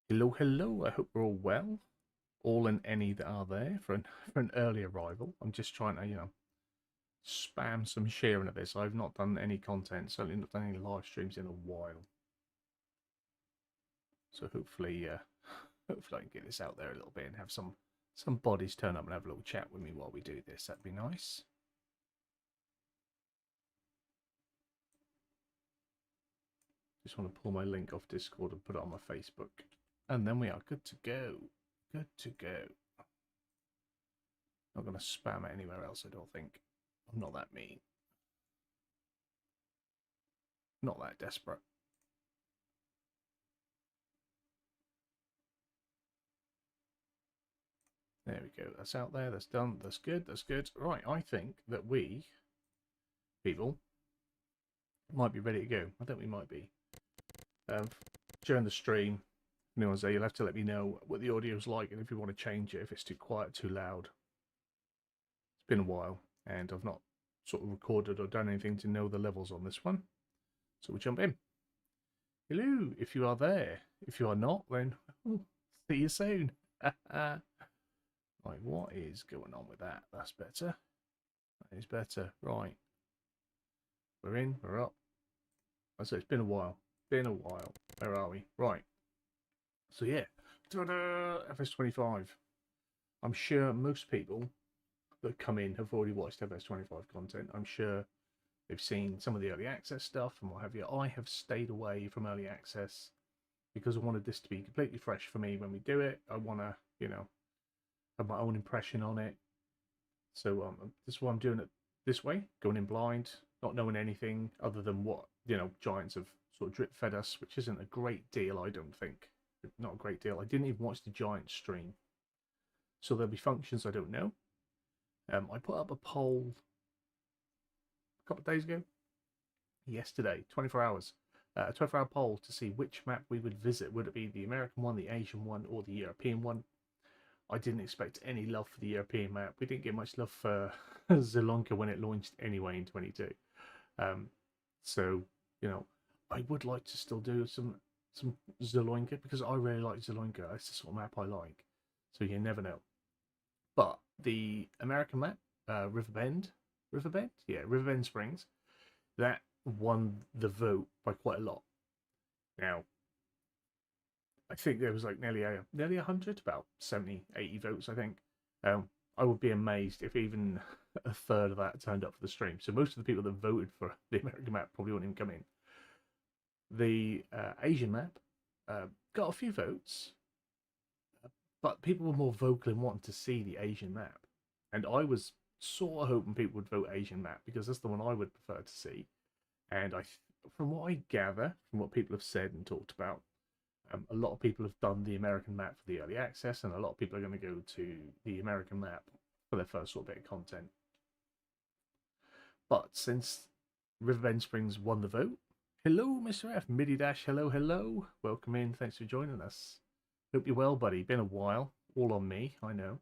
Hello, hello. I hope we're all well. All and any that are there for an early arrival. I'm just trying to, spam some sharing of this. I've not done any content, certainly not done any live streams in a while. So hopefully, hopefully I can get this out there a little bit and have some bodies turn up and have a little chat with me while we do this. That'd be nice. Just want to pull my link off Discord and put it on my Facebook. And then we are good to go. Good to go. Not going to spam it anywhere else, I don't think. I'm not that mean. Not that desperate. There we go. That's out there. That's done. That's good. That's good. Right. I think that we, people, might be ready to go. I think we might be. During the stream, anyone's there, you'll have to let me know what the audio's like and if you want to change it, if it's too quiet, too loud. It's been a while and I've not sort of recorded or done anything to know the levels on this one. So we'll jump in. Hello, if you are there. If you are not, then see you soon. Right, what is going on with that? That's better. That is better. Right. We're in, we're up. I say it's been a while. Been a while. Where are we? Right. So yeah. Ta-da! FS25. I'm sure most people that come in have already watched FS25 content. I'm sure they've seen some of the early access stuff and what have you. I have stayed away from early access because I wanted this to be completely fresh for me when we do it. I want to, have my own impression on it. So this is why I'm doing it this way, going in blind, not knowing anything other than what, Giants have sort of drip fed us, which isn't a great deal, I don't think. Not a great deal. I didn't even watch the Giant stream. So there'll be functions I don't know. I put up a poll a couple of days ago. Yesterday, 24 hours. A 24-hour poll to see which map we would visit. Would it be the American one, the Asian one, or the European one? I didn't expect any love for the European map. We didn't get much love for Zelonka when it launched anyway in 22. So, I would like to still do some Zelonka because I really like Zelonka. It's the sort of map I like. So you never know. But the American map, Riverbend? Yeah, Riverbend Springs, that won the vote by quite a lot. Now, I think there was like nearly 100, about 70, 80 votes, I think. I would be amazed if even a third of that turned up for the stream. So most of the people that voted for the American map probably wouldn't even come in. The Asian map got a few votes, but people were more vocal in wanting to see the Asian map. And I was sort of hoping people would vote Asian map because that's the one I would prefer to see. And from what I gather, from what people have said and talked about, a lot of people have done the American map for the early access, and a lot of people are going to go to the American map for their first sort of bit of content. But since Riverbend Springs won the vote, hello, Mr. F. Midi Dash, hello, hello. Welcome in. Thanks for joining us. Hope you're well, buddy. Been a while. All on me, I know.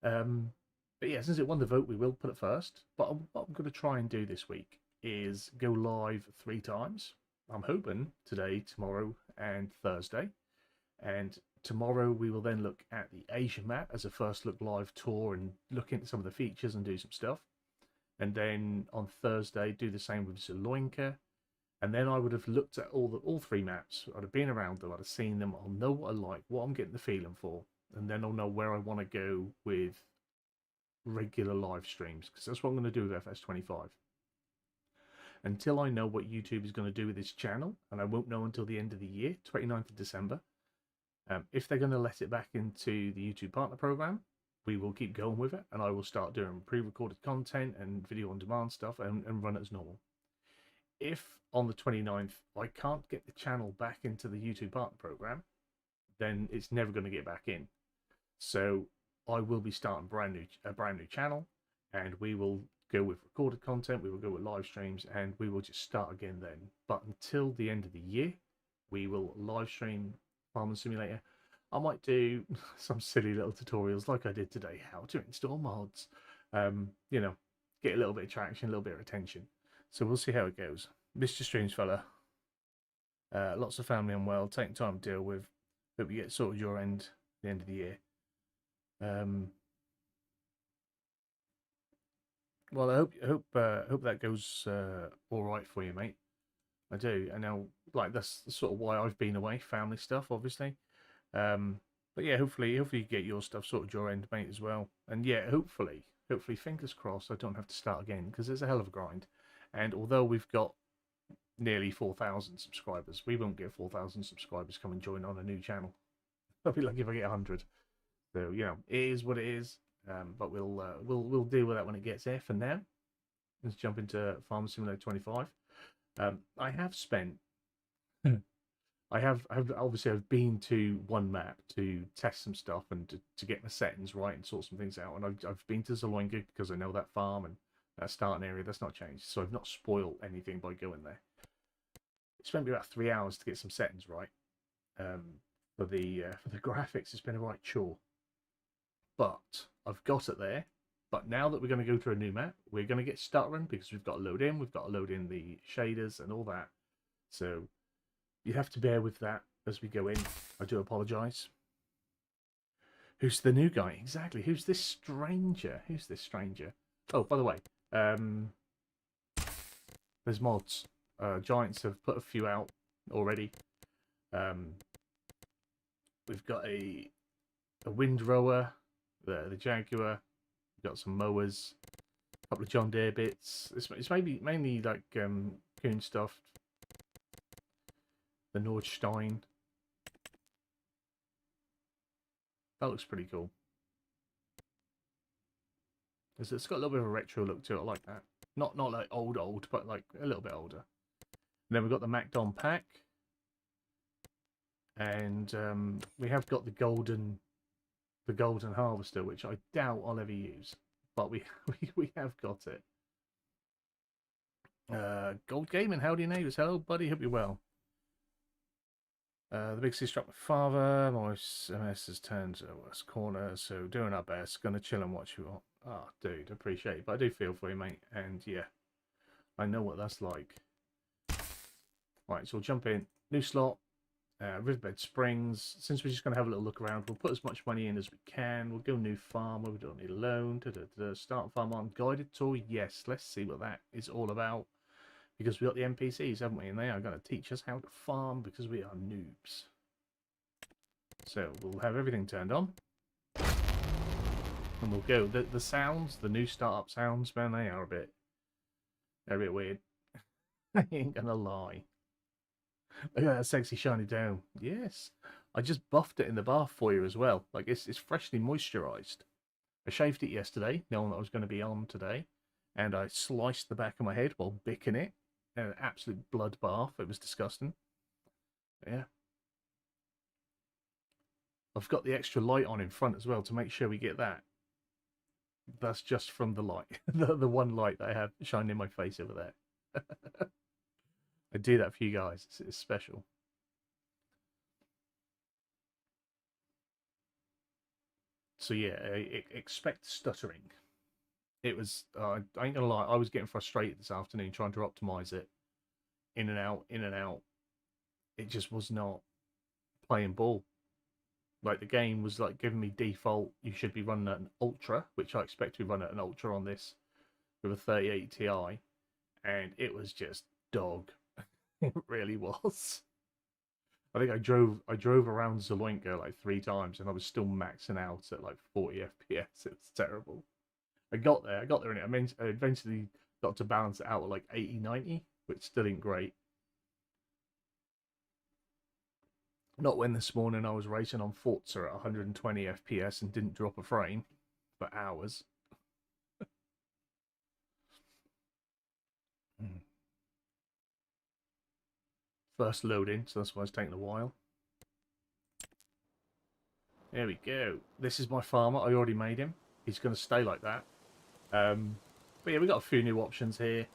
But yeah, since it won the vote, we will put it first. But what I'm going to try and do this week is go live 3 times. I'm hoping today, tomorrow, and Thursday. And tomorrow we will then look at the Asian map as a first look live tour and look into some of the features and do some stuff. And then on Thursday, do the same with Zelonka. And then I would have looked at all 3 maps. I'd have been around them. I'd have seen them. I'll know what I like, what I'm getting the feeling for. And then I'll know where I want to go with regular live streams. Because that's what I'm going to do with FS25. Until I know what YouTube is going to do with this channel, and I won't know until the end of the year, 29th of December. If they're going to let it back into the YouTube Partner Program, we will keep going with it, and I will start doing pre-recorded content and video on demand stuff and run it as normal. If on the 29th I can't get the channel back into the YouTube Partner Program, then it's never going to get back in. So I will be starting a brand new channel, and we will go with recorded content, we will go with live streams, and we will just start again then. But until the end of the year, we will live stream Farming Simulator. I might do some silly little tutorials like I did today, how to install mods, get a little bit of traction, a little bit of attention. So we'll see how it goes. Mr. Streams fella, lots of family unwell, taking time to deal with. Hope you get sorted your end at the end of the year. Well, I hope that goes all right for you, mate. I do. And now, like, that's sort of why I've been away, family stuff, obviously. But yeah, hopefully you get your stuff sorted your end, mate, as well. And yeah, hopefully, fingers crossed, I don't have to start again, because it's a hell of a grind. And although we've got nearly 4,000 subscribers, we won't get 4,000 subscribers come and join on a new channel. I'll be lucky if I get 100. So you know, it is what it is. But we'll deal with that when it gets there. For now, let's jump into Farm Simulator 25. I have spent. Obviously I've been to one map to test some stuff and to get my settings right and sort some things out. And I've been to Zaloinga because I know that farm and that starting area. That's not changed, so I've not spoiled anything by going there. It spent me about 3 hours to get some settings right. For the graphics, it's been a right chore. But I've got it there. But now that we're going to go to a new map, we're going to get stuttering because we've got to load in. We've got to load in the shaders and all that. So you have to bear with that as we go in. I do apologise. Who's the new guy? Exactly. Who's this stranger? Who's this stranger? Oh, by the way, there's mods. Giants have put a few out already. We've got a windrower, the Jaguar. We've got some mowers, a couple of John Deere bits. It's mainly like Kuhn stuff. The Nordstein. That looks pretty cool. It's got a little bit of a retro look to it. I like that. Not like old, but like a little bit older. And then we've got the MacDon pack. And we have got the golden harvester, which I doubt I'll ever use. But we have got it. Gold Gaming, howdy neighbours. Hello, buddy. Hope you're well. The big C struck my father. My MS has turned to the worst corner, so doing our best. Gonna chill and watch you all. Oh, dude, appreciate it. But I do feel for you, mate. And yeah, I know what that's like. Right, so we'll jump in. New slot. Riverbend Springs. Since we're just going to have a little look around, we'll put as much money in as we can. We'll go new farm where we don't need a loan. Start farm on guided tour. Yes, let's see what that is all about. Because we've got the NPCs, haven't we? And they are going to teach us how to farm because we are noobs. So we'll have everything turned on. And we'll go. The sounds, the new startup sounds, man, they're a bit weird. I ain't going to lie. Look at that sexy shiny dome. Yes. I just buffed it in the bath for you as well. Like, it's freshly moisturised. I shaved it yesterday, knowing that I was going to be on today. And I sliced the back of my head while bicking it. An absolute bloodbath. It was disgusting. Yeah. I've got the extra light on in front as well to make sure we get that. That's just from the light. the one light that I have shining in my face over there. I do that for you guys. It's special. So yeah, expect stuttering. It was, I ain't gonna lie, I was getting frustrated this afternoon trying to optimize it. In and out, in and out. It just was not playing ball. Like, the game was like giving me default, you should be running at an Ultra, which I expect to run at an Ultra on this with a 3080 Ti. And it was just dog. It really was. I think I drove around Zaloinka like 3 times and I was still maxing out at like 40 FPS. It was terrible. I got there and I eventually got to balance it out at like 80, 90, which still ain't great. Not when this morning I was racing on Forza at 120 FPS and didn't drop a frame for hours. First loading, so that's why it's taking a while. There we go. This is my farmer. I already made him. He's going to stay like that. But yeah, we got a few new options here.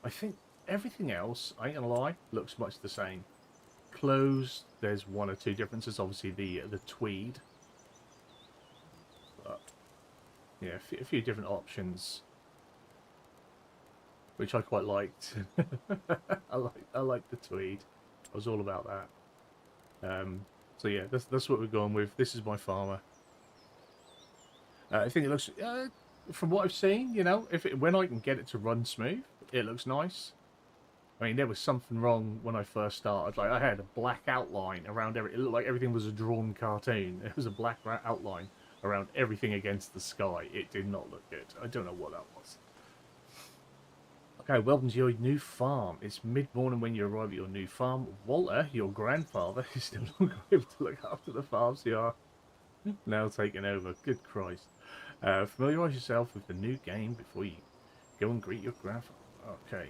I think everything else, I ain't gonna lie, looks much the same. Clothes, there's 1 or 2 differences. Obviously the tweed. But yeah, a few different options, which I quite liked. I like the tweed. I was all about that. So yeah, that's what we're going with. This is my farmer. I think it looks, from what I've seen, you know, when I can get it to run smooth, it looks nice. I mean, there was something wrong when I first started. Like, I had a black outline around it looked like everything was a drawn cartoon. It was a black outline around everything against the sky. It did not look good. I don't know what that was. Okay, welcome to your new farm. It's mid-morning when you arrive at your new farm. Walter, your grandfather, is no longer able to look after the farm, so you are now taking over. Good Christ. Familiarise yourself with the new game before you go and greet your grandfather. Okay.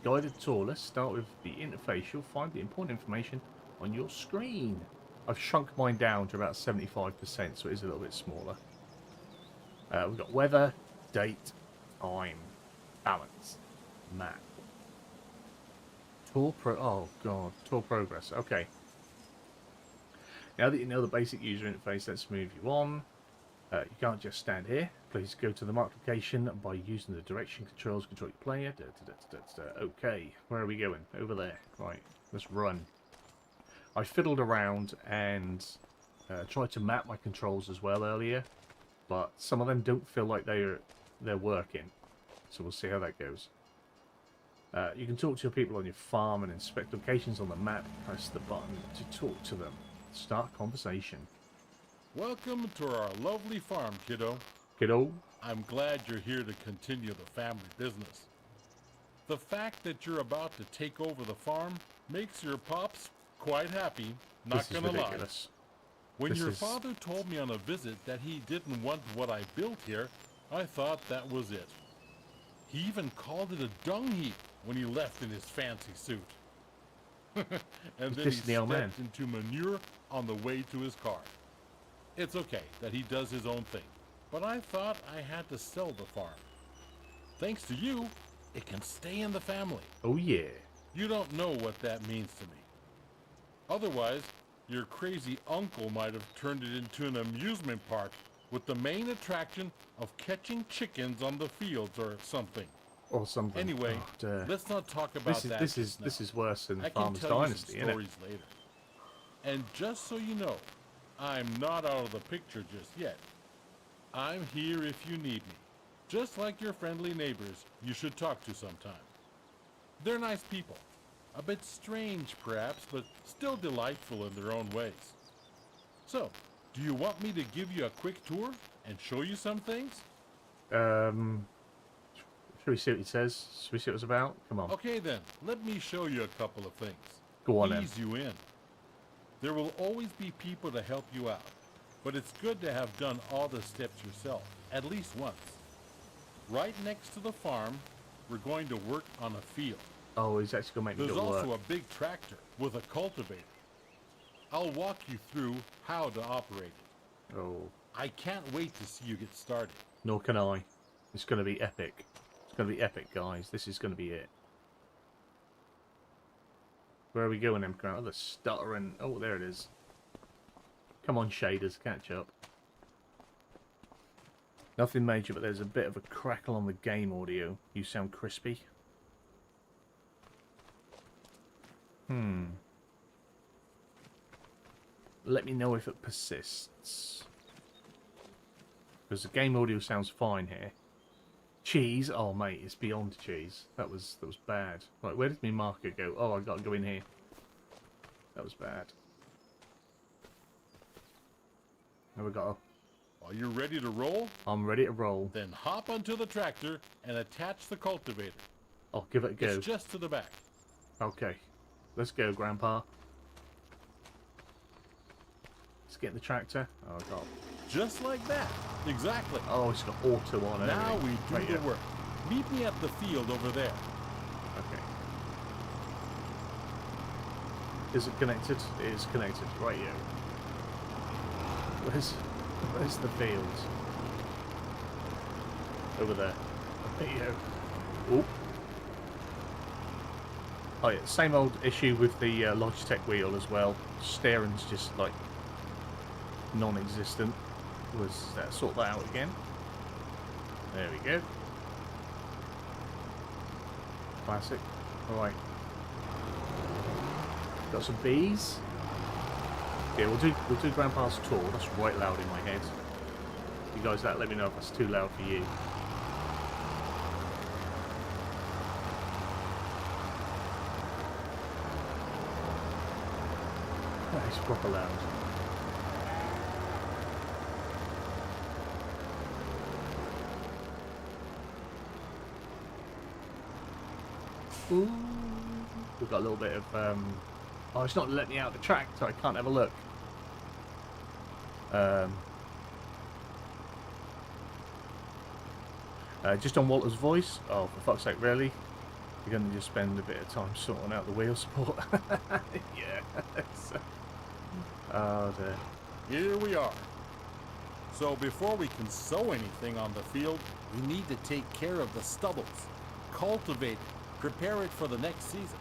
Guided tour. Let's start with the interface. You'll find the important information on your screen. I've shrunk mine down to about 75%, so it is a little bit smaller. We've got weather, date, time, balance, map. Tour progress. Okay. Now that you know the basic user interface, let's move you on. You can't just stand here. Please go to the marked location by using the direction controls. Control your player. Okay, where are we going? Over there. Right, let's run. I fiddled around and tried to map my controls as well earlier, but some of them don't feel like they're working. So we'll see how that goes. You can talk to your people on your farm and inspect locations on the map. Press the button to talk to them. Start conversation. Welcome to our lovely farm, kiddo. Kiddo? I'm glad you're here to continue the family business. The fact that you're about to take over the farm makes your pops quite happy, not gonna lie. When your father told me on a visit that he didn't want what I built here, I thought that was it. He even called it a dung heap when he left in his fancy suit. And then he stepped into manure on the way to his car. It's okay that he does his own thing, but I thought I had to sell the farm. Thanks to you, it can stay in the family. Oh yeah. You don't know what that means to me. Otherwise, your crazy uncle might have turned it into an amusement park with the main attraction of catching chickens on the fields or something. Or something. Anyway, let's not talk about that. This is worse than Farmer's Dynasty, isn't it? Stories later. And just so you know, I'm not out of the picture just yet. I'm here if you need me. Just like your friendly neighbors you should talk to sometime. They're nice people. A bit strange perhaps, but still delightful in their own ways. So, do you want me to give you a quick tour and show you some things? Should we see what it says? Should we see what it's about? Come on. Okay then, let me show you a couple of things. Go on then. Ease you in. There will always be people to help you out, but it's good to have done all the steps yourself, at least once. Right next to the farm, we're going to work on a field. Oh, he's actually going to make me do work. There's also a big tractor with a cultivator. I'll walk you through how to operate it. Oh. I can't wait to see you get started. Nor can I. It's going to be epic. It's going to be epic, guys. This is going to be it. Where are we going, then? Oh, the stuttering. Oh, there it is. Come on, shaders, catch up. Nothing major, but there's a bit of a crackle on the game audio. You sound crispy. Let me know if it persists. Because the game audio sounds fine here. Cheese? Oh, mate, it's beyond cheese. That was bad. Right, where did my marker go? Oh, I got to go in here. That was bad. Now we got. Are you ready to roll? I'm ready to roll. Then hop onto the tractor and attach the cultivator. I'll give it a go. It's just to the back. Okay. Let's go, Grandpa. Let's get in the tractor. Oh, God. Just like that. Exactly. Oh, it's got auto on it. Now we do the work. Meet me at the field over there. Okay. Is it connected? It is connected. Right here. Where's the field? Over there. There you go. Oop. Oh yeah, same old issue with the Logitech wheel as well. Steering's just like non-existent. Was sort that out again. There we go. Classic. Alright. Got some bees. Yeah, we'll do Grandpa's tour. That's right loud in my head. You guys, let me know if that's too loud for you. That is proper loud. Ooh, we've got a little bit of oh, it's not letting me out the track, so I can't have a look. Just on Walter's voice. Oh, for fuck's sake, really? You're going to just spend a bit of time sorting out the wheel support. Yeah. Oh dear. Here we are. So before we can sow anything on the field, we need to take care of the stubbles, cultivate it, prepare it for the next season.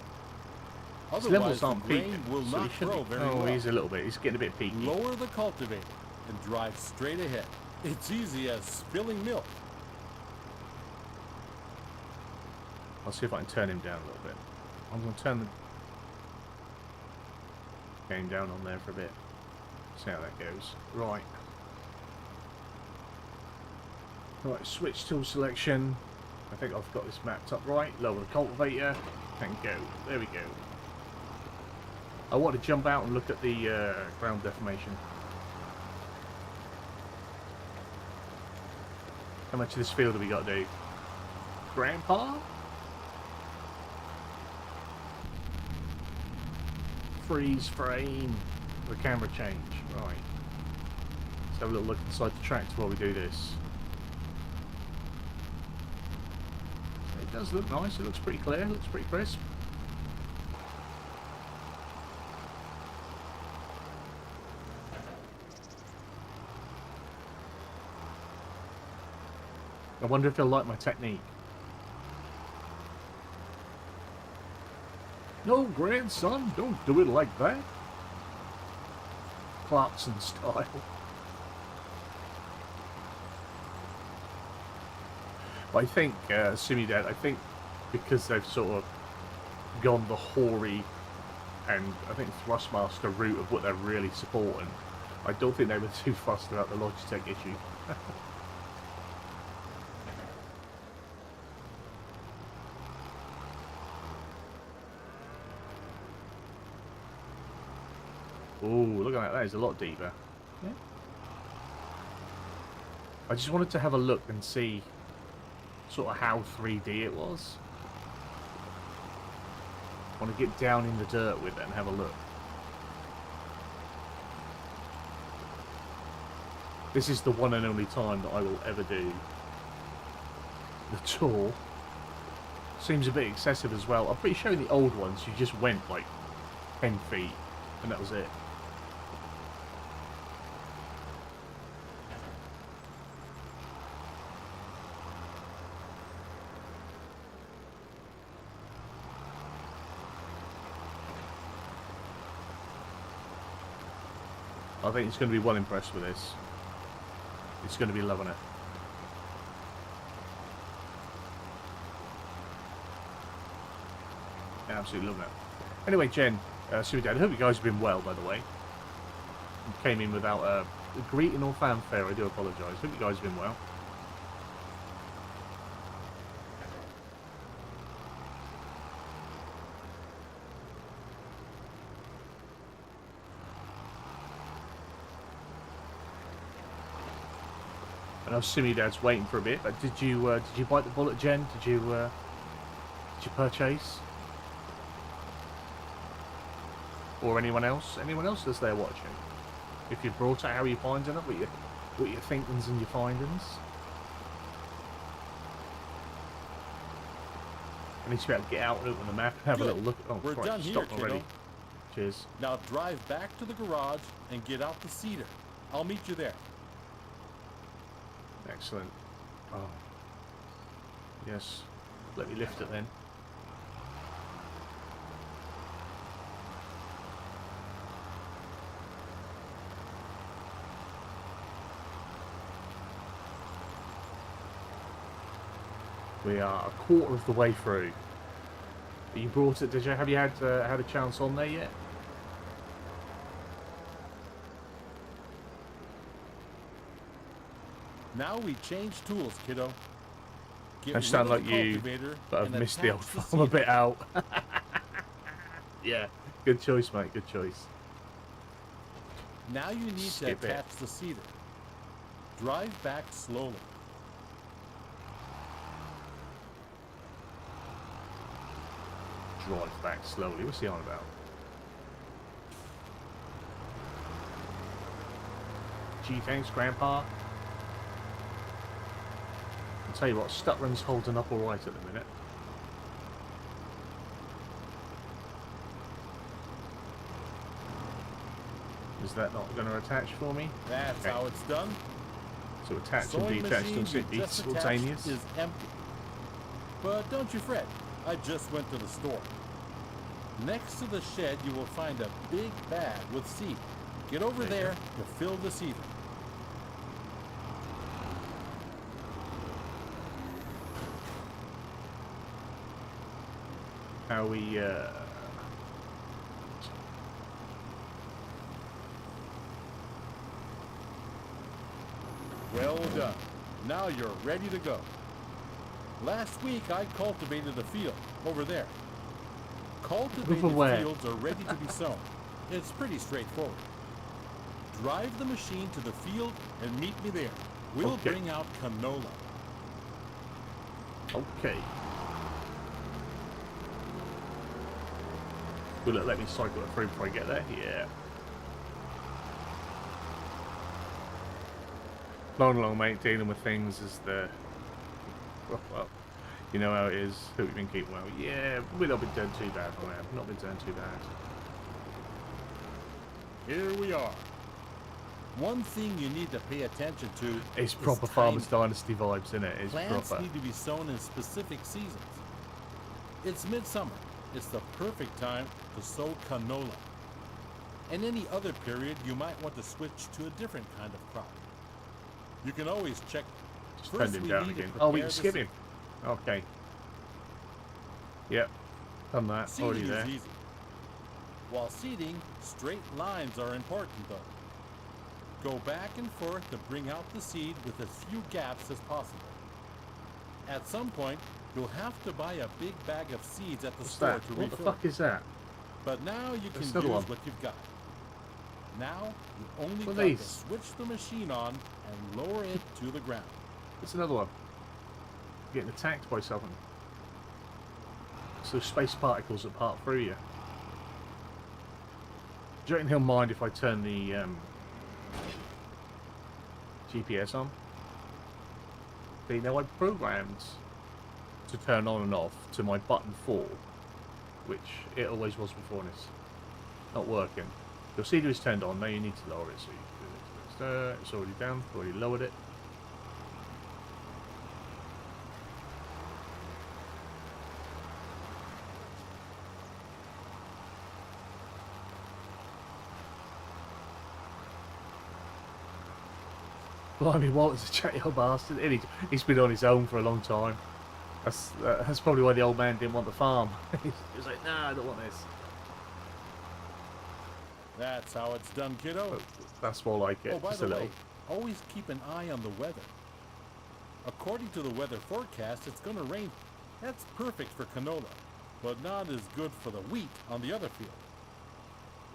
His Otherwise, levels the aren't grain peaking, will so not grow very well. Oh, he's a little bit. He's getting a bit peaky. Lower the cultivator and drive straight ahead. It's easy as spilling milk. I'll see if I can turn him down a little bit. I'm going to turn the game down on there for a bit. See how that goes. Right. Right, switch tool selection. I think I've got this mapped up right. Lower the cultivator and go. There we go. I want to jump out and look at the ground deformation. How much of this field have we got to do? Grandpa? Freeze frame. The camera change. Right. Let's have a little look inside the tracks while we do this. It does look nice. It looks pretty clear. It looks pretty crisp. I wonder if they'll like my technique. No, grandson, don't do it like that. Clarkson style. I think, Simudad, I think because they've sort of gone the hoary and I think Thrustmaster route of what they're really supporting, I don't think they were too fussed about the Logitech issue. Ooh, look at that. That is a lot deeper. Yeah. I just wanted to have a look and see sort of how 3D it was. I want to get down in the dirt with it and have a look. This is the one and only time that I will ever do the tour. Seems a bit excessive as well. I'm pretty sure in the old ones you just went like 10 feet and that was it. I think he's going to be well impressed with this. He's going to be loving it. Absolutely loving it. Anyway, Jen, Super Dad, I hope you guys have been well, by the way. Came in without a greeting or fanfare, I do apologise. Hope you guys have been well. I know Simmy Dad's waiting for a bit, but did you bite the bullet, Jen? Did you purchase? Or anyone else? Anyone else that's there watching? If you brought it, how are you finding it? What your thinkings and your findings? I need to be able to get out and open the map and have a little look. Oh, we're done here, already. Cheers. Now drive back to the garage and get out the cedar. I'll meet you there. Excellent. Oh. Yes. Let me lift it then. We are a quarter of the way through. You brought it, did you? Have you had a chance on there yet? Now we change tools, kiddo. I sound like you, but I've missed the old farm a bit out. Yeah, good choice, mate. Good choice. Now you need to attach the seeder. Drive back slowly. Drive back slowly. What's he on about? Gee, thanks, Grandpa. I'll tell you what, Stutron's holding up alright at the minute. Is that not going to attach for me? That's how it's done. So attach and detach them should be simultaneous. Is empty. But don't you fret. I just went to the store. Next to the shed, you will find a big bag with seed. Get over there to fill the seeder. How we Well done. Now you're ready to go. Last week I cultivated a field over there. Cultivated fields are ready to be sown. It's pretty straightforward. Drive the machine to the field and meet me there. We'll bring out canola. Okay. Will it let me cycle it through before I get there? Yeah. Long, mate, dealing with things is the... Well, you know how it is. Hope you've been keeping well. Yeah, we've not been doing too bad, man. Not been doing too bad. Here we are. One thing you need to pay attention to is proper Farmers Dynasty vibes, isn't it? It's plants proper. Need to be sown in specific seasons. It's midsummer. It's the perfect time to sow canola. In any other period, you might want to switch to a different kind of crop. You can always check. Just turn him down again. Oh, we can skip him. Okay. Yep. Done that. Seeding already there. Is easy. While seeding, straight lines are important though. Go back and forth to bring out the seed with as few gaps as possible. At some point, you'll have to buy a big bag of seeds at the store to refill. What the fuck is that? But now you can use what you've got. Now, you only got to switch the machine on and lower it to the ground. It's another one. You're getting attacked by something. So space particles that part through you. Do you reckon he'll mind if I turn the GPS on? See, now I programmed to turn on and off to my button 4, which it always was before, and it's not working. You'll see that it's turned on. Now you need to lower it. So you do it. It's already down. Already lowered it. Blimey, Walter's a chatty old bastard. He's been on his own for a long time. That's probably why the old man didn't want the farm. He was like, nah, I don't want this. That's how it's done, kiddo. That's more like it. Oh, by the way, always keep an eye on the weather. According to the weather forecast, it's going to rain. That's perfect for canola, but not as good for the wheat on the other field.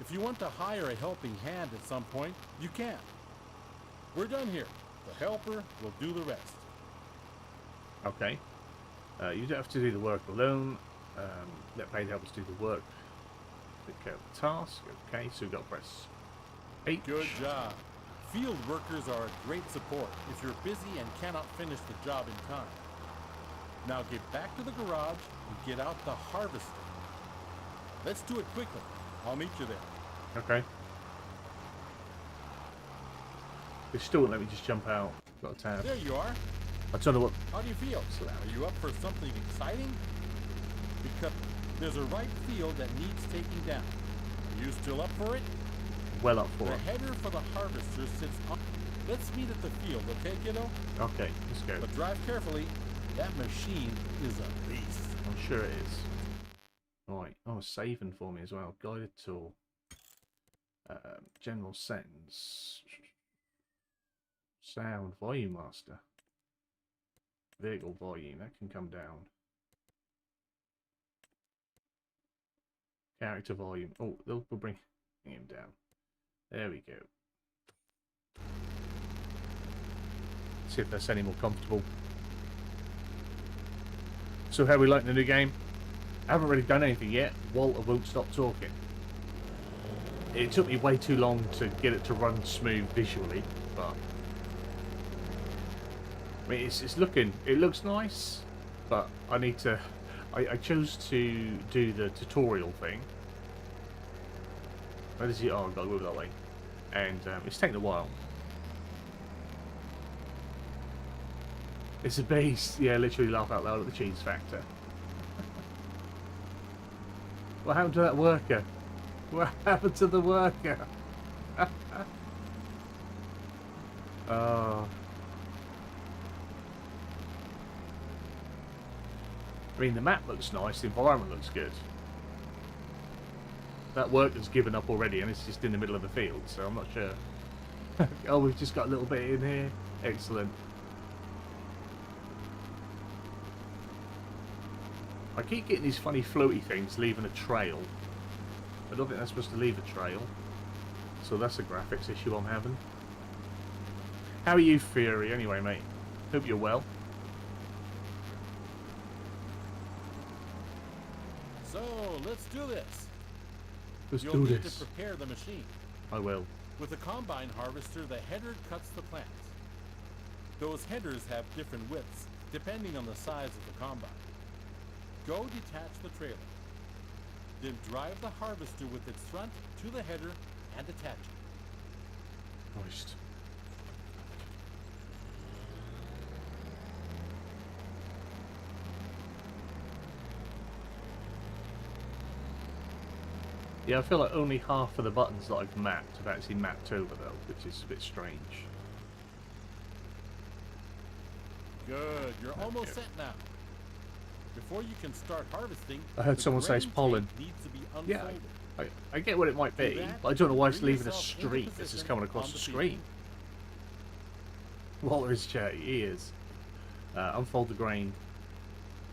If you want to hire a helping hand at some point, you can. We're done here. The helper will do the rest. Okay. You don't have to do the work alone. Let paid helpers do the work. Take care of the task. Okay, so we've got to press H. Good job. Field workers are a great support if you're busy and cannot finish the job in time. Now get back to the garage and get out the harvester. Let's do it quickly. I'll meet you there. Okay. They still won't let me just jump out. Got a tab. There you are. I don't know what. How do you feel? Are you up for something exciting? Because there's a ripe field that needs taking down. Are you still up for it? Well up for it. it. The header for the harvester sits on. Let's meet at the field, okay, kiddo? Okay, let's go. But drive carefully. That machine is a beast. I'm sure it is. Right. Oh, saving for me as well. Guided tool. General settings. Sound volume master. Vehicle volume, that can come down. Character volume. Oh, we'll bring him down. There we go. See if that's any more comfortable. So how we like the new game? I haven't really done anything yet. Walter won't stop talking. It took me way too long to get it to run smooth visually, but I mean, it looks nice, but I need to. I chose to do the tutorial thing. Where does it? Oh, I've got to move that way, and it's taken a while. It's a beast. Yeah, literally laugh out loud at the cheese factor. What happened to that worker? What happened to the worker? Oh. I mean, the map looks nice, the environment looks good. That worker's given up already and it's just in the middle of the field, so I'm not sure. Oh, we've just got a little bit in here. Excellent. I keep getting these funny floaty things leaving a trail. I don't think that's supposed to leave a trail. So that's a graphics issue I'm having. How are you, Fury, anyway, mate? Hope you're well. So, let's do this. You'll need to prepare the machine. I will. With a combine harvester, the header cuts the plants. Those headers have different widths, depending on the size of the combine. Go detach the trailer. Then drive the harvester with its front to the header and attach it. Moist. Yeah, I feel like only half of the buttons that I've mapped have actually mapped over though, which is a bit strange. Good, you're almost set now. Before you can start harvesting, I heard someone say it's pollen. Needs to be yeah, I get what it might be, but I don't know why it's leaving a streak as it's coming across the screen. Walter is chatty, he is. Unfold the grain.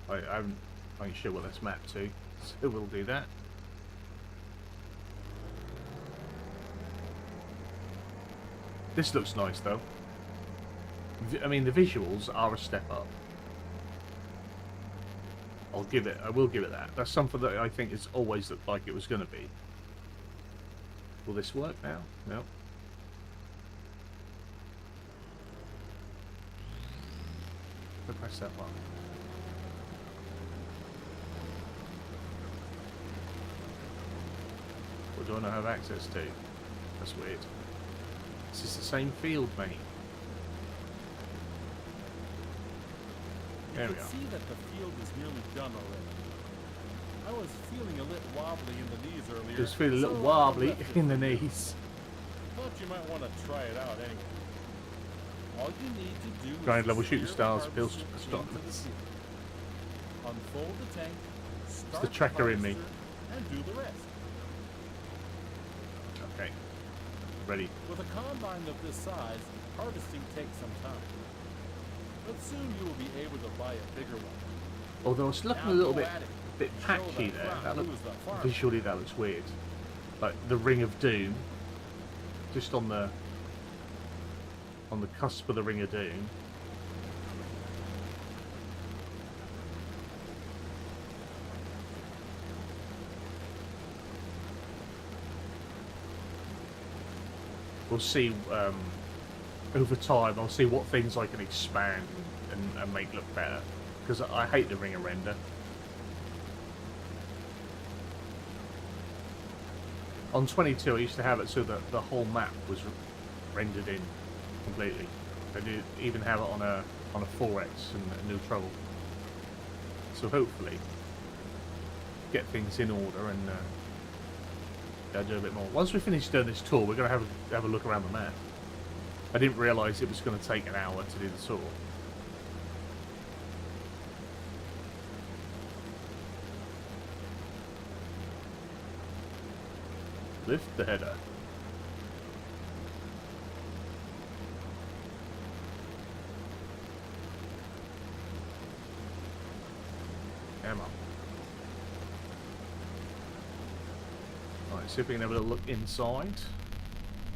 I'm not sure what that's mapped to, so we'll do that. This looks nice though. I mean, the visuals are a step up. I will give it that. That's something that I think it's always looked like it was going to be. Will this work now? No. I'll press that one. What do I not have access to? That's weird. This is the same field, mate. You can see that the field is nearly done already. I was feeling a little wobbly in the knees earlier. Just feeling a little wobbly in the knees. Thought you might want to try it out anyway. All you need to do is grind level shooting stars, build stock. Unfold the tank, it's the tracker in me. And do the rest. Okay. Ready. With a combine of this size, harvesting takes some time. But soon you will be able to buy a bigger one. Although it's looking a little bit patchy there. Visually that looks weird. Like the Ring of Doom. Just on the cusp of the Ring of Doom. We'll see over time. I'll see what things I can expand and make look better, because I hate the ringer render. On 22 I used to have it so that the whole map was rendered in completely. I did even have it on a 4X and no trouble. So hopefully get things in order and do a bit more. Once we finish doing this tour, we're going to have a look around the map. I didn't realise it was going to take an hour to do the tour. Lift the header. ammo. Right, see if we can have a little look inside.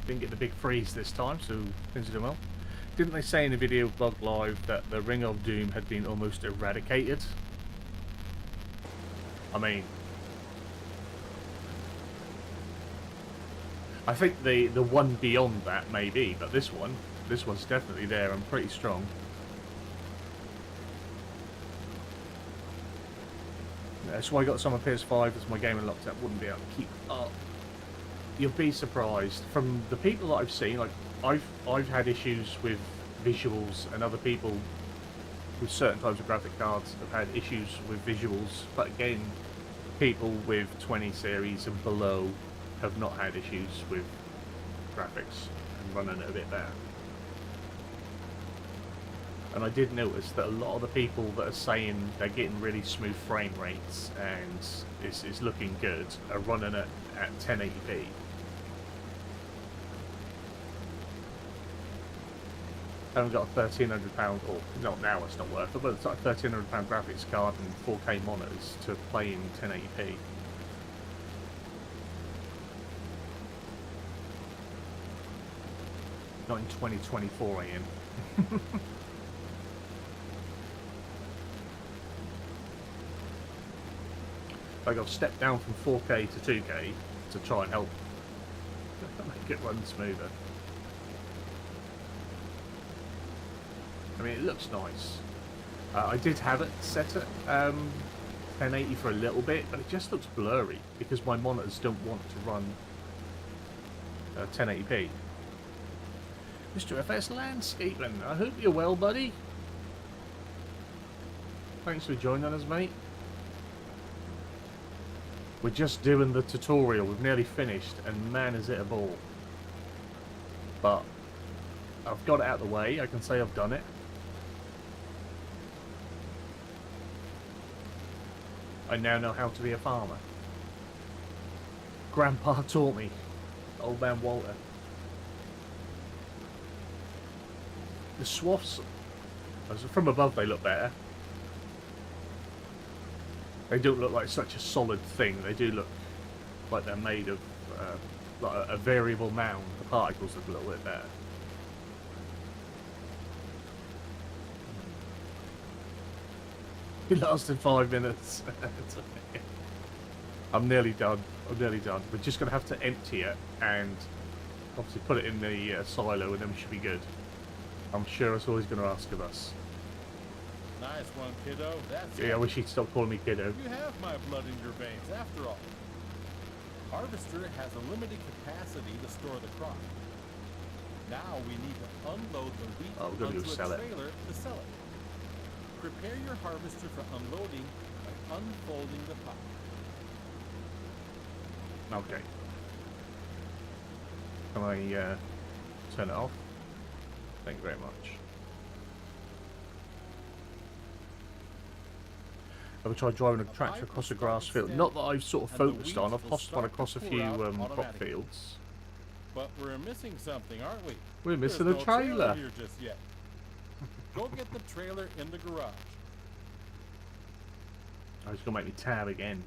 Didn't get the big freeze this time, so things are doing well. Didn't they say in the video blog live that the Ring of Doom had been almost eradicated? I mean, I think the one beyond that may be, but this one's definitely there and pretty strong. That's why I got some on PS5 as my gaming laptop wouldn't be able to keep up. You'll be surprised from the people that I've seen. Like I've had issues with visuals, and other people with certain types of graphic cards have had issues with visuals. But again, people with 20 series and below have not had issues with graphics and running it a bit better. And I did notice that a lot of the people that are saying they're getting really smooth frame rates and it's looking good are running it at 1080p. I haven't got a £1,300, or not now, it's not worth it, but it's like a £1,300 graphics card and 4K monitors to play in 1080p. Not in 2024, Ian. Like I've stepped down from 4K to 2K to try and help make it run smoother. I mean, it looks nice. I did have it set at 1080 for a little bit, but it just looks blurry because my monitors don't want to run 1080p. Mr. FS Landscaping, I hope you're well, buddy. Thanks for joining us, mate. We're just doing the tutorial. We've nearly finished, and man, is it a ball. But I've got it out of the way. I can say I've done it. I now know how to be a farmer. Grandpa taught me. Old man Walter. The swaths, from above they look better. They don't look like such a solid thing. They do look like they're made of like a variable mound. The particles look a little bit better. It lasted 5 minutes. I'm nearly done. I'm nearly done. We're just going to have to empty it and obviously put it in the silo, and then we should be good. I'm sure it's always going to ask of us. Nice one, kiddo. That's I wish he'd stop calling me kiddo. You have my blood in your veins, after all. Harvester has a limited capacity to store the crop. Now we need to unload the wheat onto a trailer to sell it. Prepare your harvester for unloading by unfolding the pot. Okay. Can I turn it off? Thank you very much. Have I tried driving a tractor across a grass field? Not that I've sort of focused on. I've tossed one across a few crop fields. But we're missing something, aren't we? We're missing a trailer. Here just yet. Go get the trailer in the garage. Oh, it's gonna make me tab again.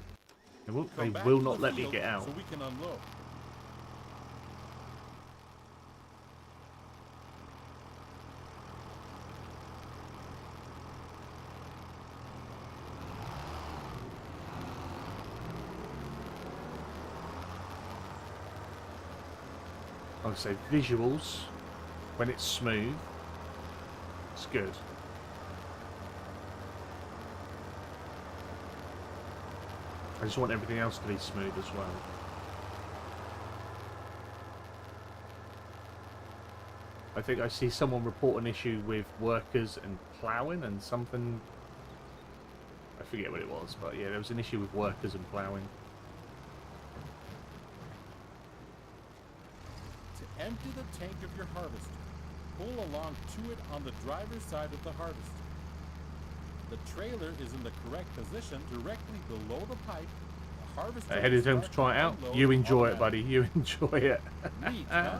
They will not let me get out. So we can unload. I would say visuals, when it's smooth, it's good. I just want everything else to be smooth as well. I think I see someone report an issue with workers and ploughing and something. I forget what it was, but yeah, there was an issue with workers and ploughing. To empty the tank of your harvester, pull along to it on the driver's side of the harvester. The trailer is in the correct position directly below the pipe. The harvester I headed home to try it out. You enjoy it, buddy. You enjoy it. Neat, huh?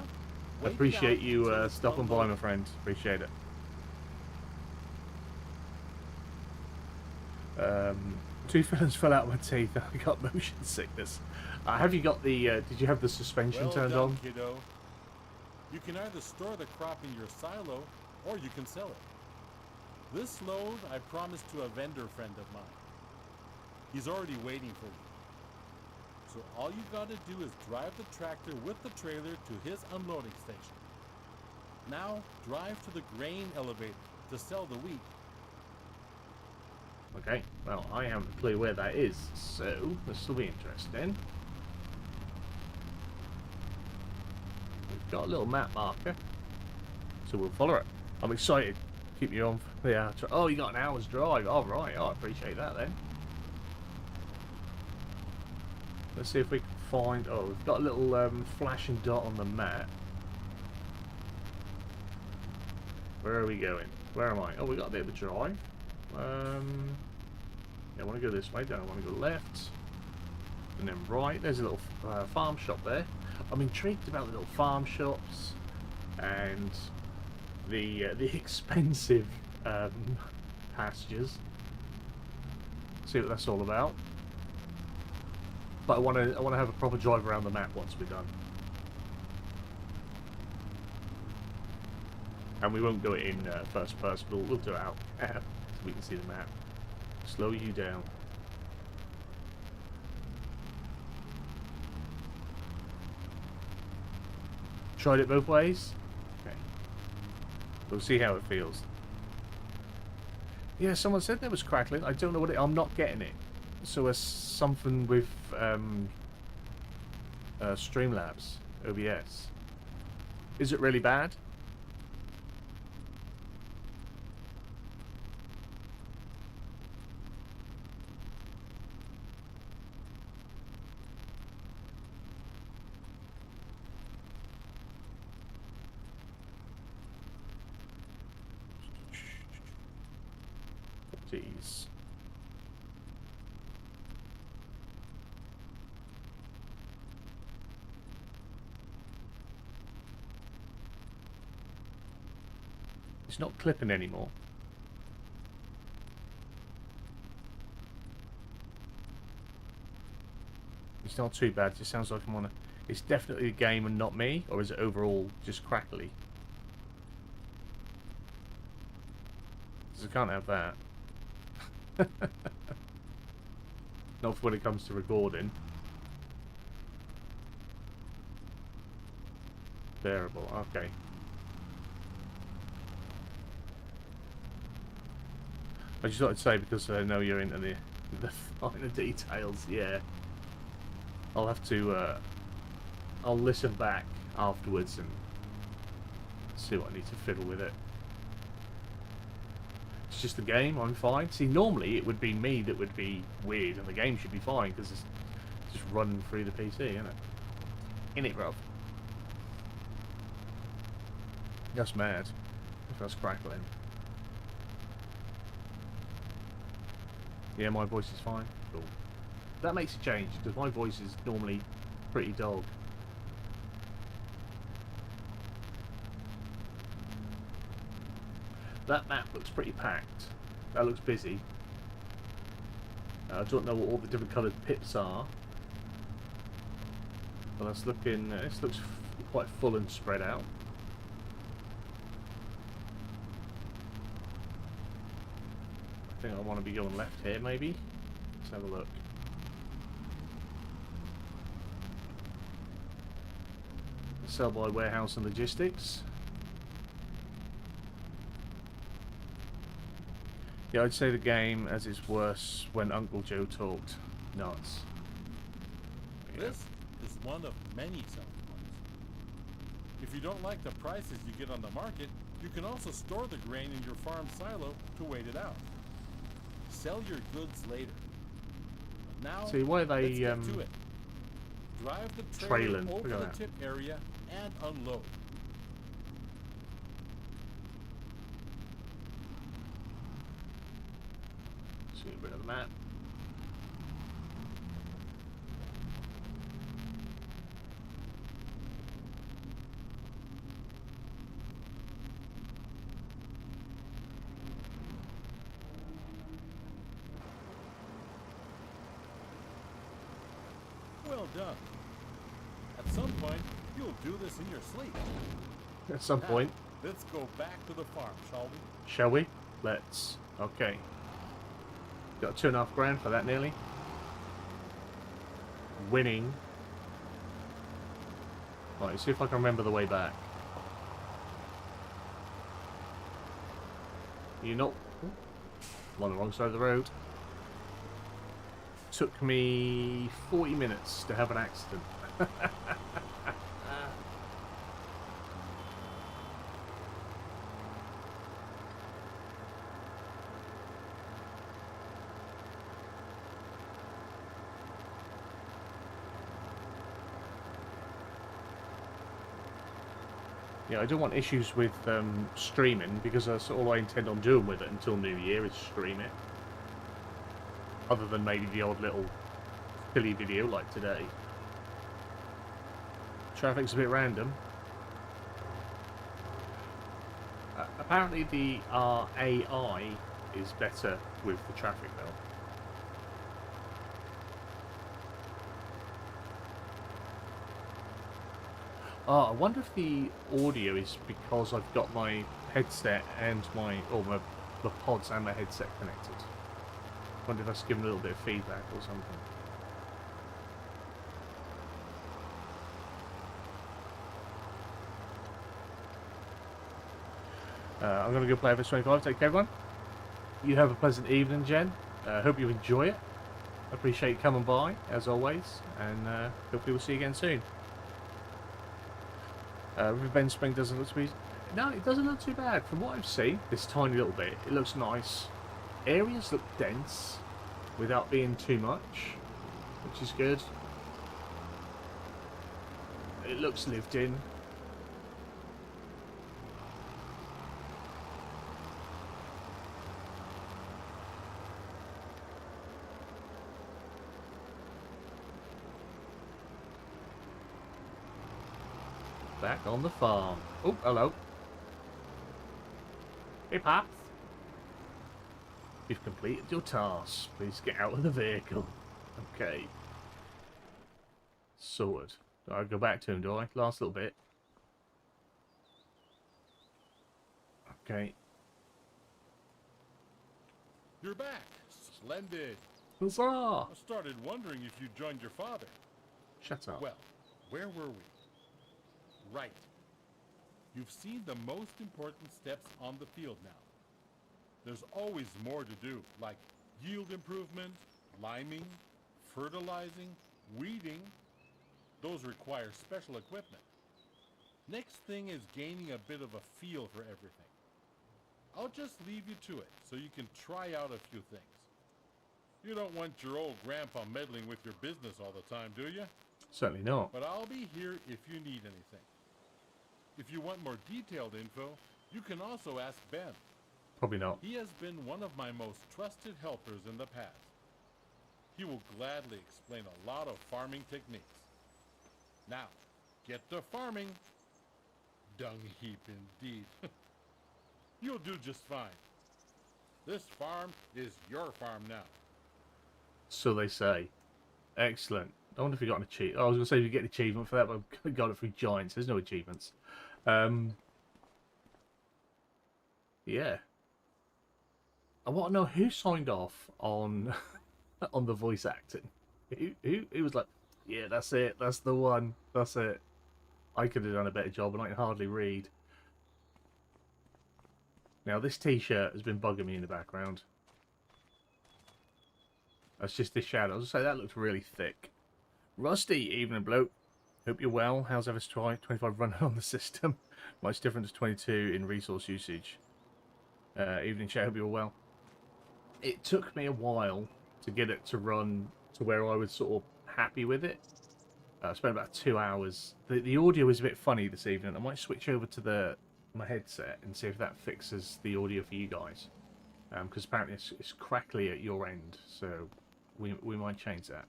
Appreciate you stopping by, my friend. Appreciate it. Two fillers fell out of my teeth. I got motion sickness. Have you got the? Did you have the suspension Well turned done, on? kiddo. You can either store the crop in your silo, or you can sell it. This load I promised to a vendor friend of mine. He's already waiting for you. So all you gotta do is drive the tractor with the trailer to his unloading station. Now drive to the grain elevator to sell the wheat. Okay, well, I haven't a clue where that is, so this will be interesting. We've got a little map marker, so we'll follow it. I'm excited. Keep you on for the outro. Oh, you got an hour's drive. All right, I appreciate that then. Let's see if we can find... Oh, we've got a little flashing dot on the map. Where are we going? Where am I? Oh, we got a bit of a drive. Yeah, I want to go this way. Don't I want to go left, and then right. There's a little farm shop there. I'm intrigued about the little farm shops and the expensive pastures. See what that's all about. But I want to have a proper drive around the map once we're done. And we won't do it in first person. We'll do it out so we can see the map. Slow you down. Tried it both ways? Okay. We'll see how it feels. Yeah, someone said there was crackling. I don't know what it... I'm not getting it. So it's something with Streamlabs, OBS. Is it really bad? Jeez. It's not clipping anymore. It's not too bad. It just sounds like I'm on a... It's definitely the game and not me, or is it overall just crackly? Because I can't have that. Not for when it comes to recording. Bearable, okay. I just thought I'd say, because I know you're into the finer details, yeah. I'll have to, I'll listen back afterwards and see what I need to fiddle with it. It's just the game, I'm fine. See, normally it would be me that would be weird, and the game should be fine, because it's just running through the PC, isn't it? Innit, bruv? That's mad. If that's crackling. Yeah, my voice is fine. Cool. That makes a change, because my voice is normally pretty dull. That map looks pretty packed. That looks busy. I don't know what all the different coloured pips are. But that's looking... this looks quite full and spread out. I think I want to be going left here, maybe. Let's have a look. Sell by warehouse and logistics. Yeah, I'd say the game as it's worse when Uncle Joe talked. Nuts. Yeah. This is one of many selling points. If you don't like the prices you get on the market, you can also store the grain in your farm silo to wait it out. Sell your goods later. But now, see, why are they let's get to it. Drive the trailer over the tip area and unload. See a bit of the map. done. At some point, you'll do this in your sleep. At some point. Let's go back to the farm, shall we? Shall we? Let's. Okay. Got 2.5 grand for that nearly. Winning. Right, let's see if I can remember the way back. You're not... I'm on the wrong side of the road. Took me 40 minutes to have an accident. Yeah, I don't want issues with streaming, because that's all I intend on doing with it until New Year, is stream it. Other than maybe the odd little silly video like today. Traffic's a bit random. Apparently the AI is better with the traffic though. Oh, I wonder if the audio is because I've got my headset and the pods and my headset connected. I wonder if that's giving a little bit of feedback or something. I'm going to go play FS25. Take care, everyone. You have a pleasant evening, Jen. Hope you enjoy it. Appreciate you coming by, as always. And hopefully we'll see you again soon. Riverbend Spring doesn't look to be... No, it doesn't look too bad. From what I've seen, this tiny little bit, it looks nice. Areas look dense without being too much, which is good. It looks lived in. Back on the farm. Oh, hello. Hey, Pat. You've completed your task. Please get out of the vehicle. Okay. Sorted. Do I go back to him, do I? Last little bit. Okay. You're back. Splendid. Huzzah! I started wondering if you joined your father. Shut up. Well, where were we? Right. You've seen the most important steps on the field now. There's always more to do, like yield improvement, liming, fertilizing, weeding. Those require special equipment. Next thing is gaining a bit of a feel for everything. I'll just leave you to it so you can try out a few things. You don't want your old grandpa meddling with your business all the time, do you? Certainly not. But I'll be here if you need anything. If you want more detailed info, you can also ask Ben. Probably not. He has been one of my most trusted helpers in the past. He will gladly explain a lot of farming techniques. Now, get to farming. Dung heap indeed. You'll do just fine. This farm is your farm now. So they say. Excellent. I wonder if you got an achievement. I was going to say if you get an achievement for that, but I got it through Giants. There's no achievements. Yeah. I want to know who signed off on on the voice acting. Who was like, yeah, that's it. That's the one. That's it. I could have done a better job, and I can hardly read. Now, this T-shirt has been bugging me in the background. That's just this shadow. I was going to say, that looked really thick. Rusty, evening bloke. Hope you're well. How's FS25 running on the system? Much different to 22 in resource usage. Evening chat, hope you're well. It took me a while to get it to run to where I was sort of happy with it. I spent about 2 hours. The audio is a bit funny this evening. I might switch over to my headset and see if that fixes the audio for you guys. Because apparently it's crackly at your end, so we might change that.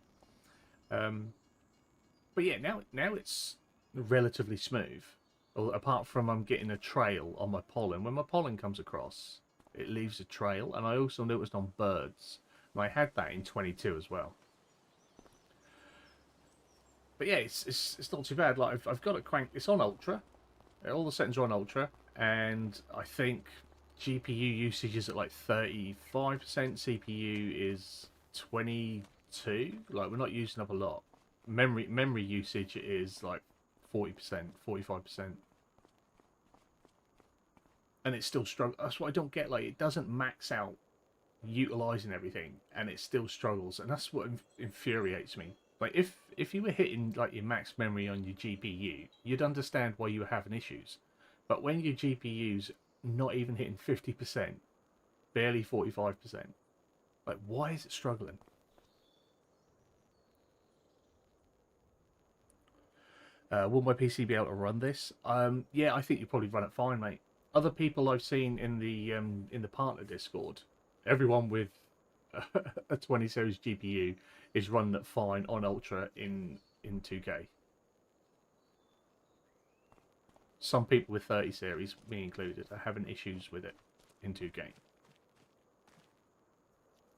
But yeah, now it's relatively smooth. Apart from I'm getting a trail on my pollen. When my pollen comes across, it leaves a trail. And I also noticed on birds. And I had that in 22 as well. but yeah, it's not too bad. Like I've got it cranked. It's on ultra. All the settings are on ultra, and I think GPU usage is at like 35%. CPU is 22. Like we're not using up a lot. Memory usage is like 40%, 45%. And it's still struggling. That's what I don't get. Like, it doesn't max out utilizing everything, and it still struggles, and that's what infuriates me. Like, if you were hitting like your max memory on your GPU, you'd understand why you were having issues. But when your GPU's not even hitting 50%, barely 45%, like, why is it struggling? Will my PC be able to run this? Yeah, I think you probably run it fine, mate. Other people I've seen in the partner Discord, everyone with a 20 series GPU is running it fine on ultra in 2K. Some people with 30 series, me included, are having issues with it in 2K.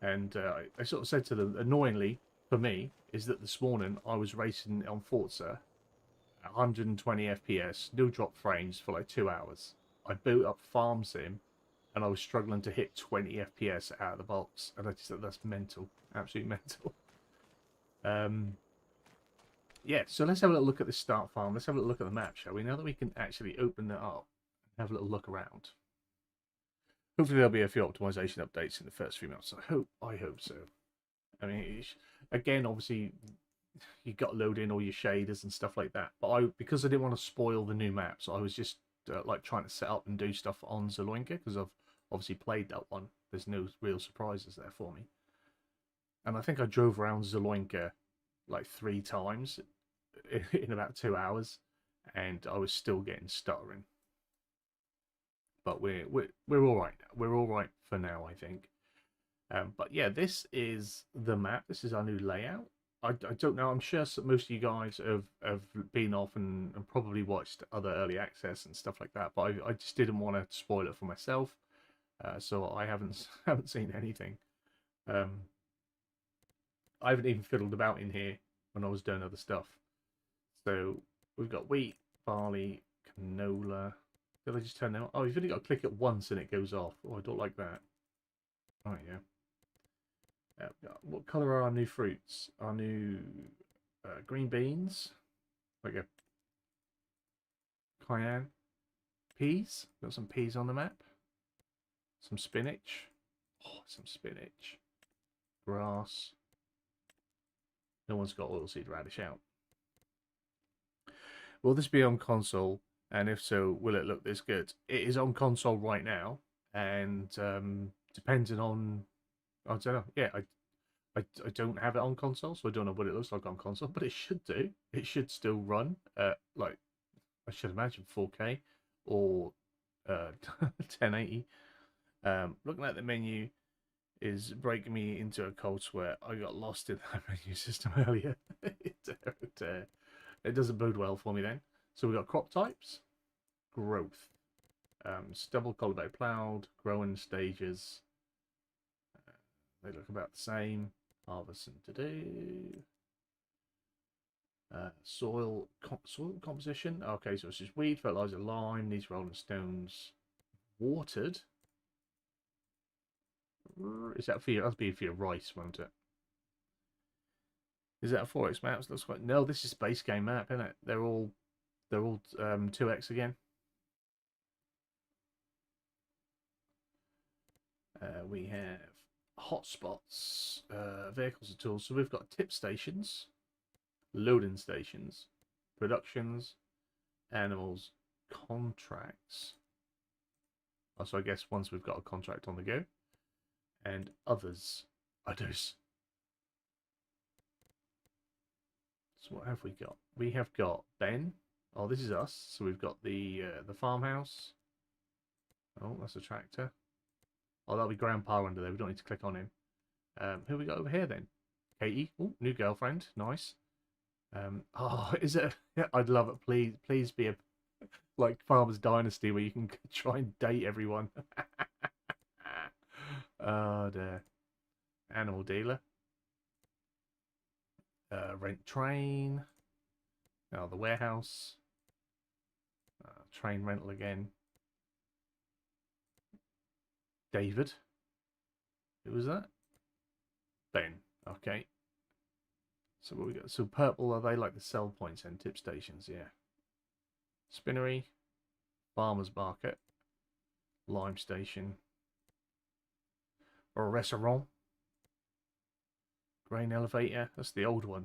And I sort of said to them, annoyingly for me, is that this morning I was racing on Forza 120 FPS, no drop frames for like 2 hours. I boot up Farm Sim, and I was struggling to hit 20 FPS out of the box, and I just thought that's mental, absolutely mental. Yeah, so let's have a little look at this start farm. Let's have a little look at the map, shall we? Now that we can actually open it up and have a little look around. Hopefully there'll be a few optimization updates in the first few months. I hope so. I mean, again, obviously, you got to load in all your shaders and stuff like that. But because I didn't want to spoil the new maps, I was just like trying to set up and do stuff on Zaloinka, because I've obviously played that one. There's no real surprises there for me. And I think I drove around Zaloinka like 3 times in about 2 hours, and I was still getting stuttering. But we're all right now. We're all right for now, I think. But yeah, this is the map. This is our new layout. I don't know. I'm sure most of you guys have been off and probably watched other early access and stuff like that. But I just didn't want to spoil it for myself, so I haven't seen anything. I haven't even fiddled about in here when I was doing other stuff. So we've got wheat, barley, canola. Did I just turn them on? Oh, you've only got to click it once and it goes off. Oh, I don't like that. Oh, yeah. What colour are our new fruits? Our new green beans. Like a cayenne. Peas. Got some peas on the map. Some spinach. Oh, some spinach. Grass. No one's got oilseed radish out. Will this be on console? And if so, will it look this good? It is on console right now, and depending on, I don't know. Yeah, I don't have it on console, so I don't know what it looks like on console, but it should do. It should still run at, like, I should imagine 4K or 1080. Looking at the menu is breaking me into a cold sweat. I got lost in that menu system earlier. It doesn't bode well for me then. So we've got crop types, growth, stubble cultivated plowed, growing stages. They look about the same. Harvest and to do. Soil composition. Okay, so it's just weed, fertilizer, lime, these rolling stones, watered. Is that for your? That'd be for your rice, won't it? Is that a 4x maps? Looks like no. This is base game map, isn't it? They're all 2x again. We have hotspots, vehicles and tools. So we've got tip stations, loading stations, productions, animals, contracts. Oh, so I guess once we've got a contract on the go, and others. So what have we got? We have got Ben. Oh, this is us. So we've got the farmhouse. Oh, that's a tractor. Oh, that'll be Grandpa under there. We don't need to click on him. Who we got over here then? Katie. Oh, new girlfriend. Nice. Oh, is it? Yeah, I'd love it. Please be a like Farmer's Dynasty where you can try and date everyone. Oh dear. Animal dealer. Rent train. Now the warehouse. Train rental again. David. Who was that? Ben. Okay. So what we got? So purple, are they like the sell points and tip stations? Yeah. Spinnery. Farmer's Market. Lime Station. Or a restaurant. Grain Elevator. That's the old one.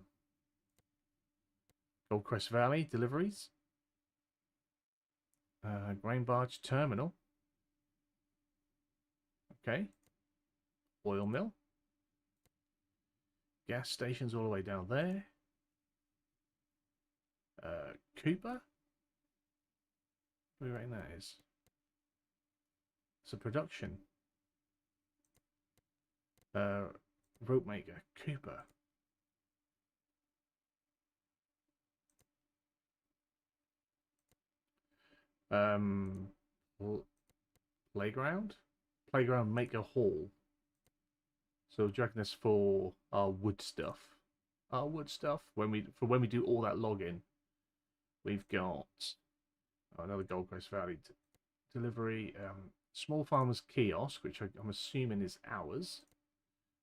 Goldcrest Valley. Deliveries. Grain Barge Terminal. Okay. Oil mill. Gas stations all the way down there. Cooper. What do you reckon that is? It's a production. Rope maker. Cooper. Playground? Playground Maker Hall. So do you reckon this for our wood stuff? Our wood stuff? When we do all that login, we've got another Goldcrest Valley delivery. Small Farmers Kiosk, which I'm assuming is ours.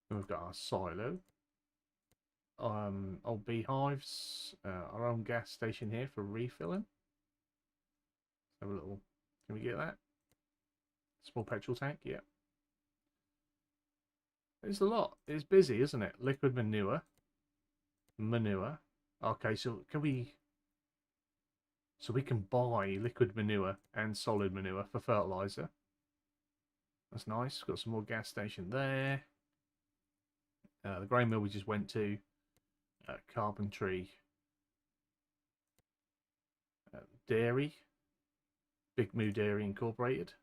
And we've got our silo. Old beehives. Our own gas station here for refilling. Have a little. Can we get that? Small petrol tank, yeah. It's a lot. It's busy, isn't it? Liquid manure. Manure. Okay, so can we... So we can buy liquid manure and solid manure for fertilizer. That's nice. Got some more gas station there. The grain mill we just went to. Carpentry. Dairy. Big Moo Dairy Incorporated.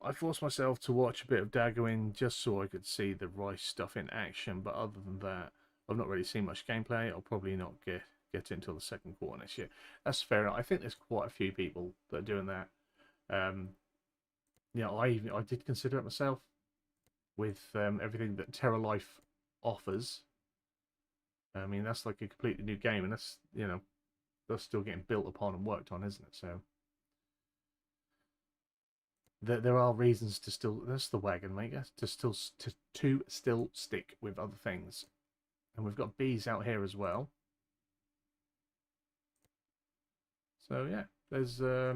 I forced myself to watch a bit of Dagoing just so I could see the rice stuff in action, but other than that, I've not really seen much gameplay. I'll probably not get it until the second quarter next year. That's fair enough. I think there's quite a few people that are doing that. Yeah, I did consider it myself with everything that Terra Life offers. I mean, that's like a completely new game, and that's, you know, that's still getting built upon and worked on, isn't it? So there are reasons to still, that's the wagon maker, to still stick with other things. And we've got bees out here as well. So yeah, there's a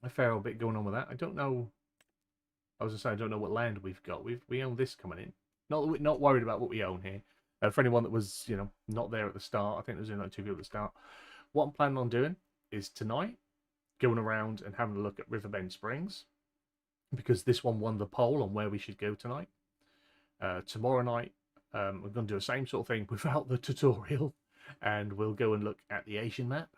fair old bit going on with that. I don't know. I was gonna say I don't know what land we've got. We own this coming in. Not worried about what we own here. For anyone that was, you know, not there at the start, I think there's only like 2 people at the start. What I'm planning on doing is tonight going around and having a look at Riverbend Springs, because this one won the poll on where we should go tonight. Tomorrow night we're going to do the same sort of thing without the tutorial, and we'll go and look at the Asian map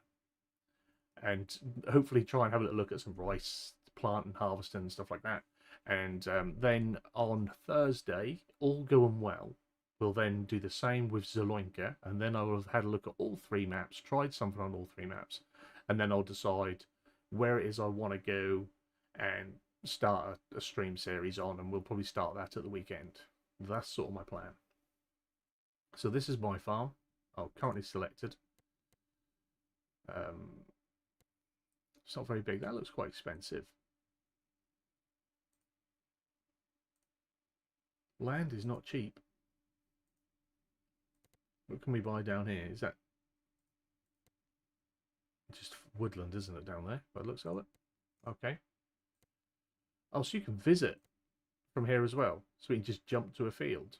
and hopefully try and have a little look at some rice plant and harvesting and stuff like that. And then on Thursday, all going well, we'll then do the same with Zoloinka, and then I will have had a look at all 3 maps, tried something on all 3 maps, and then I'll decide where it is I want to go and start a stream series on, and we'll probably start that at the weekend. That's sort of my plan. So this is my farm. Oh, currently selected. It's not very big. That looks quite expensive. Land is not cheap. What can we buy down here? Is that just woodland, isn't it, down there? By the looks of it. Okay. Oh, so you can visit from here as well. So we can just jump to a field.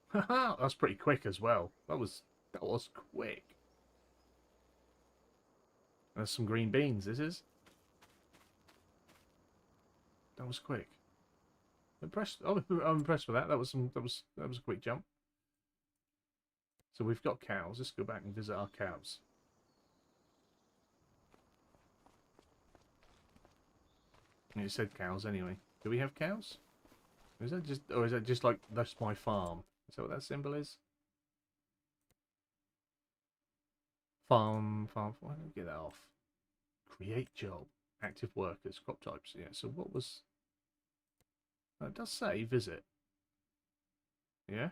Haha, that's pretty quick as well. That was quick. There's some green beans. This is. That was quick. Impressed. Oh, I'm impressed with that. That was a quick jump. So we've got cows. Let's go back and visit our cows. It said cows anyway. Do we have cows? Is that just like that's my farm? Is that what that symbol is? Farm. Why don't we get that off? Create job. Active workers. Crop types. Yeah. So what was? It does say visit. Yeah?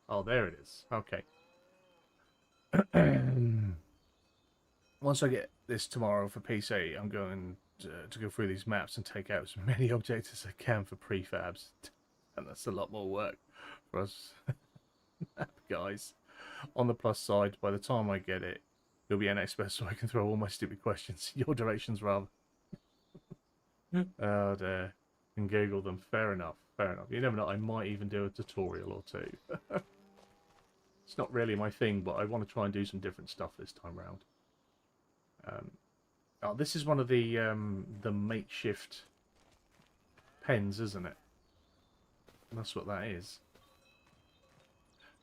Oh, there it is. Okay. Once I get this tomorrow for PC, I'm going to go through these maps and take out as many objects as I can for prefabs. And that's a lot more work for us guys. On the plus side, by the time I get it, it'll be an expert so I can throw all my stupid questions in your directions rather. Oh dear. And Google them. Fair enough. Fair enough. You never know, I might even do a tutorial or two. It's not really my thing, but I want to try and do some different stuff this time around. Oh, this is one of the makeshift pens, isn't it? And that's what that is.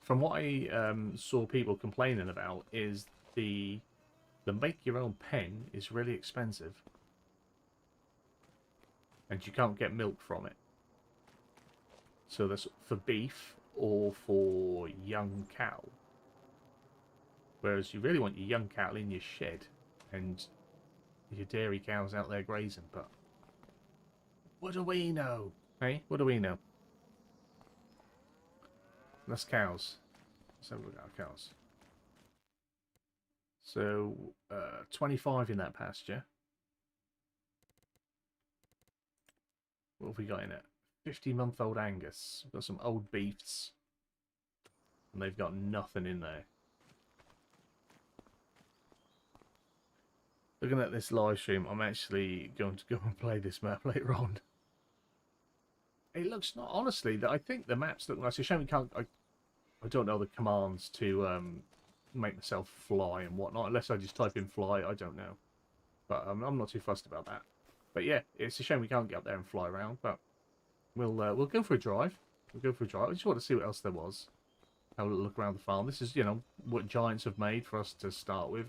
From what I saw people complaining about is the make your own pen is really expensive. And you can't get milk from it. So that's for beef or for young cow. Whereas you really want your young cattle in your shed and your dairy cows out there grazing, but what do we know? Hey, what do we know? That's cows. Let's have a look at our cows. So 25 in that pasture. What have we got in it? 50-month-old Angus. We've got some old beefs. And they've got nothing in there. Looking at this live stream, I'm actually going to go and play this map later on. It looks not honestly that I think the maps look nice. It's a shame we can't. I don't know the commands to make myself fly and whatnot. Unless I just type in fly, I don't know. But I'm not too fussed about that. But yeah, it's a shame we can't get up there and fly around. But we'll go for a drive. We'll go for a drive. I just want to see what else there was. Have a little look around the farm. This is, you know, what Giants have made for us to start with.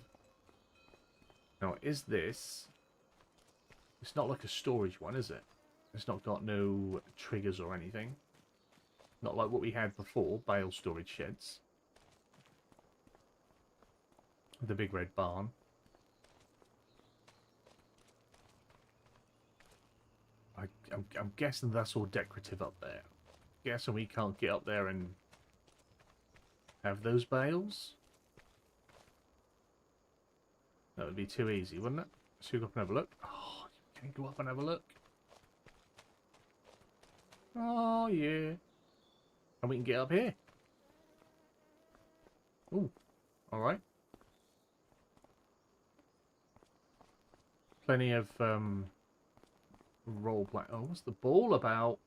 Now, is this... It's not like a storage one, is it? It's not got no triggers or anything. Not like what we had before, bale storage sheds. The big red barn. I'm guessing that's all decorative up there. Guessing we can't get up there and have those bales. That would be too easy, wouldn't it? Let's go up and have a look. Oh, can you go up and have a look? Oh, yeah. And we can get up here. Ooh, alright. Plenty of role play. Oh, what's the ball about?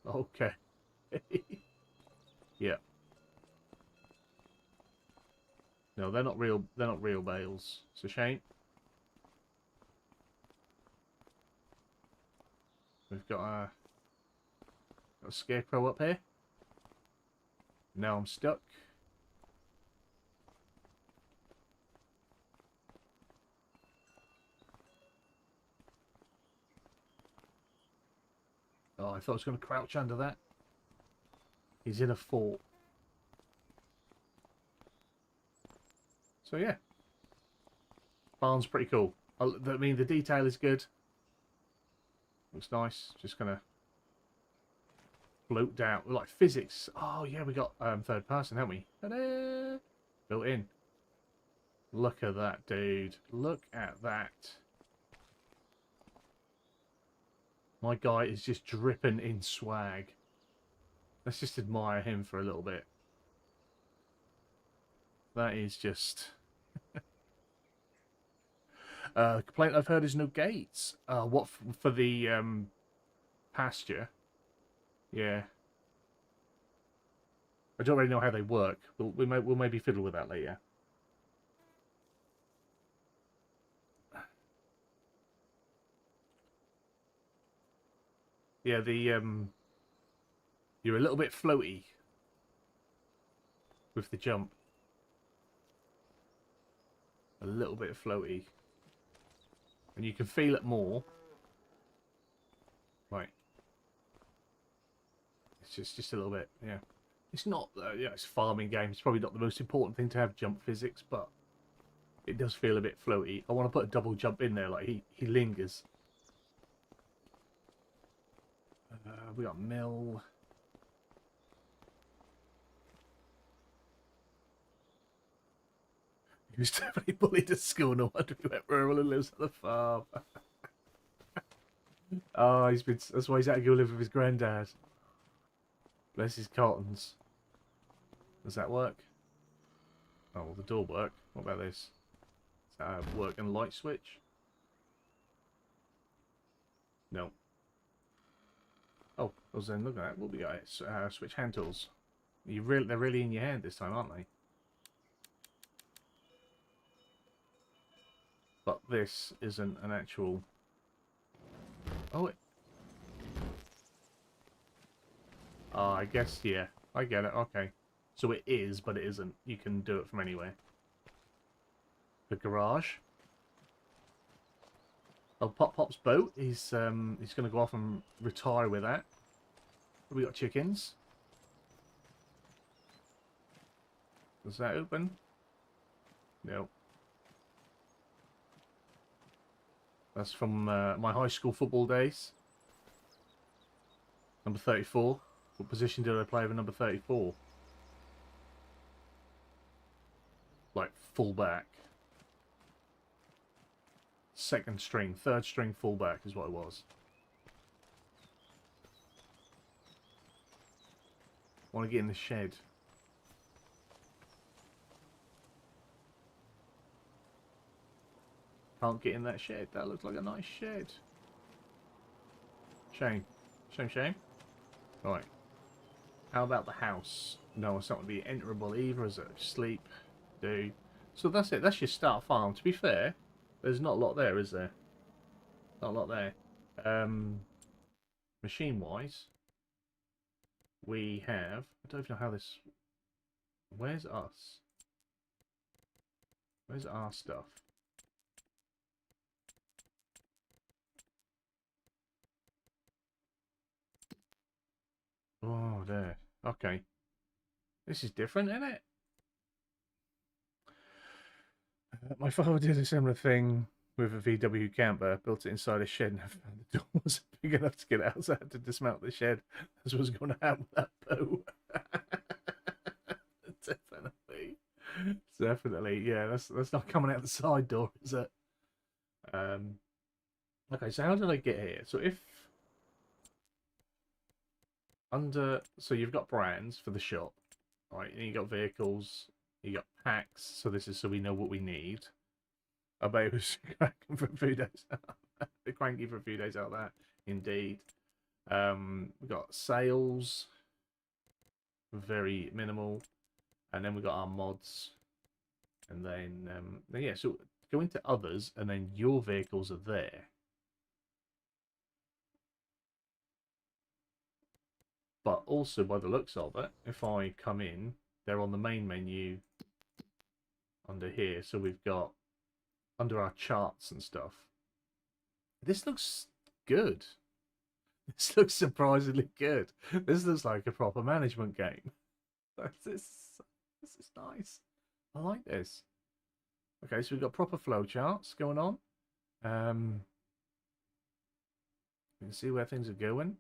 Okay. Yeah. No, they're not real. They're not real bales. It's a shame. We've got a scarecrow up here. Now I'm stuck. Oh, I thought I was going to crouch under that. He's in a fort. So yeah. Barn's pretty cool. I mean, the detail is good. Looks nice. Just going to float down. Like physics. Oh, yeah, we got third person, haven't we? Ta-da! Built in. Look at that, dude. Look at that. My guy is just dripping in swag. Let's just admire him for a little bit. That is just... complaint I've heard is no gates. What for the pasture? Yeah. I don't really know how they work. We'll maybe fiddle with that later. Yeah, you're a little bit floaty with the jump. A little bit floaty. And you can feel it more. Right. It's just a little bit, yeah. It's not, yeah, it's a farming game. It's probably not the most important thing to have jump physics, but it does feel a bit floaty. I want to put a double jump in there, like he lingers. We got mill. He was definitely bullied at school. No wonder he went rural and lives on the farm. Oh, he's been. That's why he's had to go live with his granddad. Bless his cottons. Does that work? Oh, well, the door work. What about this? Is that a work and light switch? No. Oh, well then look at that. What we got? Switch hand tools. They're really in your hand this time, aren't they? But this isn't an actual. Oh, I guess, yeah. I get it, okay. So it is, but it isn't. You can do it from anywhere. The garage. Oh, Pop's boat. He's going to go off and retire with that. We got chickens. Does that open? No. That's from my high school football days. Number 34. What position did I play with number 34? Like fullback. Second string, third string fullback is what it was. I want to get in the shed. Can't get in that shed. That looks like a nice shed. Shame. Shame, shame. Right. How about the house? No, it's not going to be enterable either, is it? Sleep. Do. So that's it. That's your start farm. To be fair, there's not a lot there, is there? Not a lot there. Machine-wise, we have... I don't even know how this... Where's us? Where's our stuff? Oh, there. Okay. This is different, isn't it? My father did a similar thing with a VW camper, built it inside a shed, and I found the door wasn't big enough to get out, so I had to dismount the shed. That's what's going to happen with that boat. Definitely. Definitely. Yeah, that's not coming out the side door, is it? Okay, so how did I get here? So if so you've got brands for the shop, right? And you got vehicles, you got packs. So this is so we know what we need. I bet it was cranking for a few days. Cranky for a few days out of that, indeed. We got sales, very minimal, and then we got our mods, and then yeah. So go into others, and then your vehicles are there. But also, by the looks of it, if I come in, they're on the main menu under here. So we've got under our charts and stuff. This looks good. This looks surprisingly good. This looks like a proper management game. This is nice. I like this. Okay, so we've got proper flow charts going on. You can see where things are going.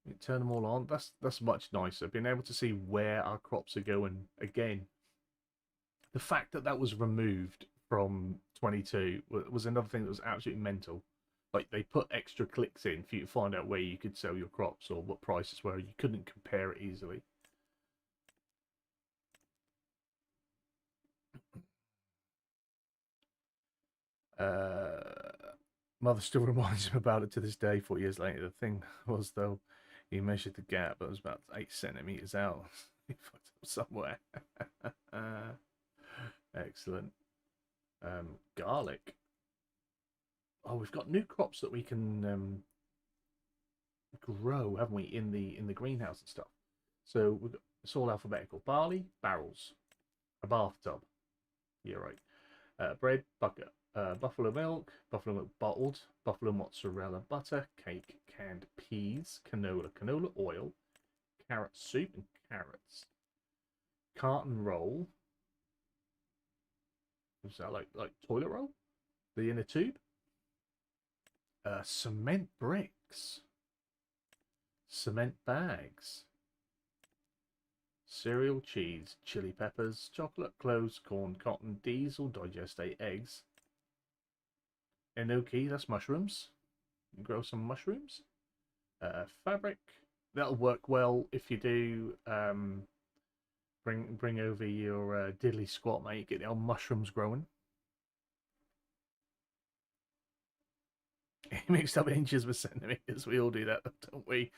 You turn them all on. That's much nicer. Being able to see where our crops are going again. The fact that that was removed from 22 was another thing that was absolutely mental. Like, they put extra clicks in for you to find out where you could sell your crops or what prices were. You couldn't compare it easily. Mother still reminds him about it to this day, 4 years later. The thing was, though, he measured the gap, but it was about 8 centimeters out. He fucked up somewhere. Excellent. Garlic. Oh, we've got new crops that we can grow, haven't we, in the greenhouse and stuff. So we've got, it's all alphabetical. Barley, barrels. A bathtub. Yeah, right. Bread, bucket. Buffalo milk bottled, buffalo mozzarella butter, cake, canned peas, canola oil, carrot soup and carrots, carton roll. Is that like toilet roll? The inner tube. Cement bricks, cement bags, cereal, cheese, chili peppers, chocolate, cloves, corn, cotton, diesel, digestate, eggs. Enoki, that's mushrooms. Grow some mushrooms. Fabric, that'll work well if you do bring over your diddly squat, mate. Get the old mushrooms growing. Mixed up inches with centimeters. We all do that, don't we?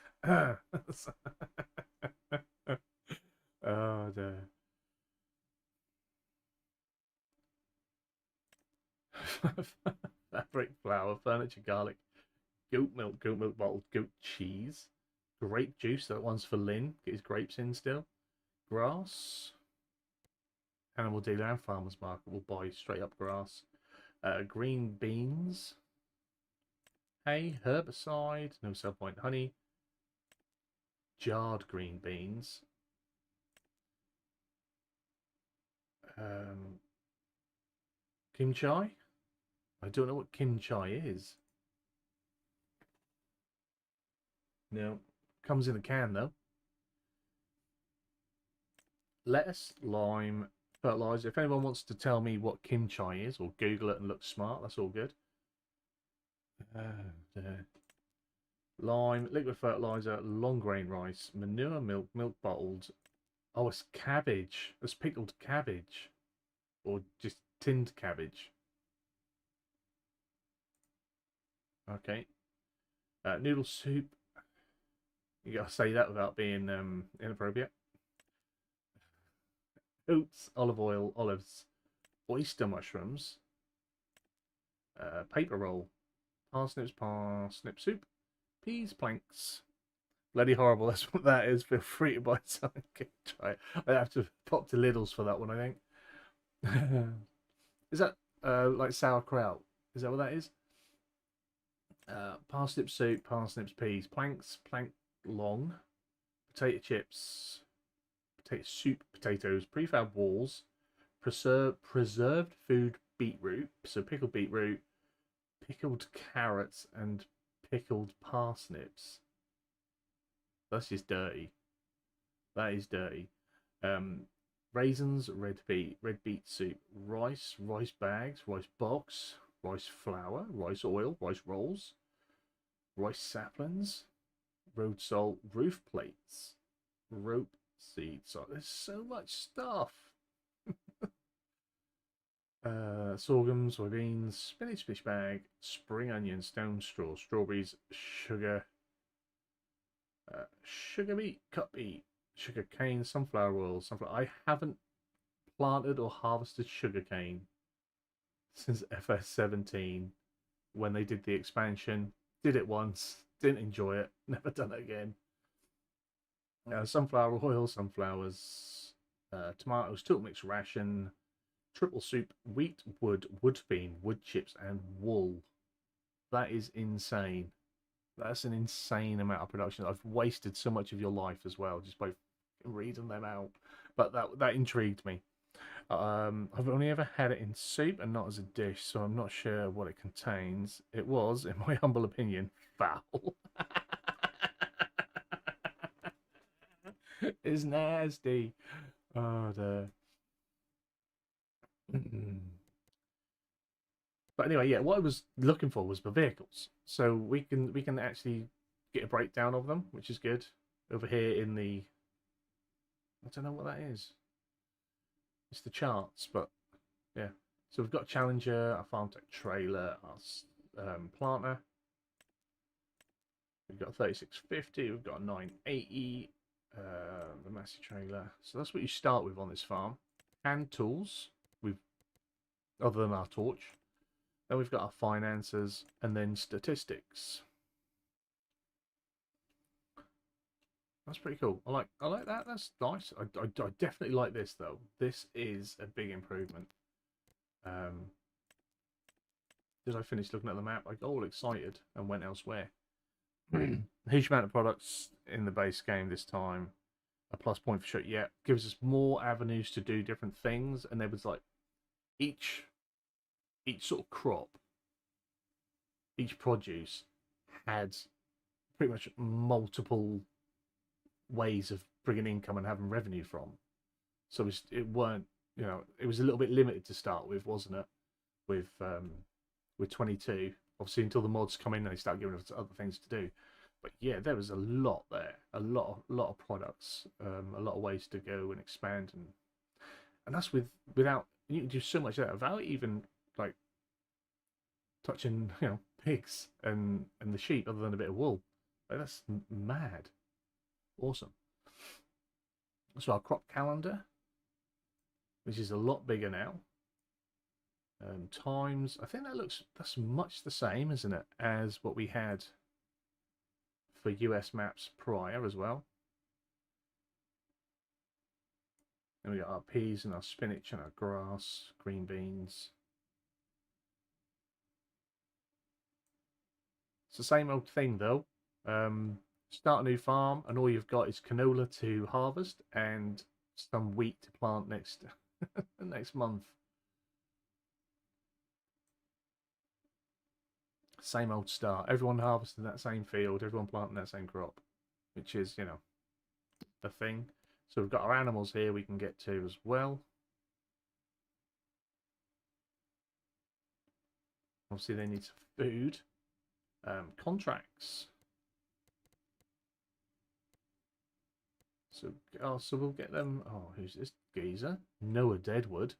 Oh dear. Fabric, flour, furniture, garlic, goat milk bottled, goat cheese, grape juice. That one's for Lynn. Get his grapes in still. Grass. Animal dealer and farmer's market will buy straight up grass. Green beans. Hay, herbicide, no sell point, honey. Jarred green beans. Kimchi. I don't know what kimchi is. No, comes in a can though. Lettuce, lime, fertilizer. If anyone wants to tell me what kimchi is, or Google it and look smart, that's all good. Lime, liquid fertilizer, long grain rice, manure, milk bottled. Oh, it's cabbage. It's pickled cabbage, or just tinned cabbage. Okay. Noodle soup. You gotta say that without being inappropriate. Oats, olive oil, olives, oyster mushrooms, paper roll, parsnip soup, peas, planks. Bloody horrible, that's what that is. Feel free to buy some. Try it. I have to pop to Lidl's for that one, I think. Is that like sauerkraut? Is that what that is? Parsnip soup, parsnips, peas, planks, plank long, potato chips, potato soup, potatoes, prefab walls, preserved food beetroot, so pickled beetroot, pickled carrots, and pickled parsnips. That's just dirty. That is dirty. Raisins, red beet soup, rice bags, rice box, rice flour, rice oil, rice rolls, rice saplings, road salt, roof plates, rope seeds. So there's so much stuff. Sorghum, soybeans, spinach fish bag, spring onion, stone straw, strawberries, sugar, sugar beet, cut beet, sugar cane, sunflower oil, sunflower. I haven't planted or harvested sugar cane since FS17 when they did the expansion. Did it once, didn't enjoy it, never done it again. Sunflower oil, sunflowers, tomatoes, tool mix ration, triple soup, wheat, wood bean, wood chips, and wool. That is insane. That's an insane amount of production. I've wasted so much of your life as well just by reading them out. But that intrigued me. I've only ever had it in soup and not as a dish, so I'm not sure what it contains. It was, in my humble opinion, foul. It's nasty. Oh, dear. But anyway, yeah, what I was looking for was the vehicles. So we can actually get a breakdown of them, which is good. Over here in the, I don't know what that is. It's the charts, but yeah. So we've got Challenger, our Farm Tech trailer, our planter. We've got a 3650, we've got a 980, the massive trailer. So that's what you start with on this farm. Hand tools, other than our torch. Then we've got our finances, and then statistics. That's pretty cool. I like that. That's nice. I definitely like this though. This is a big improvement. Did I finish looking at the map? I got all excited and went elsewhere. Huge amount of products in the base game this time. A plus point for sure. Yeah, gives us more avenues to do different things, and there was like each sort of crop, each produce had pretty much multiple ways of bringing income and having revenue from. So it weren't, you know, it was a little bit limited to start with, wasn't it? With 22, obviously until the mods come in and they start giving us other things to do. But yeah, there was a lot there, a lot of products, a lot of ways to go and expand, and that's without, you can do so much of that without even like touching, you know, pigs and the sheep, other than a bit of wool. Like, that's mad, awesome. So our crop calendar, which is a lot bigger now. Times, I think that's much the same, isn't it, as what we had for US maps prior as well. And we got our peas and our spinach and our grass, green beans. It's the same old thing though. Start a new farm and all you've got is canola to harvest and some wheat to plant next month. Same old start. Everyone harvesting that same field, everyone planting that same crop, which is, you know, the thing. So we've got our animals here we can get to as well. Obviously they need some food. Contracts. So we'll get them. Oh, who's this geezer? Noah Deadwood.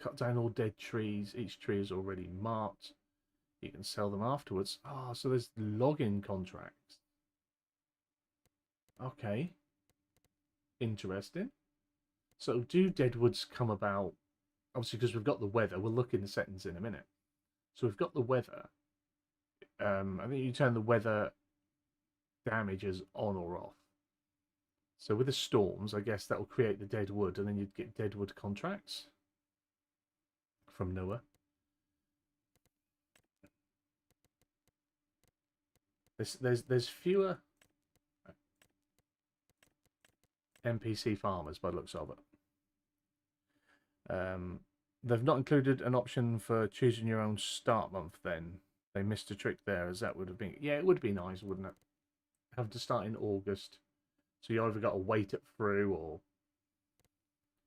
Cut down all dead trees. Each tree is already marked. You can sell them afterwards. Oh, so there's login contracts. Okay. Interesting. So do deadwoods come about? Obviously, because we've got the weather. We'll look in the settings in a minute. So we've got the weather. I think you turn the weather damages on or off. So with the storms, I guess that will create the deadwood, and then you'd get deadwood contracts from Noah. There's fewer NPC farmers by the looks of it. They've not included an option for choosing your own start month then. They missed a trick there, as that would have been... Yeah, it would be nice, wouldn't it? Have to start in August. So you either got to wait it through or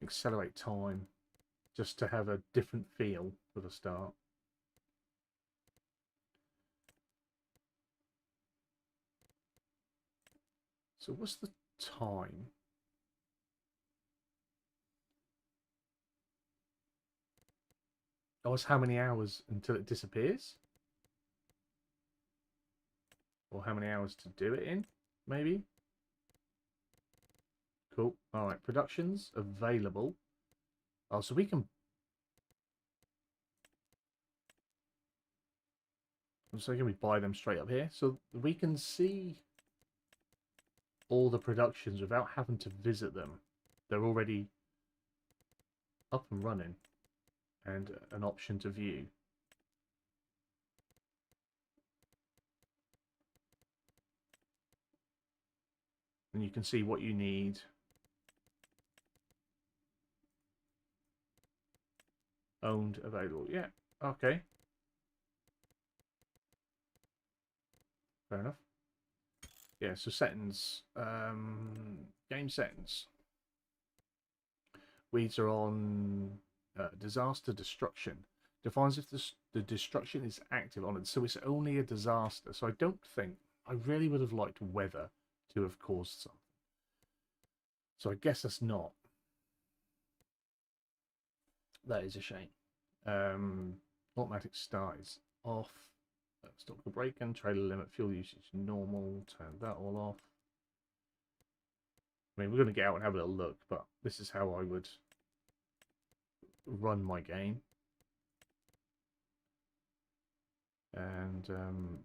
accelerate time just to have a different feel for the start. So what's the time? Oh, it's how many hours until it disappears? Or how many hours to do it in, maybe? Cool. All right, productions available. Oh, so we can... So can we buy them straight up here? So we can see all the productions without having to visit them. They're already up and running, and an option to view. And you can see what you need. Owned, available. Yeah, okay. Fair enough. Yeah, so settings. Game settings. Weeds are on disaster destruction. Defines if the destruction is active on it. So it's only a disaster. So I don't think... I really would have liked weather to have caused something. So I guess that's not. That is a shame. Automatic start is off. Stop the break-in, trailer limit, fuel usage normal, turn that all off. I mean, we're going to get out and have a little look, but this is how I would run my game. And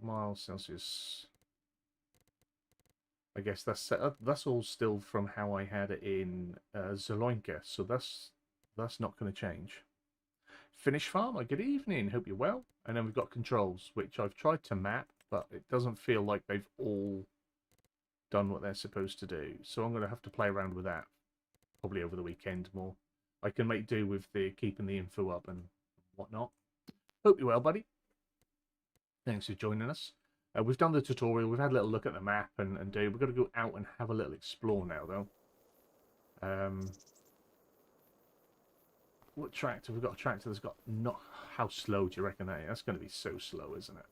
miles Celsius. I guess that's set up. That's all still from how I had it in Zoloinka, so that's not going to change. Finish farmer, good evening, hope you're well. And then we've got controls, which I've tried to map, but it doesn't feel like they've all done what they're supposed to do. So I'm going to have to play around with that, probably over the weekend more. I can make do with the keeping the info up and whatnot. Hope you're well, buddy. Thanks for joining us. We've done the tutorial, we've had a little look at the map and do. We've got to go out and have a little explore now, though. What tractor? We've got a tractor that's got not... How slow do you reckon that is? That's going to be so slow, isn't it?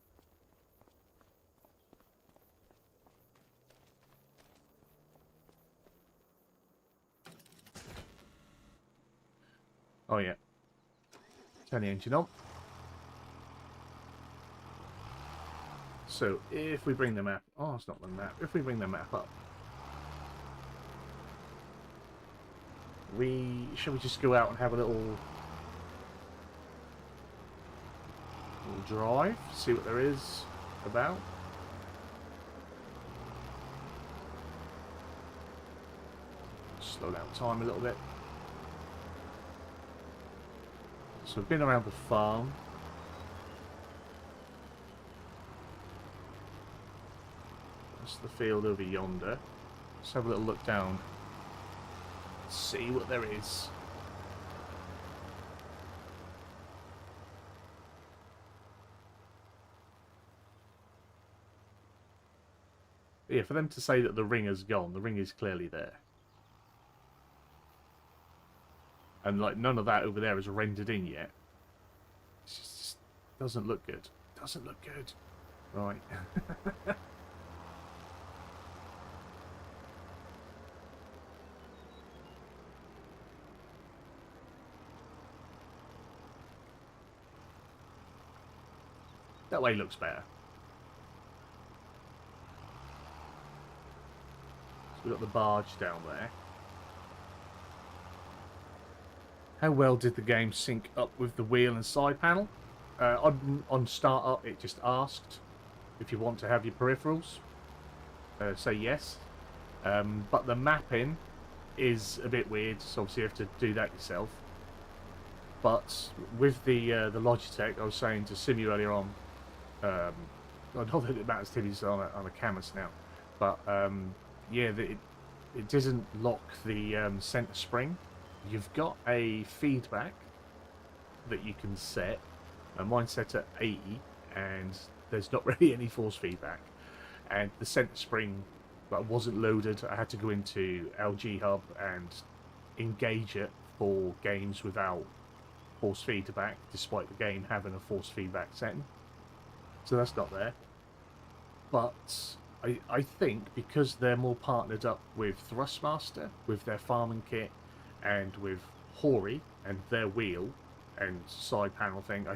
Oh, yeah. Turn the engine on. So, if we bring the map... Oh, it's not the map. If we bring the map up... Shall we just go out and have a little drive? See what there is about? Slow down time a little bit. So we've been around the farm. That's the field over yonder. Let's have a little look down. See what there is. Yeah, for them to say that the ring has gone, the ring is clearly there. And like none of that over there is rendered in yet. It just doesn't look good. Doesn't look good. Right. That way looks better. So we've got the barge down there. How well did the game sync up with the wheel and side panel? On startup, it just asked if you want to have your peripherals. Say yes. But the mapping is a bit weird, so obviously you have to do that yourself. But with the Logitech, I was saying to Simu earlier on, I don't think it matters to you on a canvas now, but yeah, it doesn't lock the center spring. You've got a feedback that you can set. Mine's set at 80, and there's not really any force feedback. And the center spring wasn't loaded. I had to go into LG Hub and engage it for games without force feedback, despite the game having a force feedback setting. So that's not there. But I think because they're more partnered up with Thrustmaster, with their farming kit, and with Hori and their wheel and side panel thing,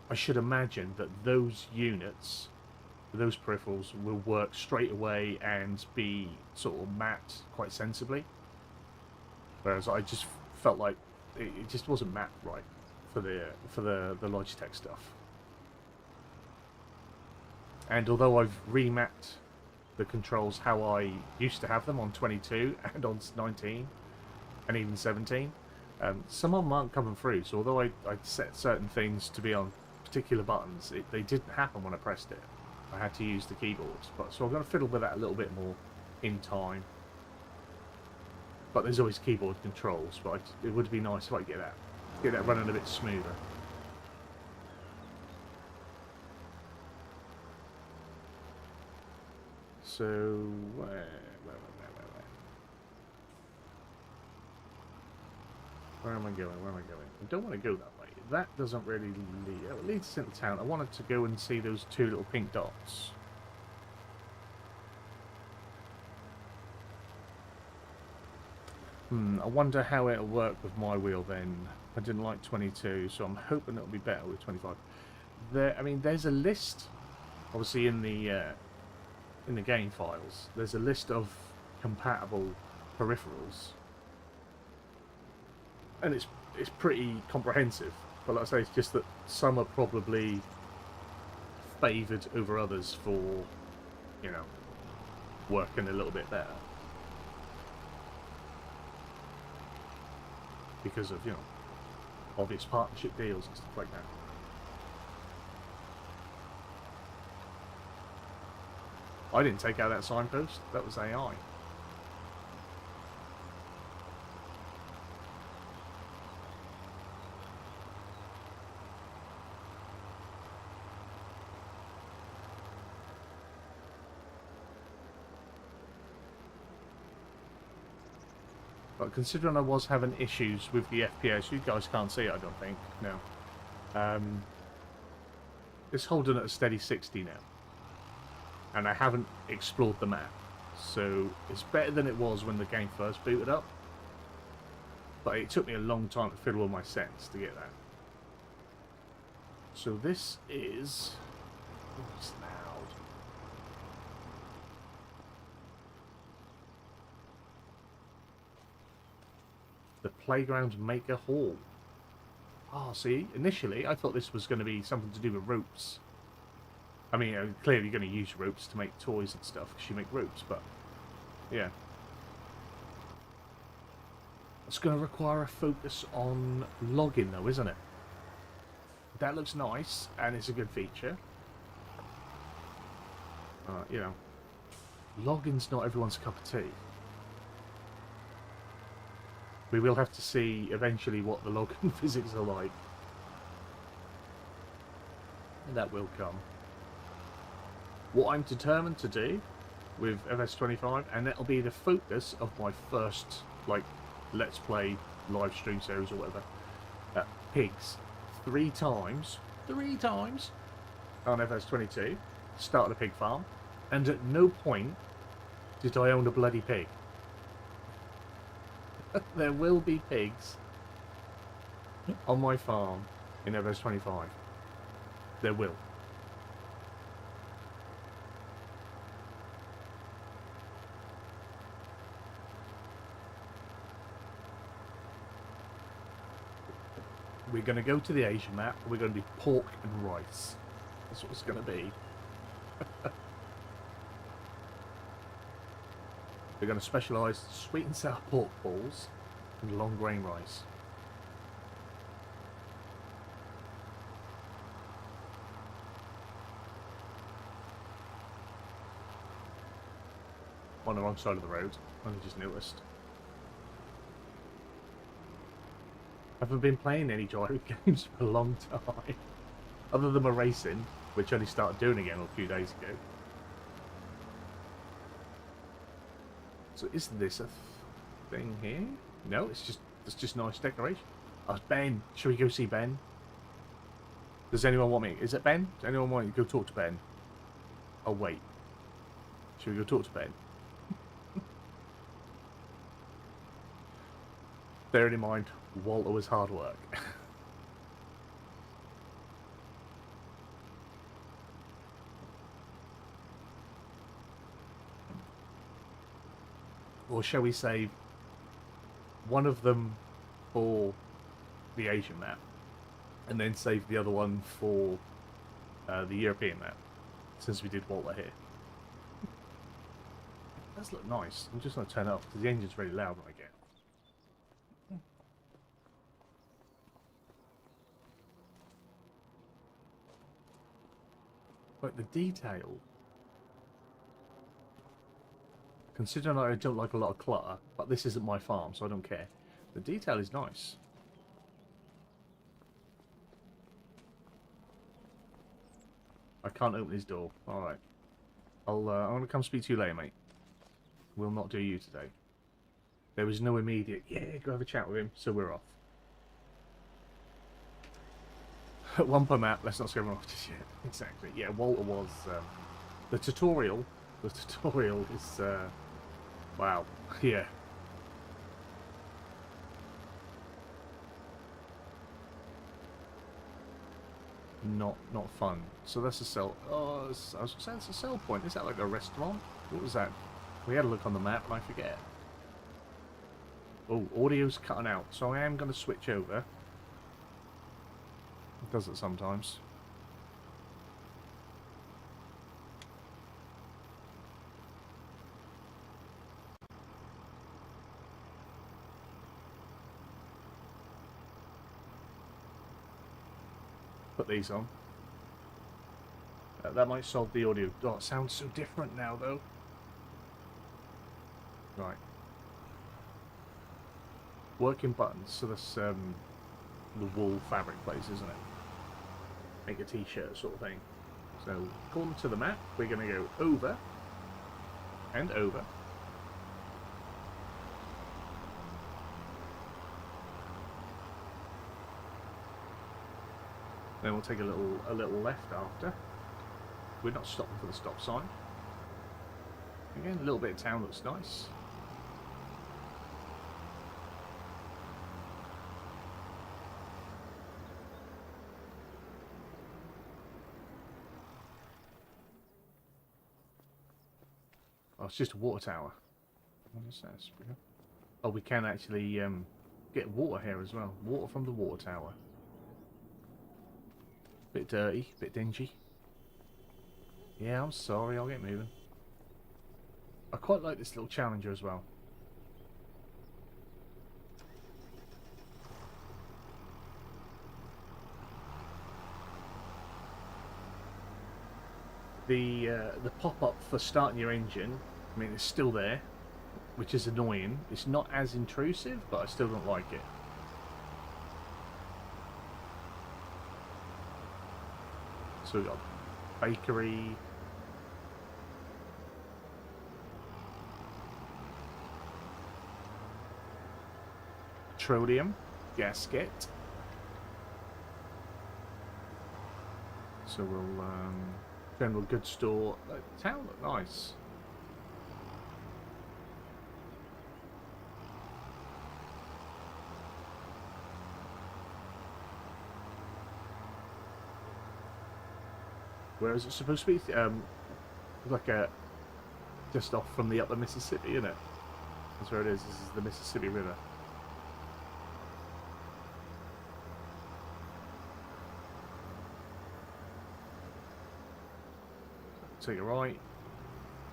I should imagine that those units, those peripherals, will work straight away and be sort of mapped quite sensibly. Whereas I just felt like it just wasn't mapped right for the Logitech stuff. And although I've remapped the controls how I used to have them on 22 and on 19 and even 17, some of them aren't coming through. So although I set certain things to be on particular buttons, they didn't happen when I pressed it. I had to use the keyboards. So I'm going to fiddle with that a little bit more in time. But there's always keyboard controls, but it would be nice if I could get that running a bit smoother. So, where am I going? Where am I going? I don't want to go that way. That doesn't really lead... Oh, it leads us into town. I wanted to go and see those two little pink dots. I wonder how it'll work with my wheel then. I didn't like 22, so I'm hoping it'll be better with 25. I mean, there's a list, obviously, in the game files. There's a list of compatible peripherals, and it's pretty comprehensive. But like I say, it's just that some are probably favoured over others for, you know, working a little bit better. Because of, you know, obvious partnership deals and stuff like that. I didn't take out that signpost, that was AI. But considering I was having issues with the FPS, you guys can't see it, I don't think. No. It's holding at a steady 60 now. And I haven't explored the map. So it's better than it was when the game first booted up. But it took me a long time to fiddle with my settings to get that. So this is... Oh, it's loud. The Playground Maker Hall. Ah, see, initially I thought this was going to be something to do with ropes. I mean, clearly you're going to use ropes to make toys and stuff, because you make ropes, but yeah. It's going to require a focus on logging though, isn't it? That looks nice, and it's a good feature. You know, logging's not everyone's cup of tea. We will have to see eventually what the login physics are like. And that will come. What I'm determined to do with FS25, and that'll be the focus of my first, like, Let's Play live stream series or whatever. Pigs. 3 times on FS22, started a pig farm, and at no point did I own a bloody pig. There will be pigs on my farm in FS25. There will. We're going to go to the Asian map, and we're going to be pork and rice. That's what it's going to be. We're going to specialise sweet and sour pork balls and long grain rice. On the wrong side of the road, I just noticed. I haven't been playing any gyro games for a long time. Other than my racing, which I only started doing again a few days ago. So is this a thing here? No, it's just nice decoration. Oh, it's Ben. Shall we go see Ben? Does anyone want me? Is it Ben? Does anyone want me to go talk to Ben? Oh wait. Shall we go talk to Ben? Bearing in mind, Walter was hard work. Or shall we save one of them for the Asian map, and then save the other one for the European map, since we did Walter here. It does look nice. I'm just going to turn it up, because the engine's really loud when I get. But the detail, considering I don't like a lot of clutter, but this isn't my farm, so I don't care. The detail is nice. I can't open his door. Alright. I'm going to come speak to you later, mate. We'll not do you today. There was no immediate, yeah, go have a chat with him, so we're off. One per map, let's not scare him off just yet. Exactly, yeah, Walter was, the tutorial is, wow, yeah. Not fun. So that's a sell, oh, I was going to say it's a sell point. Is that like a restaurant? What was that? We had a look on the map and I forget. Oh, audio's cutting out, so I am going to switch over. It does it sometimes. Put these on. That might solve the audio. Oh, it sounds so different now, though. Right. Working buttons. So that's the wool fabric place, isn't it? Make a t-shirt sort of thing. So, according to the map, we're going to go over and over. Then we'll take a little left after. We're not stopping for the stop sign. Again, a little bit of town looks nice. Oh, it's just a water tower. What is that? Oh, we can actually get water here as well. Water from the water tower. Bit dirty, bit dingy. Yeah, I'm sorry, I'll get moving. I quite like this little challenger as well. The pop-up for starting your engine, I mean, it's still there, which is annoying. It's not as intrusive, but I still don't like it. So we've got bakery. Petroleum gasket. So we'll general goods store. The town look nice. Where is it supposed to be? Like just off from the upper Mississippi, isn't it? That's where it is. This is the Mississippi River. Take a right.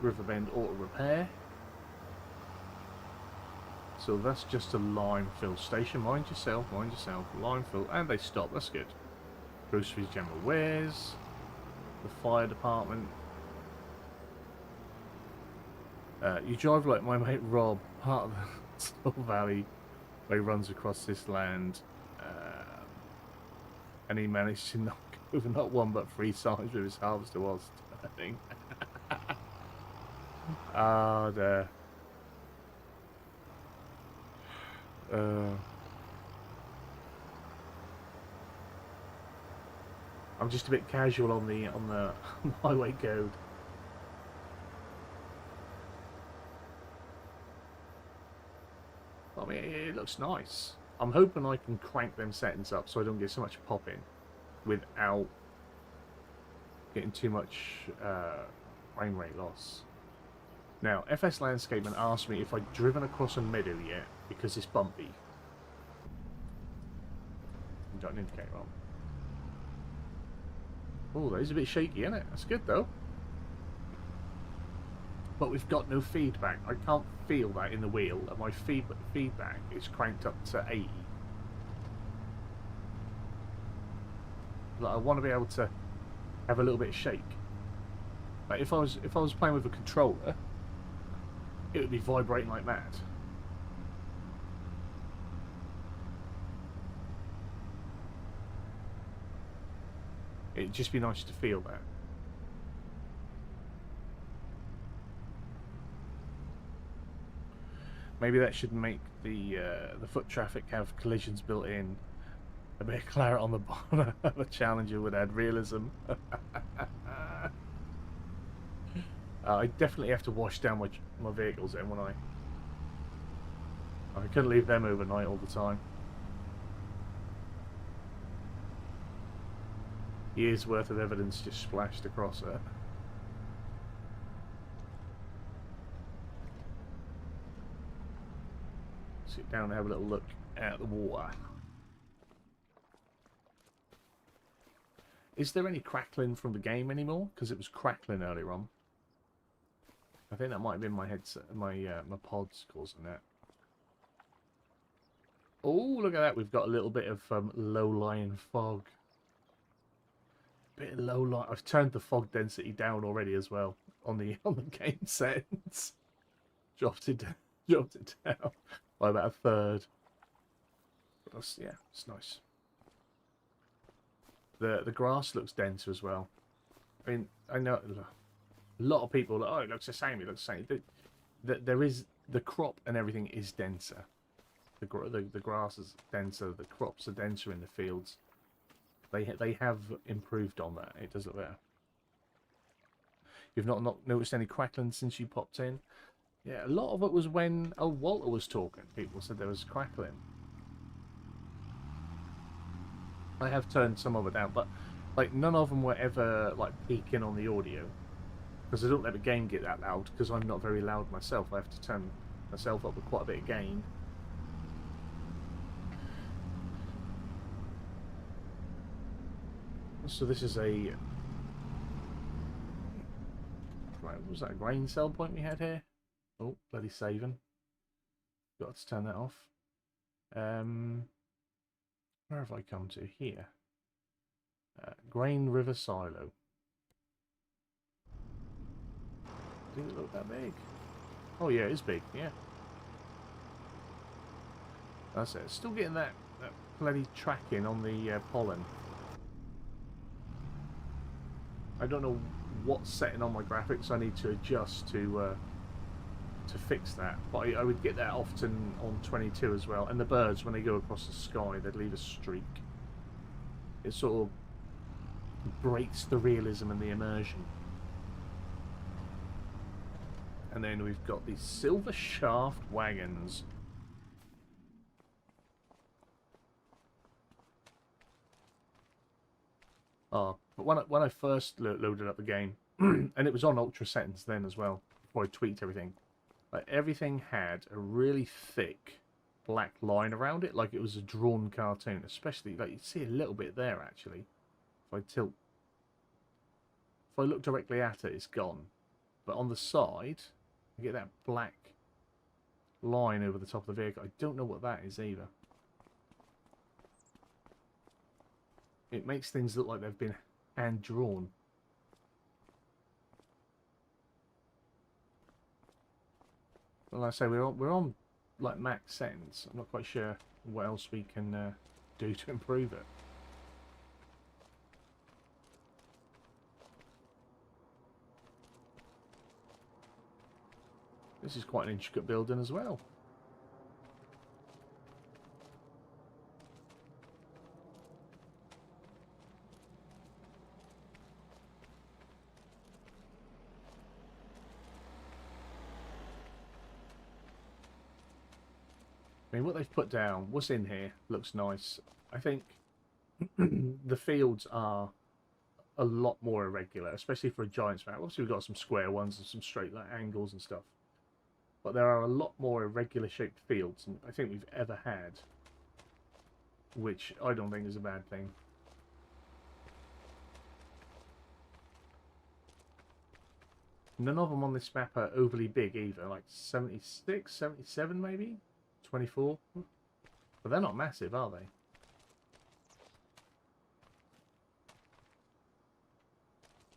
Riverbend Auto Repair. So that's just a lime fill station. Mind yourself, mind yourself. Lime fill. And they stop. That's good. Groceries, general wares. The fire department. You drive like my mate Rob, part of the Still Valley, where he runs across this land. And he managed to knock over not one but 3 times with his harvester whilst turning. Ah, there. I'm just a bit casual on the highway code. I mean, it looks nice. I'm hoping I can crank them settings up so I don't get so much pop-in without getting too much frame rate loss. Now, FS Landscapeman asked me if I'd driven across a meadow yet because it's bumpy. Got an indicator on. Oh, that is a bit shaky, isn't it? That's good though. But we've got no feedback. I can't feel that in the wheel, and my feedback is cranked up to 80. Like, I want to be able to have a little bit of shake. Like if I was playing with a controller, it would be vibrating like mad. It'd just be nice to feel that. Maybe that should make the foot traffic have collisions built in. A bit of claret on the bottom of a Challenger would add realism. I definitely have to wash down my vehicles then, when I couldn't leave them overnight all the time. Years worth of evidence just splashed across it. Sit down and have a little look at the water. Is there any crackling from the game anymore? Because it was crackling earlier on. I think that might have been my headset, my pods causing that. Oh, look at that! We've got a little bit of low-lying fog. Bit of low-lying. I've turned the fog density down already as well on the game settings. Dropped it down by about a third. Yeah, it's nice. The grass looks denser as well. I mean, I know a lot of people are, oh, it looks the same, it looks the same. There is, the crop and everything is denser. The grass is denser, the crops are denser in the fields. They have improved on that. It does look better. You've not noticed any crackling since you popped in? Yeah, a lot of it was when old Walter was talking. People said there was crackling. I have turned some of it down, but like none of them were ever like peaking on the audio, because I don't let the game get that loud, because I'm not very loud myself. I have to turn myself up with quite a bit of gain. So this is a... Right, what was that, a grain cell point we had here? Oh, bloody saving. Got to turn that off. Where have I come to? Here. Grain River Silo. Did it look that big? Oh yeah, it is big, yeah. That's it. Still getting that bloody tracking on the pollen. I don't know what setting on my graphics I need to adjust to fix that, but I would get that often on 22 as well. And the birds, when they go across the sky, they'd leave a streak. It sort of breaks the realism and the immersion. And then we've got these silver shaft wagons. Oh, but when I first loaded up the game, and it was on ultra settings then as well, before I tweaked everything, like everything had a really thick black line around it, like it was a drawn cartoon. Especially, like you see a little bit there actually. If I look directly at it, it's gone. But on the side, you get that black line over the top of the vehicle. I don't know what that is either. It makes things look like they've been hand drawn. Well, like I say, we're on like max settings. I'm not quite sure what else we can do to improve it. This is quite an intricate building as well. I mean, what they've put down, what's in here, looks nice. I think the fields are a lot more irregular, especially for a Giants map. Obviously, we've got some square ones and some straight like angles and stuff. But there are a lot more irregular shaped fields than I think we've ever had, which I don't think is a bad thing. None of them on this map are overly big either, like 76, 77 maybe? 24? But they're not massive, are they?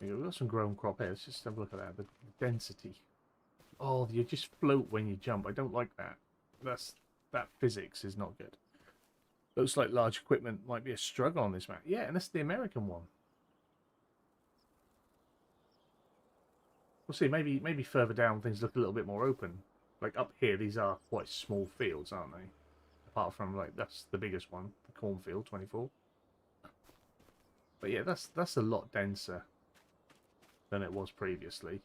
We've got some grown crop here. Let's just have a look at that. The density. Oh, you just float when you jump. I don't like that. That physics is not good. Looks like large equipment might be a struggle on this map. Yeah, and that's the American one. We'll see. Maybe further down things look a little bit more open. Like up here, these are quite small fields, aren't they? Apart from like that's the biggest one, the cornfield, 24. But yeah, that's a lot denser than it was previously.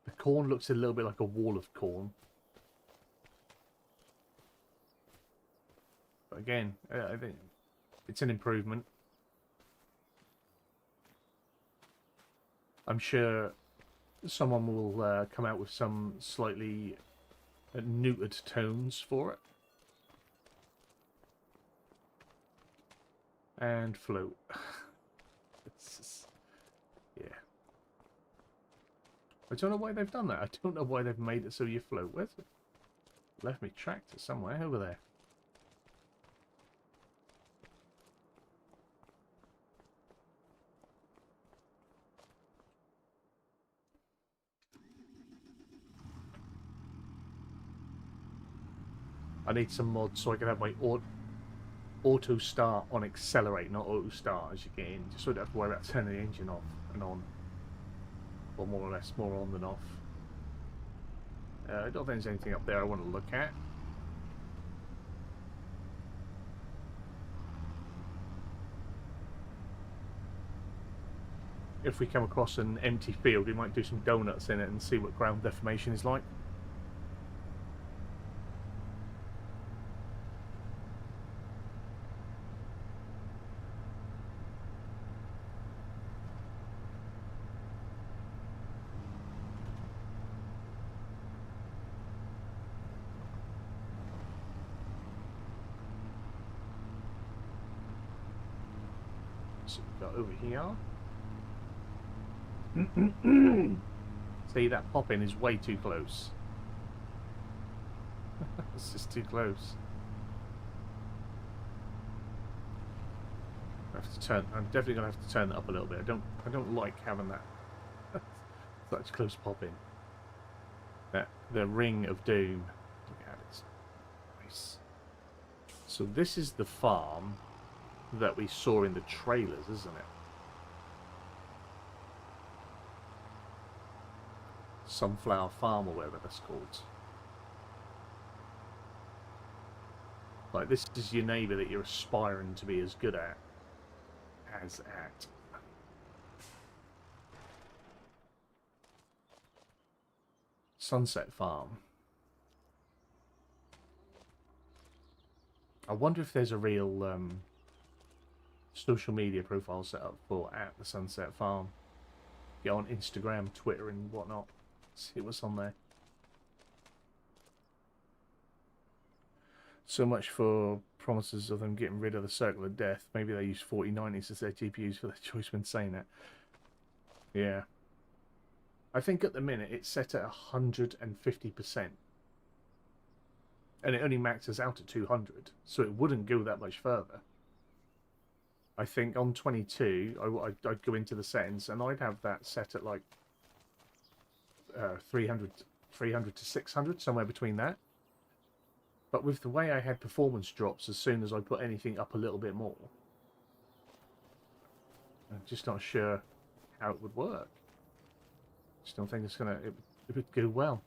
The corn looks a little bit like a wall of corn. But again, I think it's an improvement. I'm sure someone will come out with some slightly neutered tones for it. And float. It's just, yeah. I don't know why they've done that. I don't know why they've made it so you float. Where's it? Left me tractor somewhere over there. I need some mods so I can have my auto start on accelerate, not auto start as you get in, just so I don't have to worry about turning the engine off and on, or more or less more on than off. I don't think there's anything up there I want to look at. If we come across an empty field, we might do some donuts in it and see what ground deformation is like. So we've got over here. See, that pop-in is way too close. It's just too close. I have to turn. I'm definitely gonna have to turn it up a little bit. I don't like having that such close pop-in. The ring of doom. Look at it. Nice. So this is the farm that we saw in the trailers, isn't it? Sunflower Farm or whatever that's called. Like, this is your neighbour that you're aspiring to be as good at as at. Sunset Farm. I wonder if there's a real social media profile set up for at the Sunset Farm. Get on Instagram, Twitter and whatnot. See what's on there. So much for promises of them getting rid of the Circle of Death. Maybe they use 4090s as their GPUs for their choice when saying that. Yeah. I think at the minute it's set at 150%. And it only maxes out at 200. So it wouldn't go that much further. I think on 22, I'd go into the settings and I'd have that set at like 300 to 600, somewhere between that. But with the way I had performance drops as soon as I put anything up a little bit more, I'm just not sure how it would work. Just don't think it's gonna. It would go well.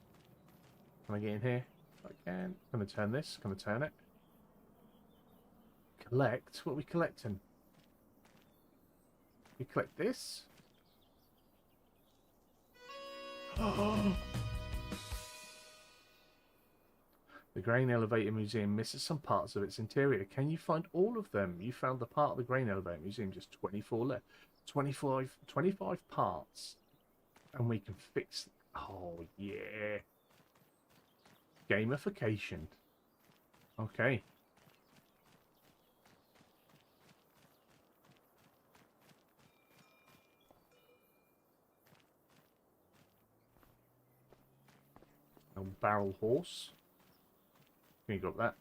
Can I get in here? I can. I'm gonna turn this. Gonna turn it. Collect. What are we collecting? We collect this. Oh. The Grain Elevator Museum misses some parts of its interior. Can you find all of them? You found the part of the Grain Elevator Museum, just 24 left. 25 parts. And we can fix... Oh, yeah. Gamification. Okay. A barrel horse. Can you go up that?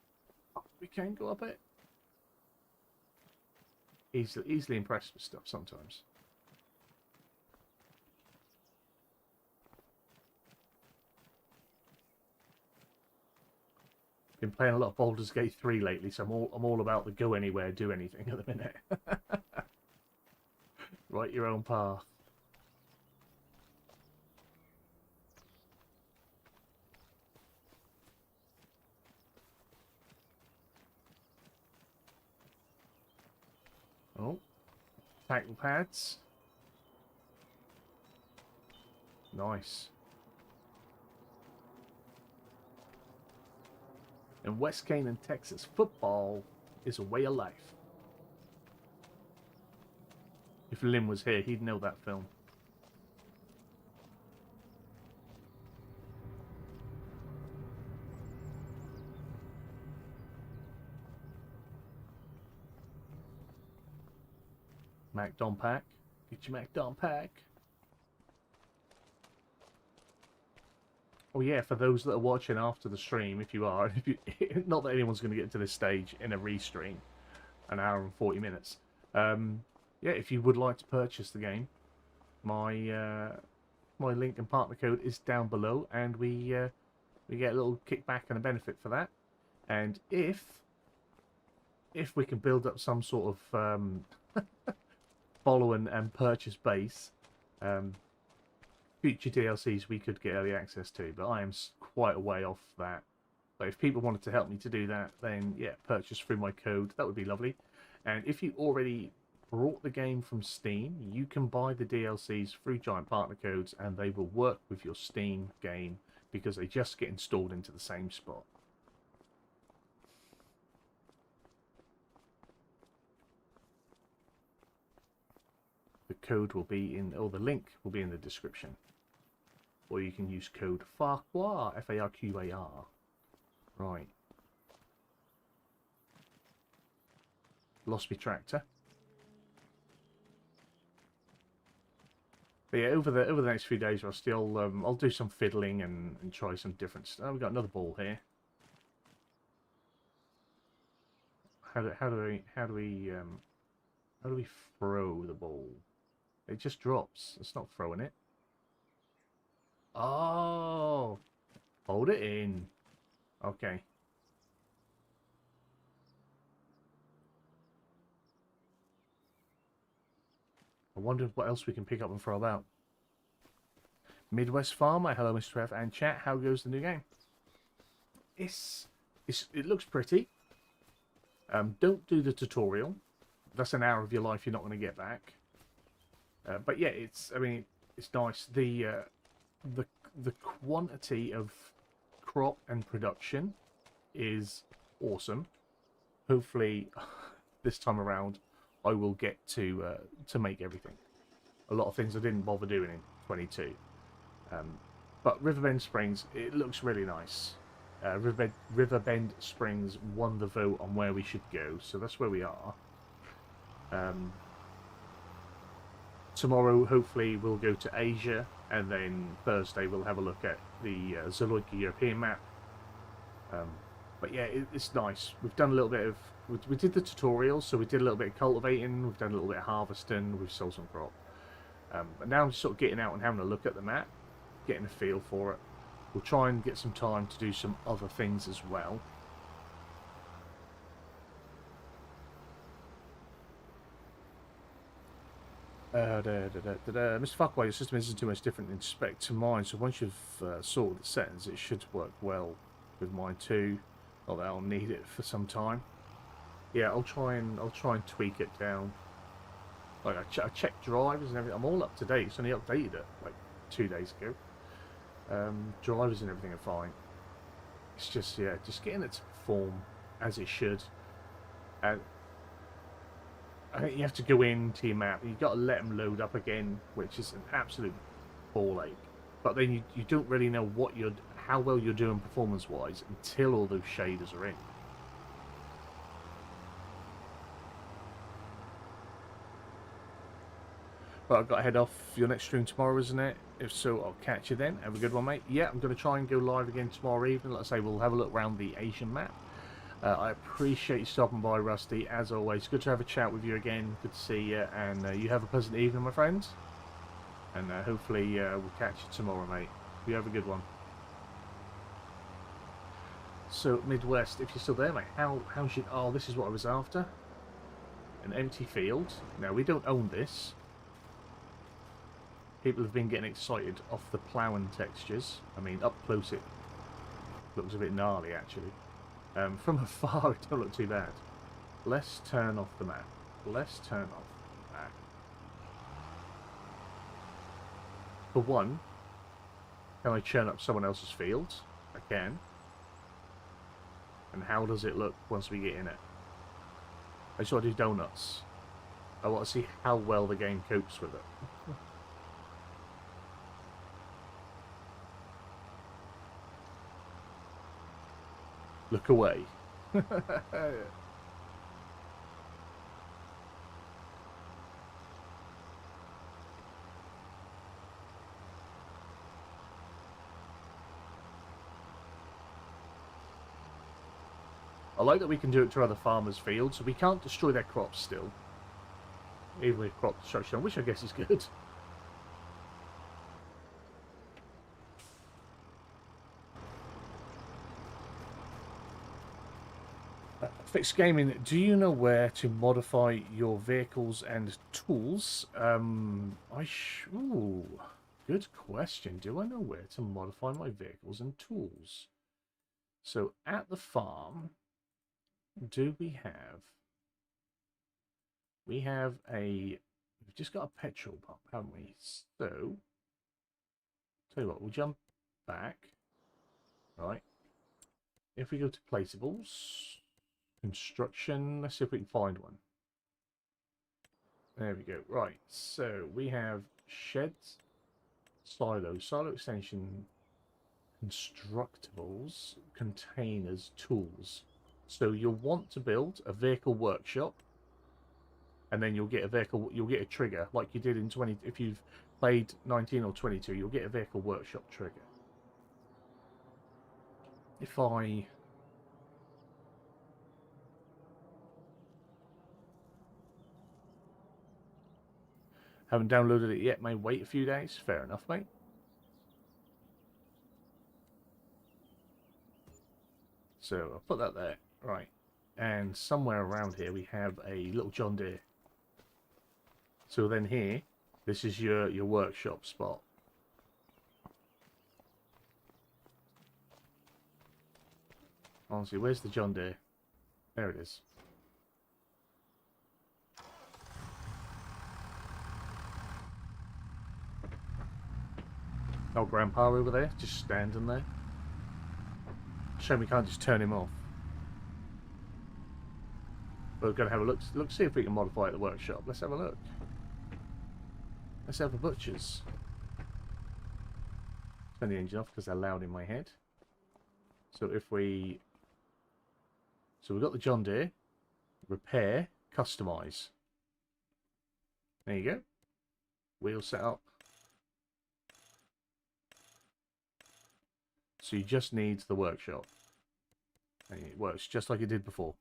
Oh, we can go up it. Easily impressed with stuff sometimes. Been playing a lot of Baldur's Gate 3 lately, so I'm all about the go anywhere, do anything at the minute. Write your own path. Oh, tackle pads. Nice. In West Canaan, Texas, football is a way of life. If Lim was here, he'd know that film. Mac Don Pack. Get your Mac Don Pack. Oh yeah, for those that are watching after the stream, if you are, not that anyone's going to get to this stage in a restream, an hour and 40 minutes. Yeah, if you would like to purchase the game, my my link and partner code is down below, and we get a little kickback and a benefit for that. And if we can build up some sort of follow and purchase base, future DLCs we could get early access to, but I am quite a way off that. But if people wanted to help me to do that, then yeah, purchase through my code. That would be lovely. And if you already brought the game from Steam, you can buy the DLCs through Giant Partner Codes, and they will work with your Steam game because they just get installed into the same spot. The code will be in, or the link will be in the description. Or you can use code FARQUAR, F-A-R-Q-A-R. Right. Lost me tractor. But yeah, over the next few days, I'll do some fiddling and try some different stuff. Oh, we've got another ball here. How do we throw the ball? It just drops. It's not throwing it. Oh, hold it in. Okay. I wonder what else we can pick up and throw about. Midwest Farmer, hello Mr. F and chat. How goes the new game? It looks pretty. Don't do the tutorial. That's an hour of your life you're not going to get back. But yeah, I mean, it's nice. The quantity of crop and production is awesome. Hopefully, this time around, I will get to make everything. A lot of things I didn't bother doing in 22. But Riverbend Springs, it looks really nice. Riverbend Springs won the vote on where we should go, so that's where we are. Tomorrow, hopefully, we'll go to Asia, and then Thursday we'll have a look at the ZOTAC European map. But yeah, it's nice. We've done a little bit of... We did the tutorial, so we did a little bit of cultivating, we've done a little bit of harvesting, we've sold some crop. And now I'm just sort of getting out and having a look at the map, getting a feel for it. We'll try and get some time to do some other things as well. Mr. Farquhar, your system isn't too much different in spec to mine, so once you've sorted the settings, it should work well with mine too. Although I'll need it for some time. Yeah, I'll try and tweak it down. Like I checked drivers and everything. I'm all up to date. It's only updated it like 2 days ago. Drivers and everything are fine. It's just just getting it to perform as it should. And I think you have to go into your map. You've got to let them load up again, which is an absolute ball ache. But then you don't really know how well you're doing performance-wise until all those shaders are in. But I've got to head off your next stream tomorrow, isn't it? If so, I'll catch you then. Have a good one, mate. Yeah, I'm going to try and go live again tomorrow evening. Like I say, we'll have a look around the Asian map. I appreciate you stopping by, Rusty, as always. Good to have a chat with you again. Good to see you. And you have a pleasant evening, my friends. And hopefully we'll catch you tomorrow, mate. You have a good one. So, Midwest, if you're still there, mate, how should... Oh, this is what I was after. An empty field. Now, we don't own this. People have been getting excited off the ploughing textures. I mean, up close it looks a bit gnarly, actually. From afar, it don't look too bad. Let's turn off the map. Let's turn off the map. For one, can I churn up someone else's fields? I can. And how does it look once we get in it? I just want to do donuts. I want to see how well the game copes with it. Look away. I like that we can do it to other farmers' fields, so we can't destroy their crops still. Even with crop destruction, which I guess is good. Fixed Gaming, do you know where to modify your vehicles and tools? Ooh, good question. Do I know where to modify my vehicles and tools? So at the farm, do we have... We have a... We've just got a petrol pump, haven't we? So, tell you what, we'll jump back. Right. If we go to placeables, construction, let's see if we can find one. There we go. Right, so we have sheds, silo extension, constructibles, containers, tools. So you'll want to build a vehicle workshop, and then you'll get a trigger like you did in 20. If you've played 19 or 22, you'll get a vehicle workshop trigger. If I haven't downloaded it yet, may wait a few days. Fair enough, mate. So I'll put that there. Right. And somewhere around here we have a little John Deere. So then here, this is your workshop spot. Honestly, where's the John Deere? There it is. Old grandpa over there, just standing there. Shame we can't just turn him off. We're going to have a look, see if we can modify at the workshop. Let's have a look. Let's have a butcher's. Turn the engine off because they're loud in my head. So if we... So we've got the John Deere. Repair, customize. There you go. Wheel setup. So you just need the workshop. And it works just like it did before.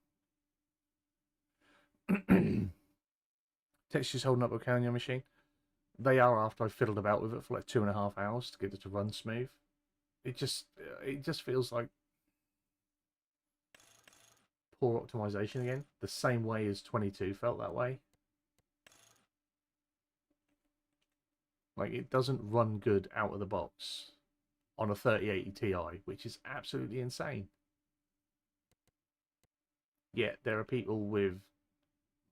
Textures holding up okay on your machine? They are after I fiddled about with it for like 2.5 hours to get it to run smooth. It just feels like poor optimization again. The same way as 22 felt that way. Like it doesn't run good out of the box on a 3080 Ti, which is absolutely insane. Yet there are people with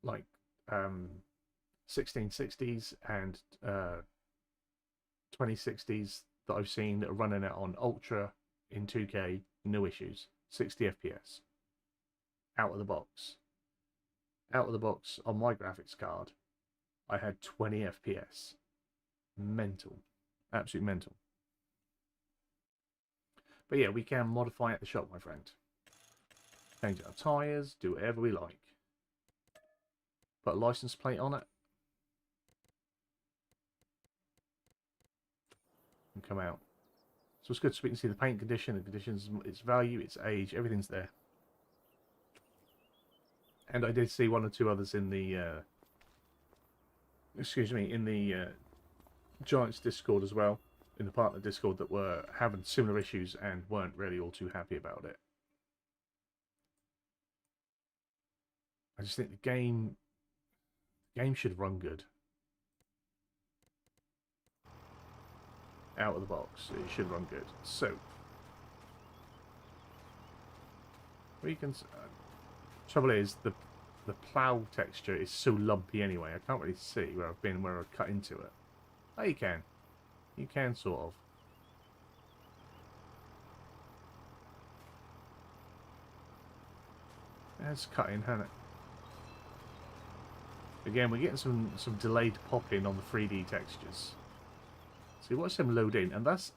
like 1660s and 2060s that I've seen that are running it on ultra in 2K, no issues, 60 FPS out of the box. Out of the box on my graphics card, I had 20 FPS. Mental, absolute mental. But yeah, we can modify at the shop, my friend. Change our tyres, do whatever we like. Put a license plate on it. And come out. So it's good so we can see the paint condition, the conditions, its value, its age, everything's there. And I did see one or two others in the, in the Giants Discord as well, in the Partner Discord, that were having similar issues and weren't really all too happy about it. I just think the game should run good. Out of the box, it should run good. So, we can... trouble is, the plough texture is so lumpy anyway, I can't really see where I've been, where I've cut into it. Oh, you can. You can, sort of. It's cutting, hasn't it? Again, we're getting some delayed pop-in on the 3D textures. So watch them load in, and that's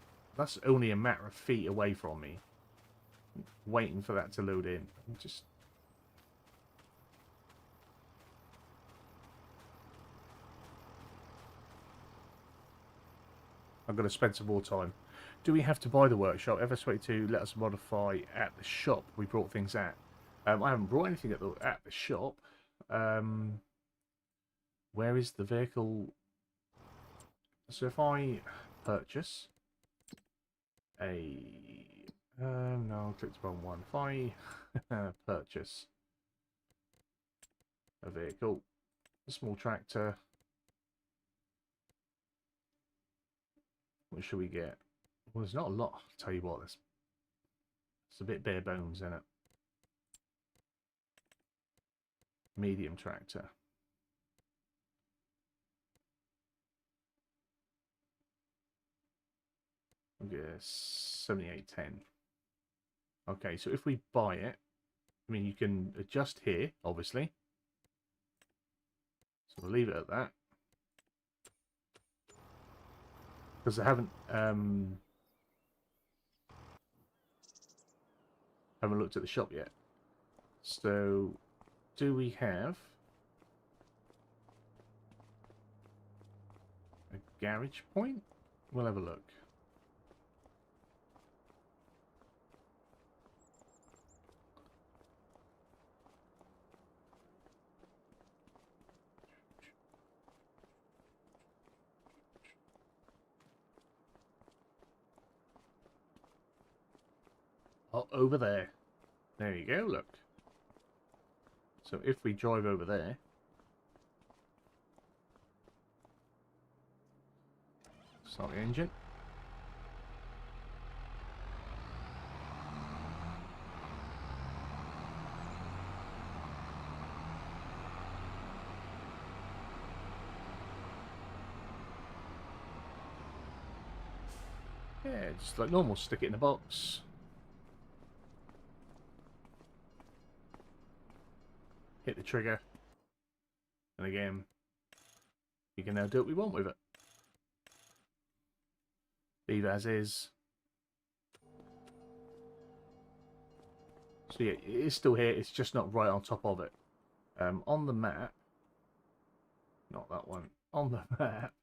only a matter of feet away from me. Waiting for that to load in. I'm going to spend some more time. Do we have to buy the workshop? FS25 let us modify at the shop we brought things at. I haven't brought anything at the shop. Where is the vehicle? So if I purchase a... no, I clicked the wrong one. If I purchase a vehicle, a small tractor, What should we get? Well, there's not a lot. I'll tell you what, it's a bit bare bones, isn't it? Medium tractor. Okay, 7810. Okay, so if we buy it, I mean, you can adjust here, obviously. So we'll leave it at that. Because I haven't looked at the shop yet. So, do we have a garage point? We'll have a look. Oh, over there. There you go, look. So if we drive over there, start the engine. Yeah, just like normal, stick it in the box. Hit the trigger. And again, you can now do what we want with it. Leave as is. So yeah, it is still here, it's just not right on top of it. On the map, not that one, on the map,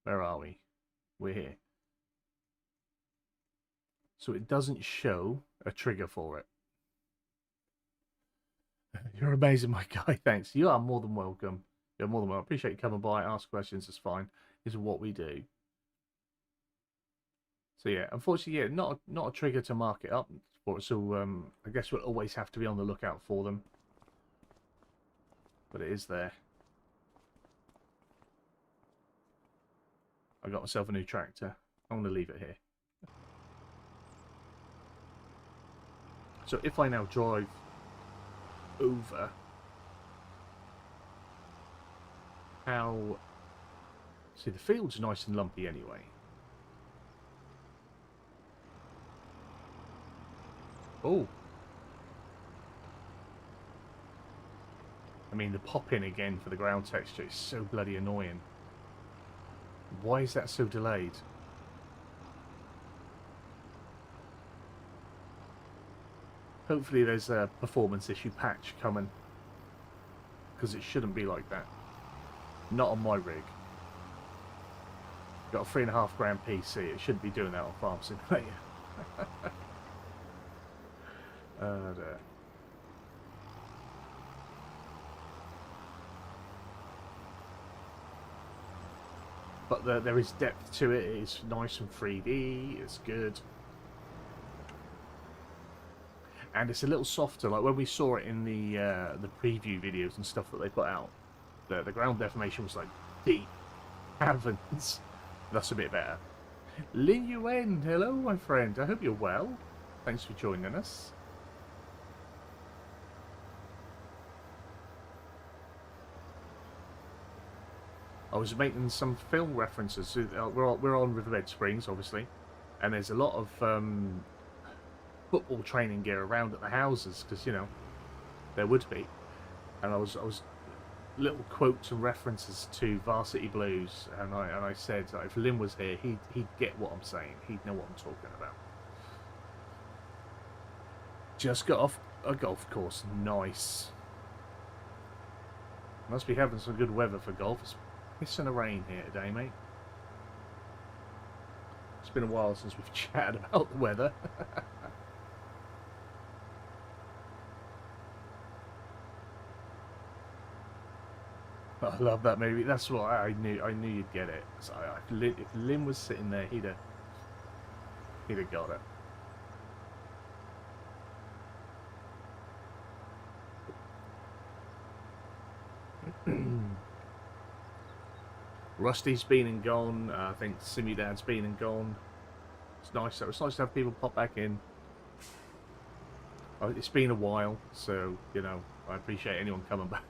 where are we? We're here. So it doesn't show a trigger for it. You're amazing, my guy. Thanks. You are more than welcome. You're more than welcome. I appreciate you coming by. Ask questions. It's fine. This is what we do. So yeah, unfortunately, yeah, not a trigger to mark it up for it. So I guess we'll always have to be on the lookout for them. But it is there. I got myself a new tractor. I'm going to leave it here. So if I now drive over, how... See, the field's nice and lumpy anyway. Oh. I mean, the pop-in again for the ground texture is so bloody annoying. Why is that so delayed? Hopefully there's a performance issue patch coming. Because it shouldn't be like that. Not on my rig. Got a £3.5 PC. It shouldn't be doing that on Farm Simulator. There. But there is depth to it. It's nice and 3D. It's good. And it's a little softer. Like when we saw it in the preview videos and stuff that they put out, the ground deformation was like deep. Heavens. That's a bit better. Lin Yuen, hello my friend. I hope you're well. Thanks for joining us. I was making some film references. We're on Riverbend Springs, obviously, and there's a lot of football training gear around at the houses because you know there would be. And I was little quotes and references to Varsity Blues, and I said if Lynn was here, he'd get what I'm saying. He'd know what I'm talking about. Just got off a golf course. Nice. Must be having some good weather for golf. It's pissing the rain here today, mate. It's been a while since we've chatted about the weather. I love that movie. That's what I knew. I knew you'd get it. So if Lynn was sitting there, he'd have got it. Rusty's been and gone. I think Simudad's been and gone. It's nice. It's nice to have people pop back in. It's been a while, so you know I appreciate anyone coming back.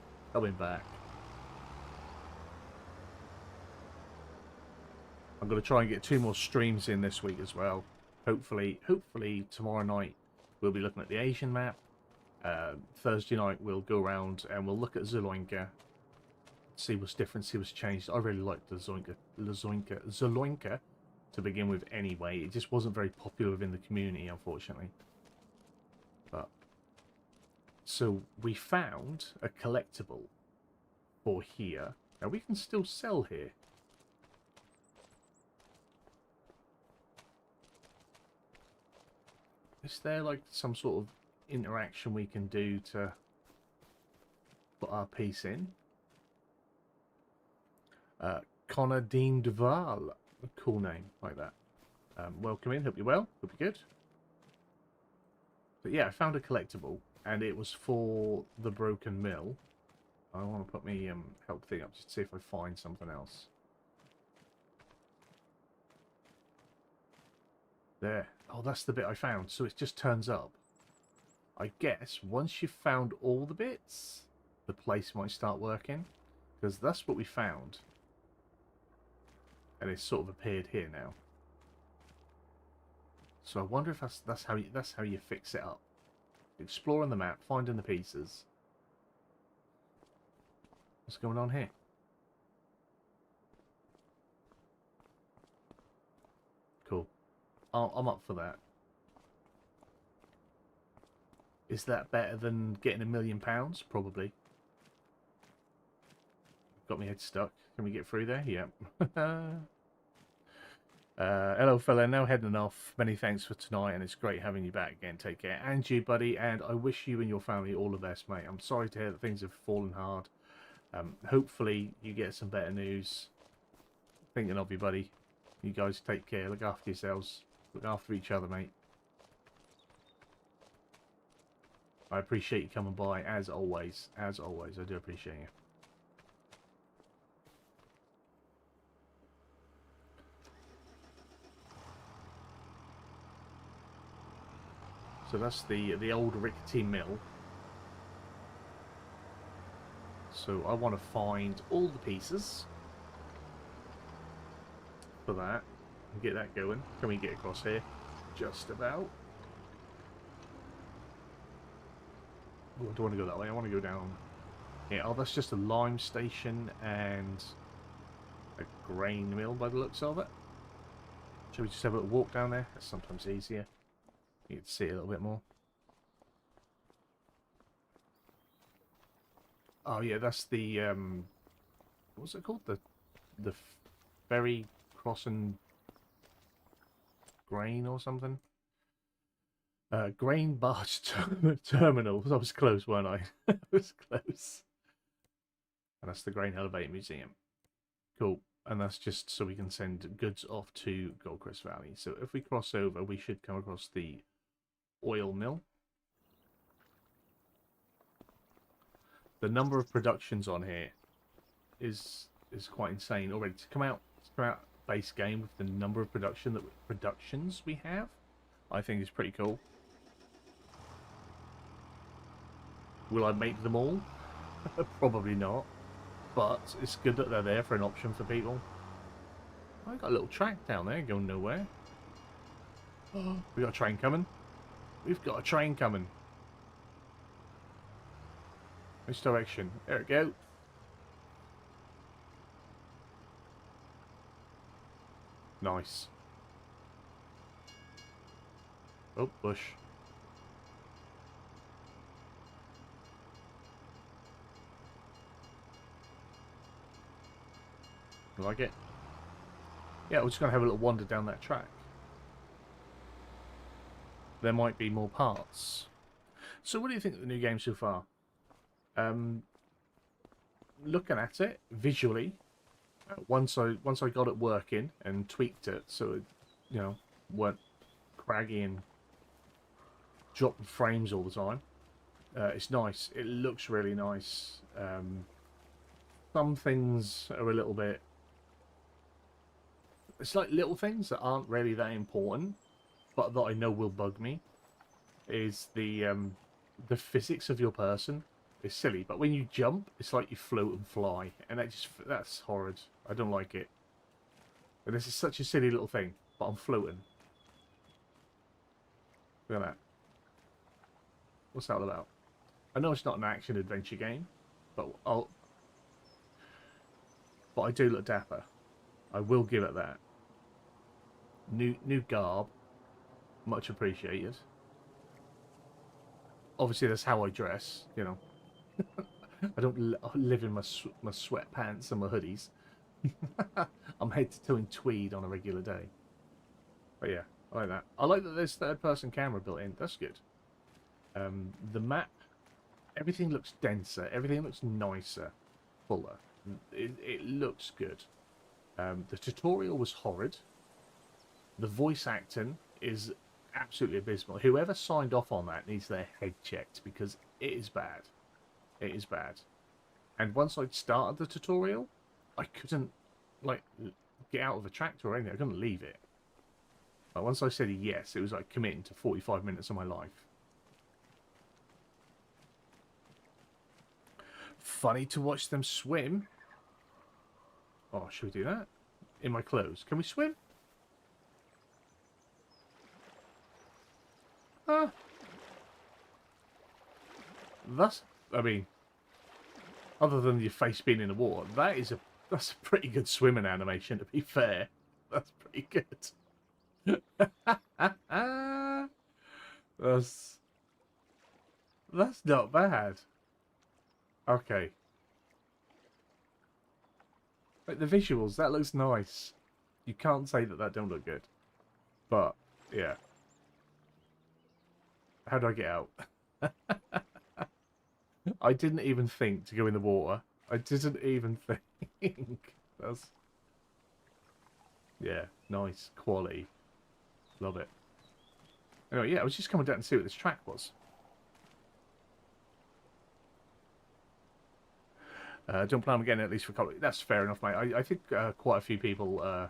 I'm going to try and get 2 more streams in this week as well. Hopefully tomorrow night we'll be looking at the Asian map. Thursday night we'll go around and we'll look at Zoloinka, see what's different, see what's changed. I really liked the Zoloinka to begin with anyway. It just wasn't very popular within the community, unfortunately. But so we found a collectible for here. Now we can still sell here. Is there like some sort of interaction we can do to put our piece in? Connor Dean Duval, a cool name like that. Welcome in, hope you're well, hope you're good. But yeah, I found a collectible and it was for the broken mill. I want to put my help thing up just to see if I find something else. There. Oh, that's the bit I found. So it just turns up. I guess once you've found all the bits, the place might start working. Because that's what we found. And it's sort of appeared here now. So I wonder if that's how you fix it up. Exploring the map, finding the pieces. What's going on here? Cool. I'm up for that. Is that better than getting £1 million? Probably. Got my head stuck. Can we get through there? Yeah. Hello, fella. Now heading off. Many thanks for tonight, and it's great having you back again. Take care. And you, buddy. And I wish you and your family all the best, mate. I'm sorry to hear that things have fallen hard. Hopefully you get some better news. Thinking of you, buddy. You guys take care. Look after yourselves. Look after each other, mate. I appreciate you coming by, as always. As always, I do appreciate you. So that's the old rickety mill. So I want to find all the pieces for that and get that going. Can we get across here? Just about. Oh, I don't want to go that way. I want to go down. Yeah, oh, that's just a lime station and a grain mill by the looks of it. Shall we just have a little walk down there? That's sometimes easier. You can see it a little bit more. Oh yeah, that's the what's it called? The ferry crossing grain or something. Grain barge terminal. I was close, weren't I? I was close. And that's the Grain Elevator Museum. Cool. And that's just so we can send goods off to Goldcrest Valley. So if we cross over, we should come across the oil mill. The number of productions on here is quite insane already. To come out base game with the number of productions we have, I think is pretty cool. Will I make them all? Probably not. But it's good that they're there for an option for people. I got a little track down there going nowhere. Oh, we got a train coming. We've got a train coming. Which direction? There we go. Nice. Oh, bush. You like it? Yeah, we're just going to have a little wander down that track. There might be more parts. So what do you think of the new game so far? Looking at it visually, once I got it working and tweaked it so it, you know, weren't craggy and dropping frames all the time, it's nice. It looks really nice. Some things are a little bit it's like little things that aren't really that important, but that I know will bug me. Is the physics of your person. It's silly, but when you jump, it's like you float and fly, and that's horrid. I don't like it. And this is such a silly little thing, but I'm floating. Look at that. What's that all about? I know it's not an action adventure game, but I do look dapper. I will give it that. New garb, much appreciated. Obviously, that's how I dress. You know, I don't live in my sweatpants and my hoodies. I'm head to toe in tweed on a regular day. But yeah, I like that. I like that there's third-person camera built in. That's good. The map, everything looks denser. Everything looks nicer, fuller. It looks good. The tutorial was horrid. The voice acting is absolutely abysmal. Whoever signed off on that needs their head checked, because it is bad. It is bad. And once I'd started the tutorial, I couldn't, like, get out of the tractor or anything. I couldn't leave it. But once I said yes, it was like committing to 45 minutes of my life. Funny to watch them swim. Oh, should we do that? In my clothes. Can we swim? That's, I mean, other than your face being in the water, that's a pretty good swimming animation, to be fair. That's pretty good. That's not bad. Okay. Like the visuals, that looks nice. You can't say that don't look good. But, yeah. How do I get out? I didn't even think to go in the water. I didn't even think. That's... Yeah, nice. Quality. Love it. Anyway, yeah, I was just coming down to see what this track was. Don't plan on getting it at least for a couple. That's fair enough, mate. I think quite a few people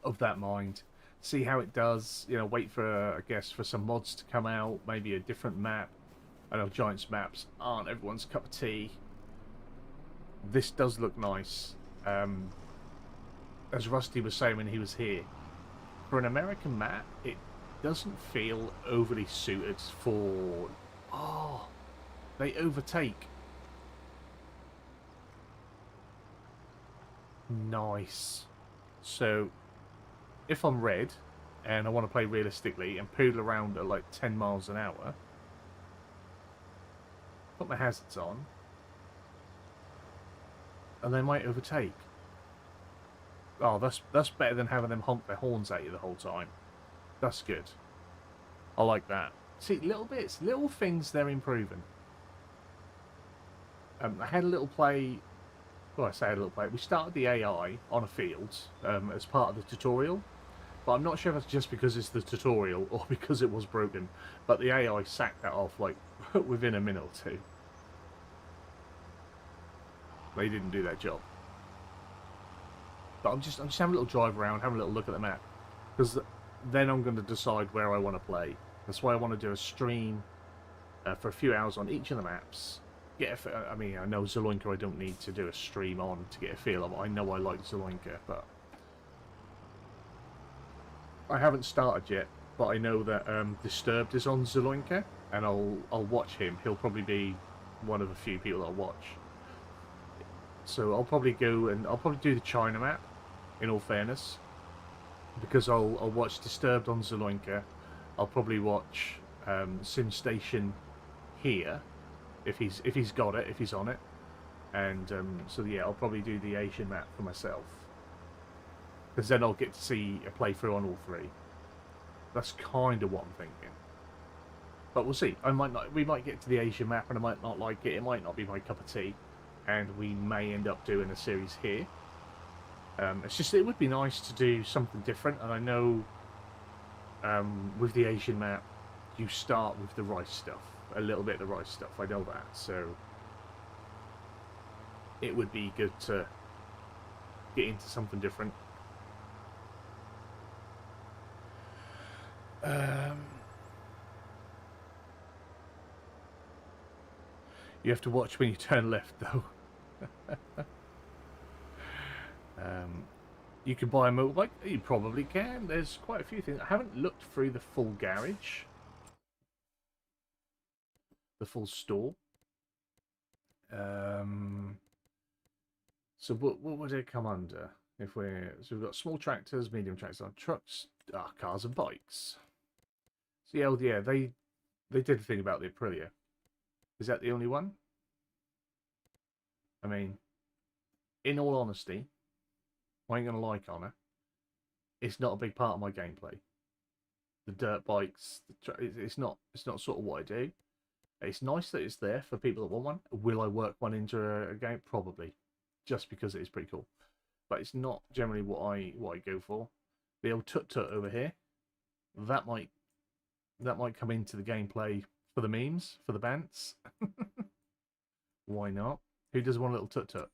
of that mind. See how it does. You know, wait for, I guess, for some mods to come out. Maybe a different map. I know Giants maps aren't everyone's cup of tea. This does look nice. As Rusty was saying when he was here, for an American map, it doesn't feel overly suited for... Oh, they overtake. Nice. So, if I'm red, and I want to play realistically, and poodle around at like 10 miles an hour, put my hazards on, and they might overtake. Oh, that's better than having them honk their horns at you the whole time. That's good. I like that. See, little bits, little things they're improving. I had a little play... Well, I say a little play. We started the AI on a field as part of the tutorial. But I'm not sure if it's just because it's the tutorial or because it was broken. But the AI sacked that off like within a minute or two. They didn't do that job. But I'm just having a little drive around, having a little look at the map. Because then I'm going to decide where I want to play. That's why I want to do a stream for a few hours on each of the maps. I mean, I know Zaloinka I don't need to do a stream on to get a feel of it. I know I like Zaloinka, but... I haven't started yet, but I know that Disturbed is on Zaloinka, and I'll watch him. He'll probably be one of the few people that I'll watch. So I'll probably go and I'll probably do the China map, in all fairness, because I'll watch Disturbed on Zaloinka. I'll probably watch Sim Station here, if he's got it, if he's on it, and so yeah, I'll probably do the Asian map for myself, because then I'll get to see a playthrough on all three. That's kind of what I'm thinking. But we'll see. We might get to the Asian map and I might not like it. It might not be my cup of tea, and we may end up doing a series here. It's just, it would be nice to do something different, and I know with the Asian map, you start with the rice stuff. A little bit of the rice stuff, I know that, so it would be good to get into something different. You have to watch when you turn left, though. You can buy a motorbike. You probably can. There's quite a few things. I haven't looked through the full garage, the full store. So what would it come under? If we're so we've got small tractors, medium tractors, trucks, cars, and bikes. So yeah, they did a thing about the Aprilia. Is that the only one? I mean, in all honesty, I ain't gonna lie, Connor. It's not a big part of my gameplay. The dirt bikes, it's not sort of what I do. It's nice that it's there for people that want one. Will I work one into a game? Probably, just because it is pretty cool. But it's not generally what I go for. The old tut-tut over here, that might come into the gameplay for the memes, for the bants. Why not? Who doesn't want a little tut-tut?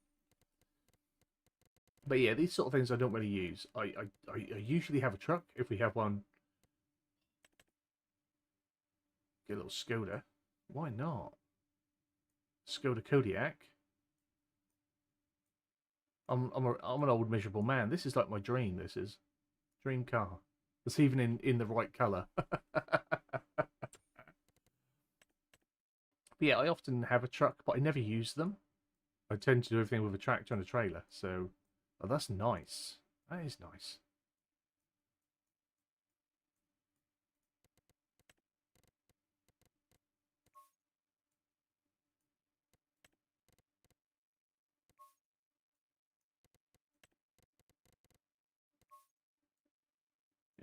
But yeah, these sort of things I don't really use. I usually have a truck if we have one. Get a little Skoda. Why not? Skoda Kodiaq. I'm an old miserable man. This is like my dream. This is dream car. It's even in the right colour. Yeah, I often have a truck, but I never use them. I tend to do everything with a tractor and a trailer. So, oh, that's nice. That is nice.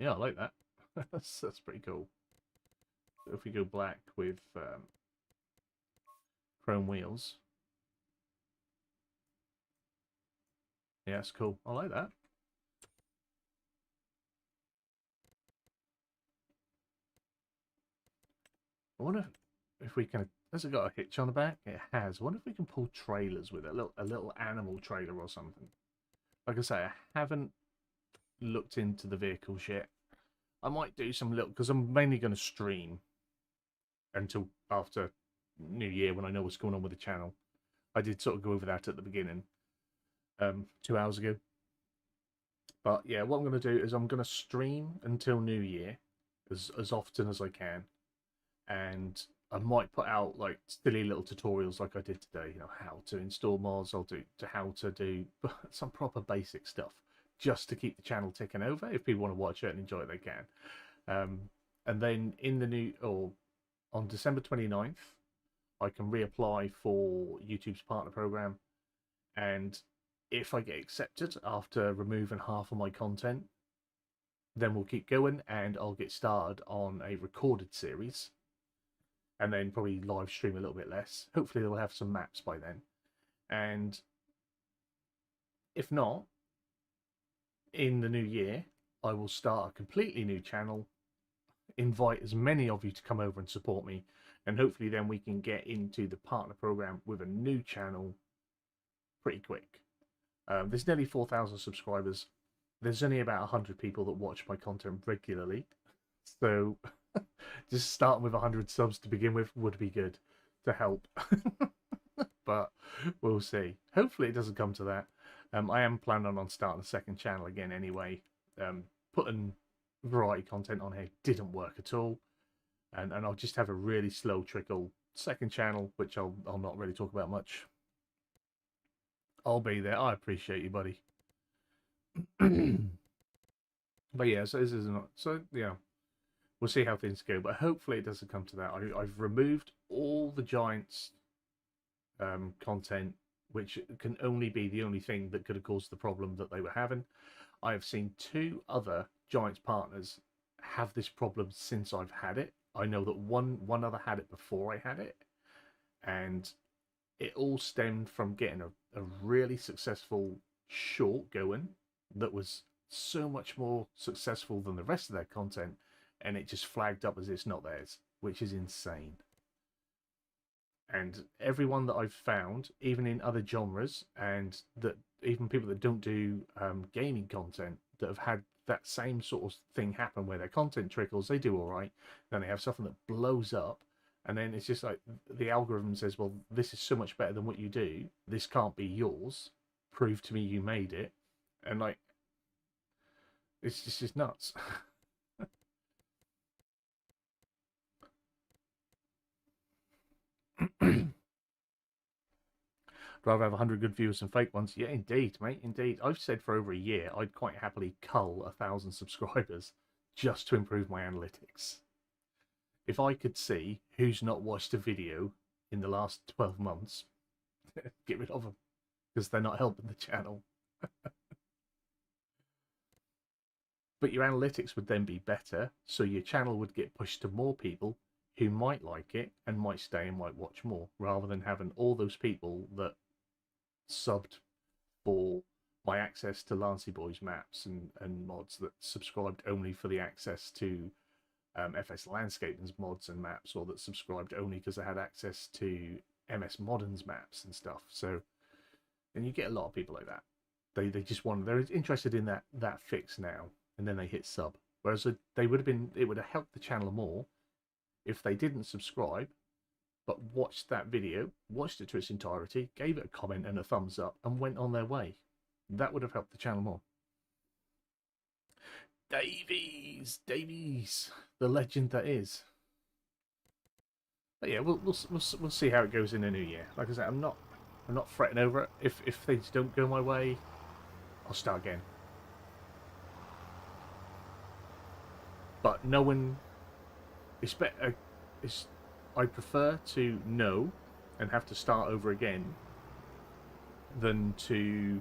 Yeah, I like that. That's pretty cool. So if we go black with chrome wheels. Yeah, that's cool. I like that. I wonder if we can. Has it got a hitch on the back? It has. I wonder if we can pull trailers with it. A little animal trailer or something. Like I say, I haven't looked into the vehicles yet. I might do some little, because I'm mainly going to stream until after New Year when I know what's going on with the channel. I did sort of go over that at the beginning, 2 hours ago. But yeah, what I'm going to do is I'm going to stream until New Year as often as I can. And I might put out like silly little tutorials like I did today, you know, how to install mods, how to do some proper basic stuff just to keep the channel ticking over. If people want to watch it and enjoy it, they can. And then in the new, or on December 29th, I can reapply for YouTube's partner program. And if I get accepted after removing half of my content, then we'll keep going and I'll get started on a recorded series. And then probably live stream a little bit less. Hopefully they'll have some maps by then. And if not, in the new year, I will start a completely new channel, invite as many of you to come over and support me, and hopefully then we can get into the partner program with a new channel pretty quick. There's nearly 4,000 subscribers. There's only about 100 people that watch my content regularly. So just starting with 100 subs to begin with would be good to help. But we'll see. Hopefully it doesn't come to that. I am planning on starting a second channel again anyway. Putting variety content on here didn't work at all. And I'll just have a really slow trickle second channel, which I'll not really talk about much. I'll be there. I appreciate you, buddy. But yeah, so this is not. So yeah, we'll see how things go. But hopefully it doesn't come to that. I've removed all the Giants content, which can only be the only thing that could have caused the problem that they were having. I have seen 2 other Giants partners have this problem since I've had it. I know that one other had it before I had it, and it all stemmed from getting a really successful short going that was so much more successful than the rest of their content, and it just flagged up as it's not theirs, which is insane. And everyone that I've found, even in other genres, and that even people that don't do gaming content that have had that same sort of thing happen where their content trickles, they do all right, then they have something that blows up, and then it's just like the algorithm says, well, this is so much better than what you do, this can't be yours, prove to me you made it. And like, it's just nuts. Rather have 100 good viewers than fake ones. Yeah, indeed, mate, indeed. I've said for over a year I'd quite happily cull 1,000 subscribers just to improve my analytics. If I could see who's not watched a video in the last 12 months, get rid of them, because they're not helping the channel. But your analytics would then be better, so your channel would get pushed to more people who might like it and might stay and might watch more, rather than having all those people that subbed for my access to Lancey Boys maps and mods, that subscribed only for the access to FS Landscaping's mods and maps, or that subscribed only because they had access to MS Modern's maps and stuff. So, and you get a lot of people like that. They just want, they're interested in that fix now, and then they hit sub. Whereas they would have been, it would have helped the channel more if they didn't subscribe, but watched that video, watched it to its entirety, gave it a comment and a thumbs up, and went on their way. That would have helped the channel more. Davies, the legend that is. But yeah, we'll see how it goes in the new year. Like I said, I'm not fretting over it. If things don't go my way, I'll start again. But knowing, it's better. I prefer to know and have to start over again than to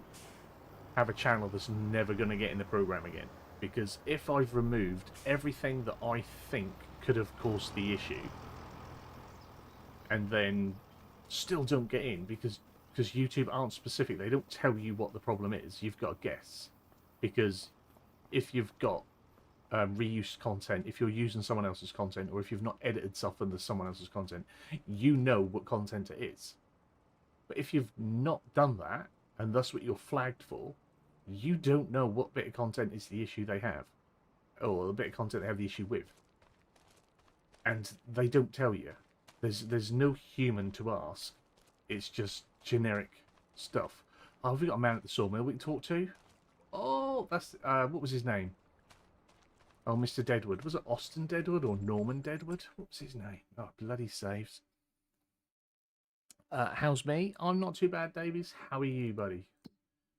have a channel that's never going to get in the program again. Because if I've removed everything that I think could have caused the issue, and then still don't get in because YouTube aren't specific, they don't tell you what the problem is, you've got to guess. Because if you've got reused content, if you're using someone else's content, or if you've not edited stuff under someone else's content, you know what content it is. But if you've not done that, and that's what you're flagged for, you don't know what bit of content is the issue they have, or the bit of content they have the issue with, and they don't tell you. There's no human to ask. It's just generic stuff. Oh, have we got a man at the sawmill we can talk to? Oh, that's what was his name? Oh, Mr. Deadwood. Was it Austin Deadwood or Norman Deadwood? What was his name? Oh, bloody saves. How's me? I'm not too bad, Davies. How are you, buddy?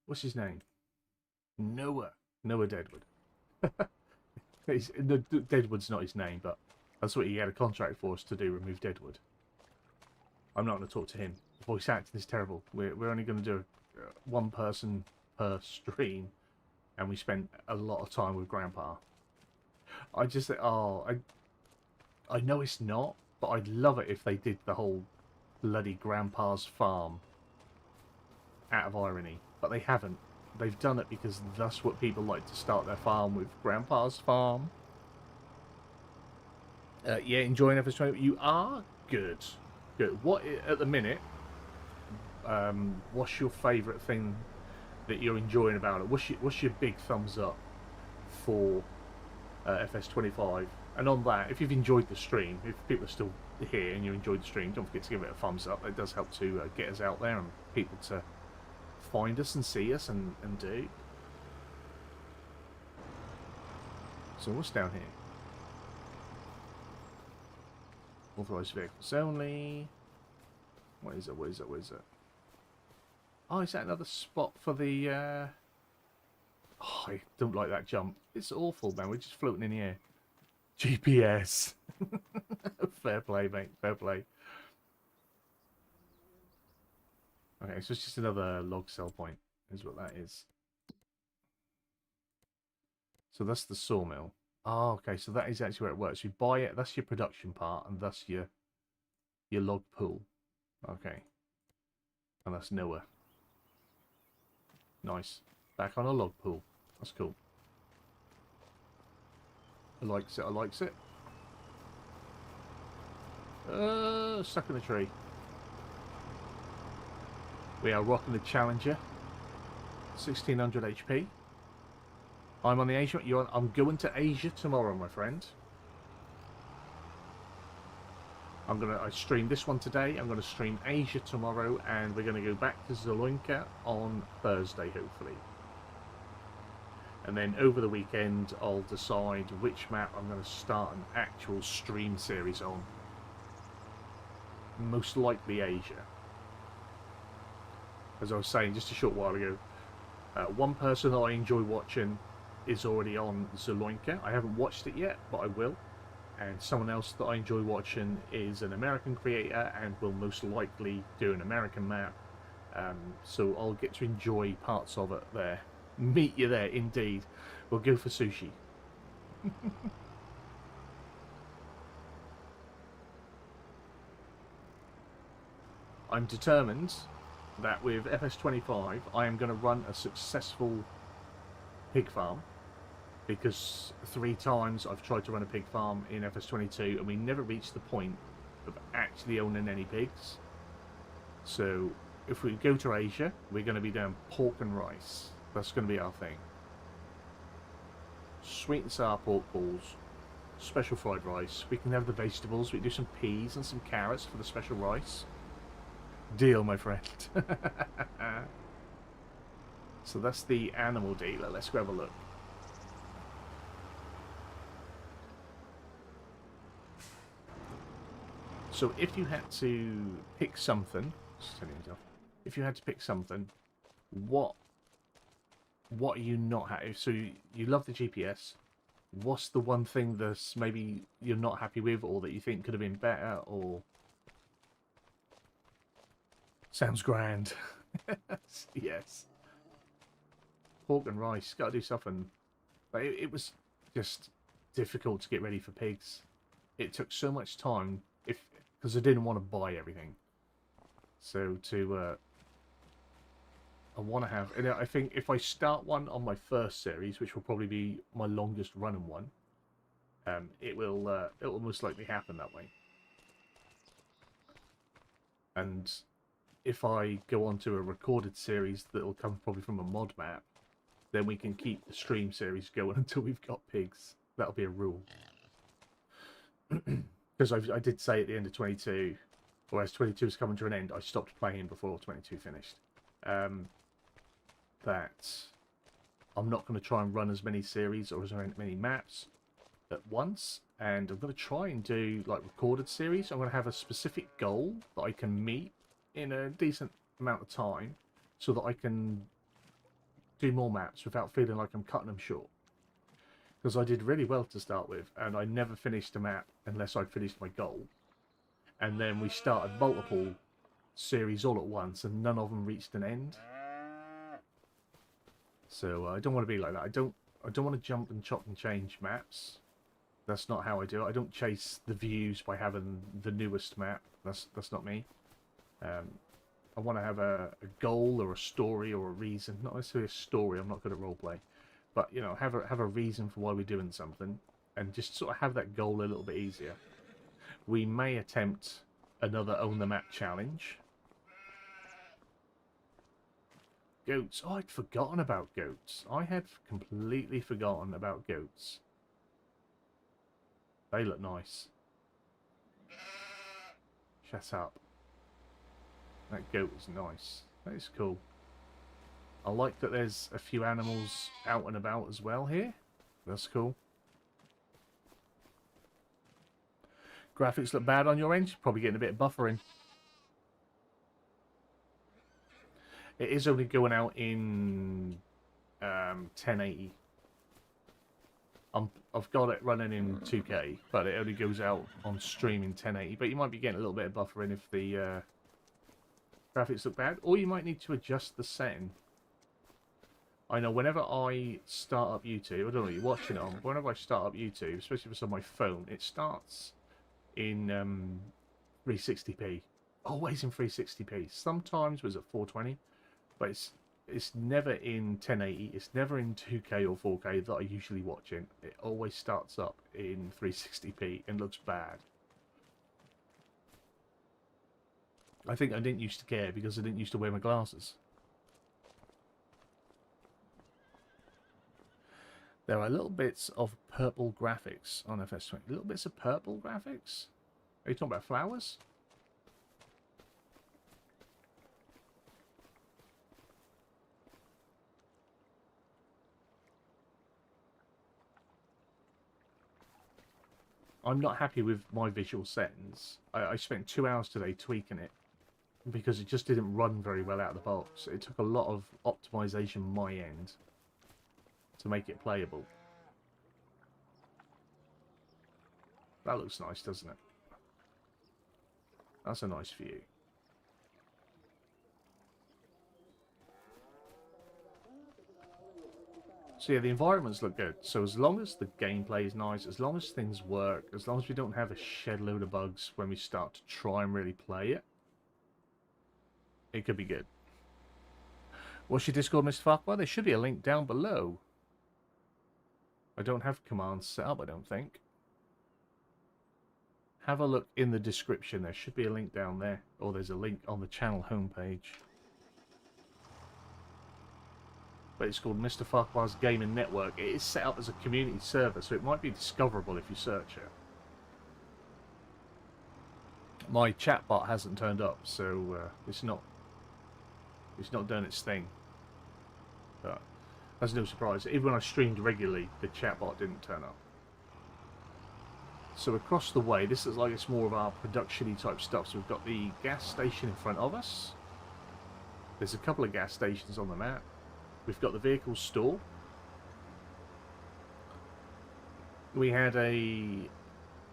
What's his name? Noah Deadwood. Deadwood's not his name, but that's what he had a contract for us to do, remove Deadwood. I'm not going to talk to him. The voice acting is terrible. We're only going to do one person per stream, and we spent a lot of time with Grandpa. I just think, oh, I know it's not, but I'd love it if they did the whole bloody Grandpa's farm out of irony, but they haven't. They've done it because that's what people like to start their farm with. Grandpa's farm. Yeah, enjoying FS25. You are? Good. Good. What, at the minute, what's your favourite thing that you're enjoying about it? What's your big thumbs up for FS25? And on that, if you've enjoyed the stream, if people are still here and you enjoyed the stream, don't forget to give it a thumbs up. It does help to get us out there and people to find us and see us and do. So what's down here? Authorized vehicles only. What is it? What is it? What is it? Oh, is that another spot for the... Oh, I don't like that jump. It's awful, man. We're just floating in the air. GPS. Fair play, mate. Fair play. Okay, so it's just another log sell point, is what that is. So that's the sawmill. Oh, okay, so that is actually where it works. You buy it, that's your production part, and that's your log pool. Okay. And that's Noah. Nice. Back on a log pool. That's cool. I likes it, I likes it. Stuck in the tree. We are rocking the Challenger. 1600 HP. I'm on the Asia. I'm going to Asia tomorrow, my friend. I streamed this one today. I'm gonna stream Asia tomorrow, and we're gonna go back to Zaloinka on Thursday, hopefully. And then over the weekend, I'll decide which map I'm gonna start an actual stream series on. Most likely Asia. As I was saying just a short while ago, one person that I enjoy watching is already on Zaloinka. I haven't watched it yet, but I will. And someone else that I enjoy watching is an American creator and will most likely do an American map. So I'll get to enjoy parts of it there. Meet you there, indeed. We'll go for sushi. I'm determined that with FS25 I am going to run a successful pig farm. Because 3 times I've tried to run a pig farm in FS22 and we never reached the point of actually owning any pigs. So if we go to Asia, we're going to be doing pork and rice. That's going to be our thing. Sweet and sour pork balls, special fried rice. We can have the vegetables. We can do some peas and some carrots for the special rice. Deal, my friend. So that's the animal dealer. Let's go have a look. So if you had to pick something, if you had to pick something, what are you not happy? So you love the GPS. What's the one thing that's maybe you're not happy with, or that you think could have been better, or sounds grand? Yes. Pork and rice. Got to do something. Like it was just difficult to get ready for pigs. It took so much time. Because I didn't want to buy everything. So I want to have, and I think if I start one on my first series, which will probably be my longest running one, it will most likely happen that way. And if I go on to a recorded series that will come probably from a mod map, then we can keep the stream series going until we've got pigs. That'll be a rule. Because I did say at the end of 22, or as 22 was coming to an end, I stopped playing before 22 finished. That I'm not going to try and run as many series or as many maps at once, and I'm going to try and do like recorded series. I'm going to have a specific goal that I can meet in a decent amount of time, so that I can do more maps without feeling like I'm cutting them short. Because I did really well to start with, and I never finished a map unless I finished my goal. And then we started multiple series all at once, and none of them reached an end. So I don't want to be like that. I don't want to jump and chop and change maps. That's not how I do it. I don't chase the views by having the newest map. That's not me. I want to have a goal or a story or a reason. Not necessarily a story. I'm not good at roleplay. But, you know, have a reason for why we're doing something, and just sort of have that goal a little bit easier. We may attempt another Own the Map challenge. Goats. Oh, I'd forgotten about goats. I had completely forgotten about goats. They look nice. Shut up. That goat is nice. That is cool. I like that there's a few animals out and about as well here. That's cool. Graphics look bad on your end. Probably getting a bit of buffering. It is only going out in 1080. I've got it running in 2K, but it only goes out on stream in 1080. But you might be getting a little bit of buffering if the graphics look bad, or you might need to adjust the setting. I know whenever I start up YouTube, I don't know what you're watching it on, but whenever I start up YouTube, especially if it's on my phone, it starts in 360p. Always in 360p. Sometimes was at 420, but it's never in 1080. It's never in 2K or 4K that I usually watch in. It always starts up in 360p and looks bad. I think I didn't used to care because I didn't used to wear my glasses. There are little bits of purple graphics on FS20. Little bits of purple graphics? Are you talking about flowers? I'm not happy with my visual settings. I spent 2 hours today tweaking it because it just didn't run very well out of the box. It took a lot of optimization on my end to make it playable. That looks nice, doesn't it? That's a nice view. So yeah, the environments look good. So as long as the gameplay is nice, as long as things work, as long as we don't have a shed load of bugs when we start to try and really play it, it could be good. What's your Discord, Mr. Farquhar? There should be a link down below. I don't have commands set up, I don't think. Have a look in the description. There should be a link down there. Or there's a link on the channel homepage. But it's called Mr. Farquhar's Gaming Network. It is set up as a community server, so it might be discoverable if you search it. My chatbot hasn't turned up, so it's not done its thing. But that's no surprise. Even when I streamed regularly, the chatbot didn't turn up. So across the way, this looks like it's more of our production-y type stuff. So we've got the gas station in front of us. There's a couple of gas stations on the map. We've got the vehicle store. We had a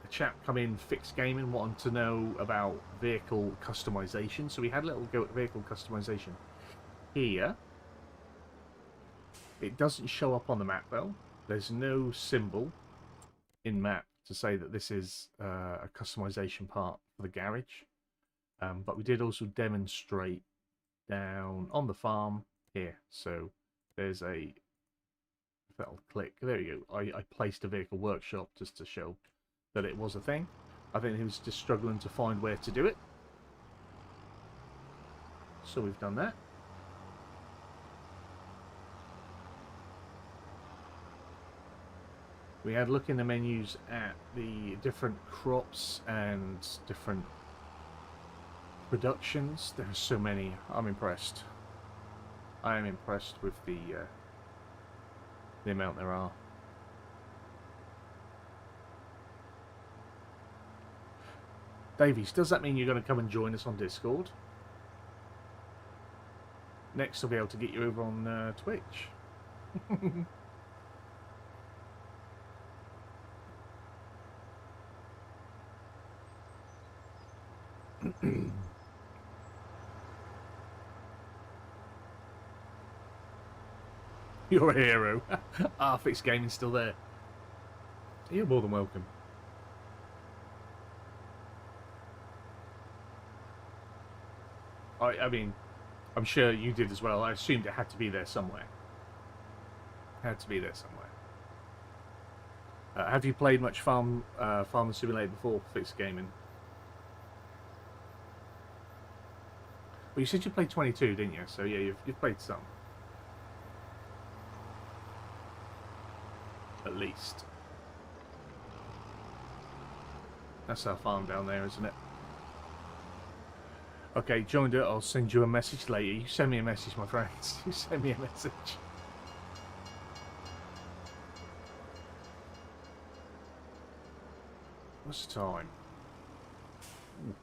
chap come in, Fix Gaming, wanting to know about vehicle customization. So we had a little go at vehicle customization here. It doesn't show up on the map though. There's no symbol in map to say that this is a customization part for the garage. But we did also demonstrate down on the farm here. So there's a, if that'll click, there you go. I placed a vehicle workshop just to show that it was a thing. I think he was just struggling to find where to do it. So we've done that. We had a look in the menus at the different crops and different productions. There are so many. I'm impressed. I am impressed with the amount there are. Davies, does that mean you're going to come and join us on Discord? Next, I'll be able to get you over on Twitch. You're a hero. Fix Gaming's still there. You're more than welcome. I mean, I'm sure you did as well. I assumed it had to be there somewhere. Had to be there somewhere. Have you played much Farming Simulator before, Fix Gaming? Well, you said you played 22, didn't you? So yeah, you've played some. At least. That's our farm down there, isn't it? Okay, joined it. I'll send you a message later. You send me a message, my friends. You send me a message. What's the time? Ooh.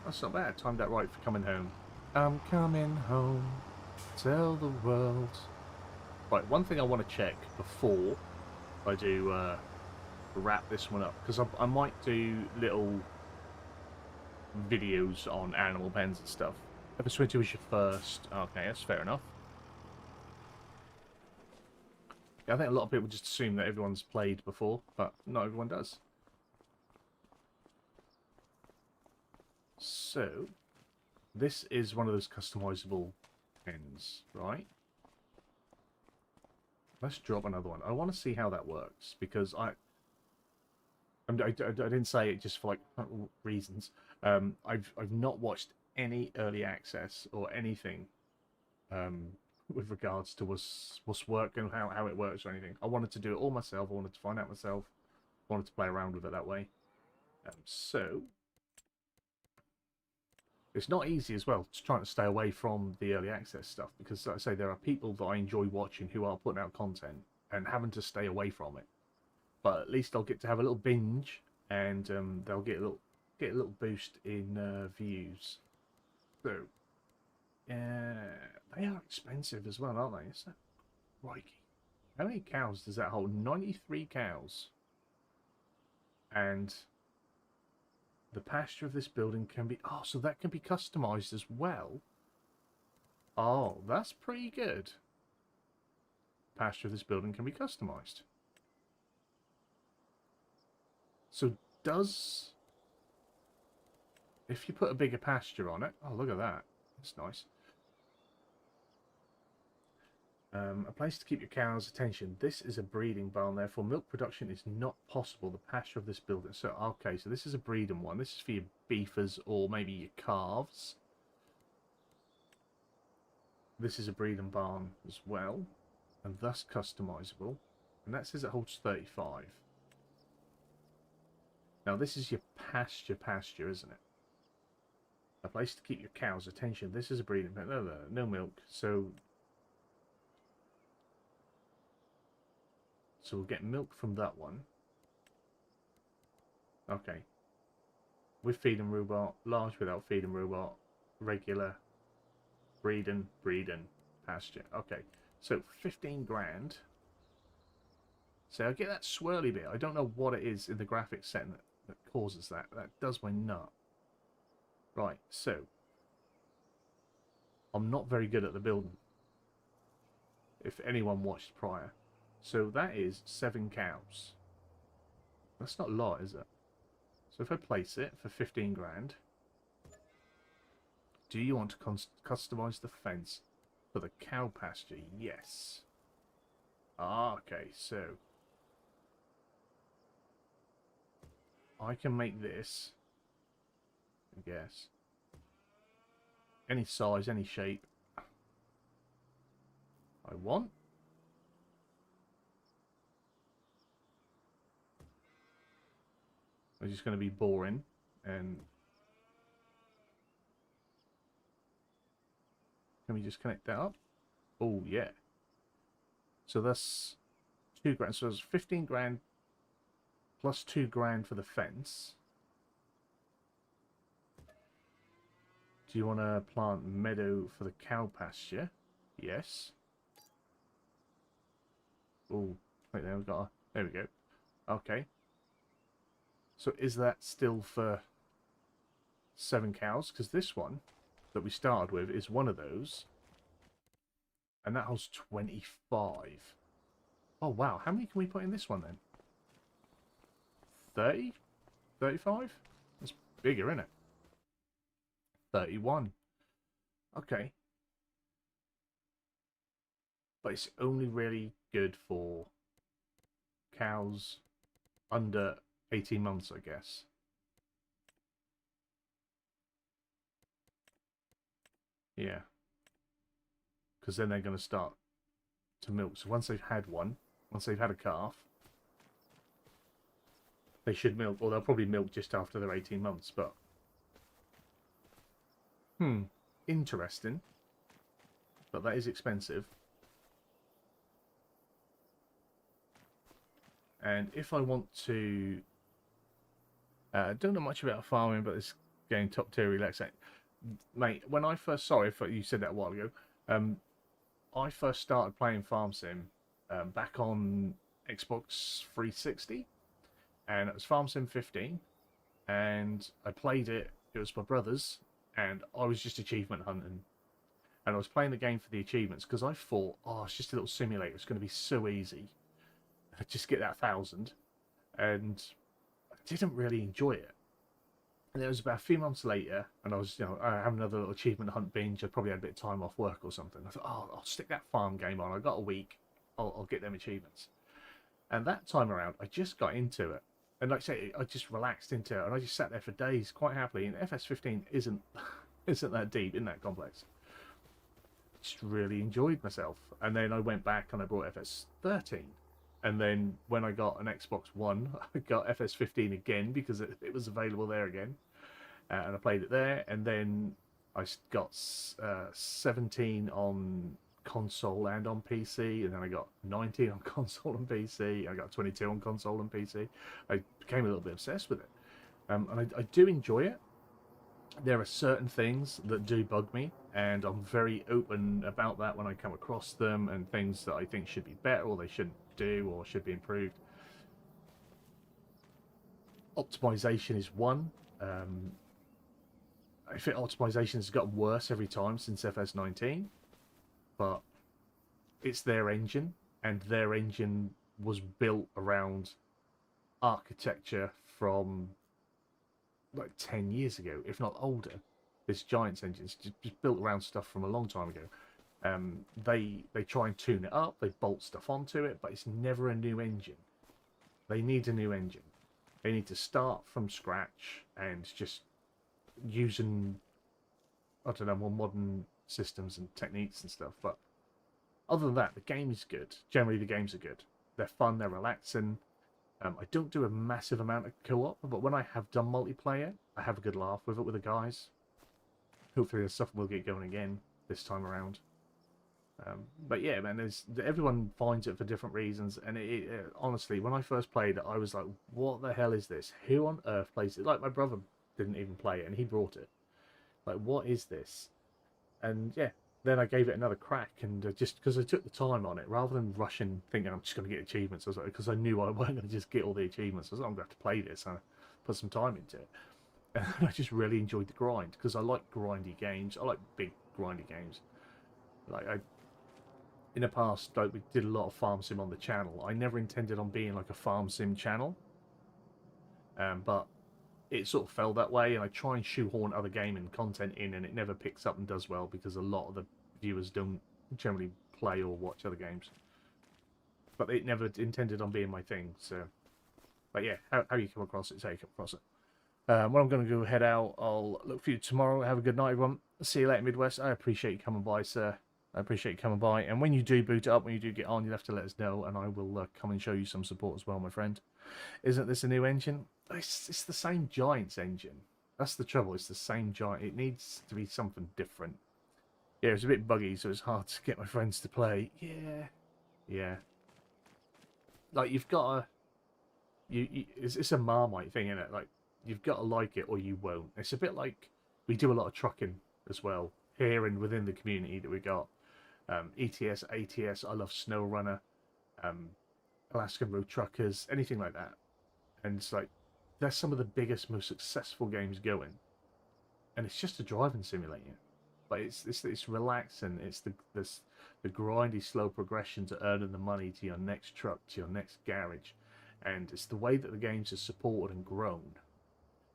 That's not bad. Timed that right for coming home. I'm coming home. Tell the world. Right, one thing I want to check before I do wrap this one up, because I might do little videos on animal pens and stuff. FS25 was your first. Okay, that's fair enough. Yeah, I think a lot of people just assume that everyone's played before, but not everyone does. So, this is one of those customizable pens, right? Let's drop another one. I want to see how that works, because I didn't say it just for like reasons. I've not watched any early access or anything with regards to what's work and how it works or anything. I wanted to do it all myself. I wanted to find out myself. I wanted to play around with it that way. So it's not easy as well, just trying to stay away from the early access stuff, because like I say, there are people that I enjoy watching who are putting out content and having to stay away from it. But at least I'll get to have a little binge, and they'll get a little boost in views. So they are expensive as well, aren't they? Is that crikey? How many cows does that hold? 93 cows. And the pasture of this building can be... Oh, so that can be customized as well. Oh, that's pretty good. Pasture of this building can be customized. So does... If you put a bigger pasture on it... Oh, look at that. That's nice. A place to keep your cows' attention. This is a breeding barn, therefore milk production is not possible. The pasture of this building. So, okay, so this is a breeding one. This is for your beefers or maybe your calves. This is a breeding barn as well, and thus customizable. And that says it holds 35. Now, this is your pasture, isn't it? A place to keep your cows' attention. This is a breeding barn. No milk. So we'll get milk from that one. Okay. With feeding robot, large without feeding robot, regular, breeding, pasture. Okay. So 15 grand. So I get that swirly bit. I don't know what it is in the graphics setting that causes that. That does my nut. Right, so I'm not very good at the building, if anyone watched prior. So that is 7 cows. That's not a lot, is it? So if I place it for 15 grand, do you want to customize the fence for the cow pasture? Yes. Ah, okay, so I can make this, I guess, any size, any shape I want. It's just going to be boring, and can we just connect that up? Oh yeah. So that's 2 grand. So it's 15 grand plus 2 grand for the fence. Do you want to plant meadow for the cow pasture? Yes. Oh, wait, there we got. There we go. Okay. So is that still for 7 cows? Because this one that we started with is one of those. And that holds 25. Oh, wow. How many can we put in this one then? 30? 35? That's bigger, isn't it? 31. Okay. But it's only really good for cows under 18 months, I guess. Yeah. Because then they're going to start to milk. So once they've had one, once they've had a calf, they should milk, or they'll probably milk just after their 18 months, but... Interesting. But that is expensive. And if I want to... don't know much about farming, but this game top tier relaxing. Mate, when I first... Sorry if you said that a while ago. I first started playing Farm Sim back on Xbox 360. And it was Farm Sim 15. And I played it. It was my brother's. And I was just achievement hunting. And I was playing the game for the achievements. Because I thought, oh, it's just a little simulator. It's going to be so easy. I'd just get that 1,000. And I didn't really enjoy it. And it was about a few months later, and I was, having another little achievement hunt binge. I probably had a bit of time off work or something. I thought, oh, I'll stick that farm game on. I got a week. I'll get them achievements. And that time around, I just got into it. And like I say, I just relaxed into it, and I just sat there for days quite happily. And FS15 isn't that deep, isn't that complex. just really enjoyed myself. And then I went back and I brought FS13. And then when I got an Xbox One, I got FS15 again because it was available there again. And I played it there. And then I got 17 on console and on PC. And then I got 19 on console and PC. I got 22 on console and PC. I became a little bit obsessed with it. And I do enjoy it. There are certain things that do bug me, and I'm very open about that when I come across them, and things that I think should be better or they shouldn't do or should be improved. Optimization is one. I think optimization has gotten worse every time since FS19, but it's their engine, and their engine was built around architecture from like 10 years ago, if not older. This Giants engine is just built around stuff from a long time ago. They try and tune it up, they bolt stuff onto it, but it's never a new engine. They need a new engine. They need to start from scratch and just using, I don't know, more modern systems and techniques and stuff. But other than that, the game is good. Generally, the games are good. They're fun, they're relaxing. I don't do a massive amount of co-op, but when I have done multiplayer, I have a good laugh with it with the guys. Hopefully the stuff will get going again this time around. But yeah, man, everyone finds it for different reasons, and honestly, when I first played it, I was like, what the hell is this? Who on earth plays it? Like, my brother didn't even play it, and he brought it. Like, what is this? And yeah, then I gave it another crack, and just because I took the time on it, rather than rushing thinking I'm just going to get achievements, I was like, because I knew I wasn't going to just get all the achievements. I was like, I'm going to have to play this, and I put some time into it. And I just really enjoyed the grind, because I like grindy games. I like big grindy games. Like, in the past, like, we did a lot of farm sim on the channel. I never intended on being like a farm sim channel, but it sort of fell that way, and I try and shoehorn other gaming content in, and it never picks up and does well because a lot of the viewers don't generally play or watch other games. But it never intended on being my thing. So, but yeah, how you come across it is how you come across it. Well, I'm going to go head out. I'll look for you tomorrow. Have a good night, everyone. See you later, Midwest. I appreciate you coming by, sir. I appreciate you coming by. And when you do boot it up, when you do get on, you'll have to let us know, and I will come and show you some support as well, my friend. Isn't this a new engine? It's the same Giants engine. That's the trouble. It's the same Giant. It needs to be something different. Yeah, it's a bit buggy, so it's hard to get my friends to play. Yeah. Like, you've got to... It's a Marmite thing, isn't it? Like, you've got to like it or you won't. It's a bit like... We do a lot of trucking as well, here and within the community that we got. ETS, ATS, I love SnowRunner, Alaskan Road Truckers, anything like that. And it's like, they're some of the biggest, most successful games going. And it's just a driving simulator. But it's relaxing. It's the grindy, slow progression to earning the money to your next truck, to your next garage. And it's the way that the games are supported and grown.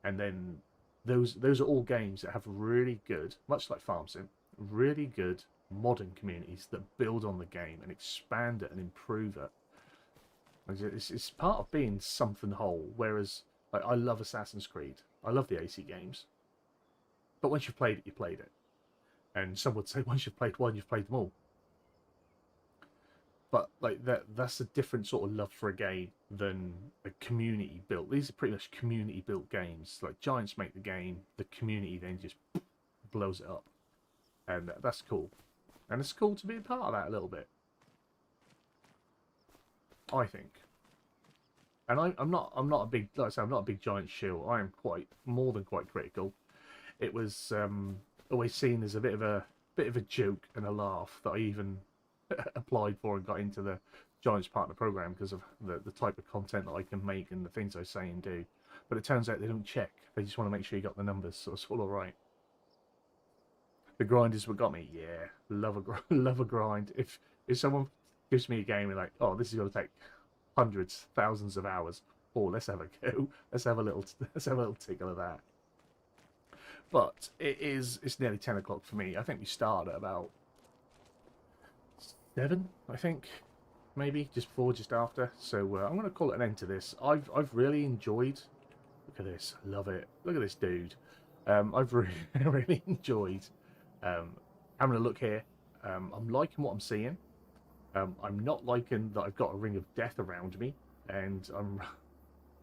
And then those are all games that have really good, much like Farm Sim, really good modern communities that build on the game and expand it and improve it. It's part of being something whole. Whereas, like, I love Assassin's Creed. I love the AC games. But once you've played it, you played it. And some would say once you've played one, you've played them all. But like that's a different sort of love for a game than a community built. These are pretty much community built games. Like, Giants make the game, the community then just blows it up. And that's cool. And it's cool to be a part of that a little bit, I think. And I'm not a big, like I say, I'm not a big Giants shill. I am more than quite critical. It was always seen as a bit of a joke and a laugh that I even applied for and got into the Giants Partner Program because of the type of content that I can make and the things I say and do. But it turns out they don't check. They just want to make sure you got the numbers, so it's all alright. The grind is what got me. Yeah, love a grind. If someone gives me a game and like, oh, this is going to take hundreds, thousands of hours, oh, let's have a go. Let's have a little tickle of that. But it's nearly 10 o'clock for me. I think we started at about 7, I think, maybe just before, just after. So I'm going to call it an end to this. I've really enjoyed. Look at this, love it. Look at this dude. I've really enjoyed having a look here. I'm liking what I'm seeing. I'm not liking that I've got a ring of death around me, and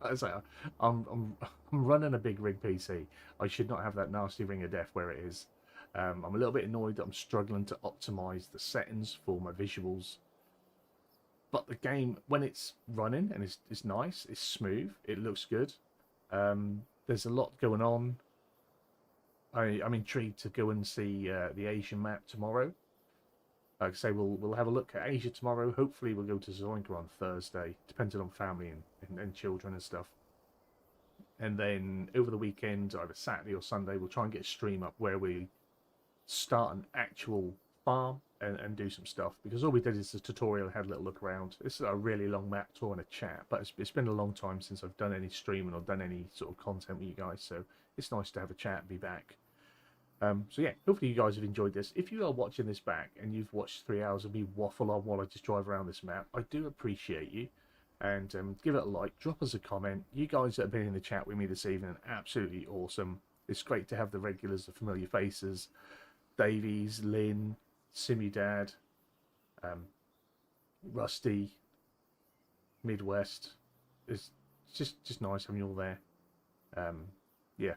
as I say, I'm running a big rig PC. I should not have that nasty ring of death where it is. I'm a little bit annoyed that I'm struggling to optimize the settings for my visuals. But the game, when it's running and it's nice, it's smooth, it looks good. There's a lot going on. I'm intrigued to go and see the Asian map tomorrow. Like I say, we'll have a look at Asia tomorrow. Hopefully we'll go to Zoinka on Thursday, depending on family and children and stuff. And then over the weekend, either Saturday or Sunday, we'll try and get a stream up where we start an actual farm and do some stuff, because all we did is a tutorial, had a little look around. It's a really long map tour and a chat, but it's been a long time since I've done any streaming or done any sort of content with you guys, so it's nice to have a chat and be back. So yeah, hopefully you guys have enjoyed this. If you are watching this back and you've watched 3 hours of me waffle on while I just drive around this map, I do appreciate you. And give it a like, drop us a comment. You guys that have been in the chat with me this evening, absolutely awesome. It's great to have the regulars, the familiar faces. Davies, Lynn, Simudad, Rusty, Midwest. It's just nice having you all there. Yeah,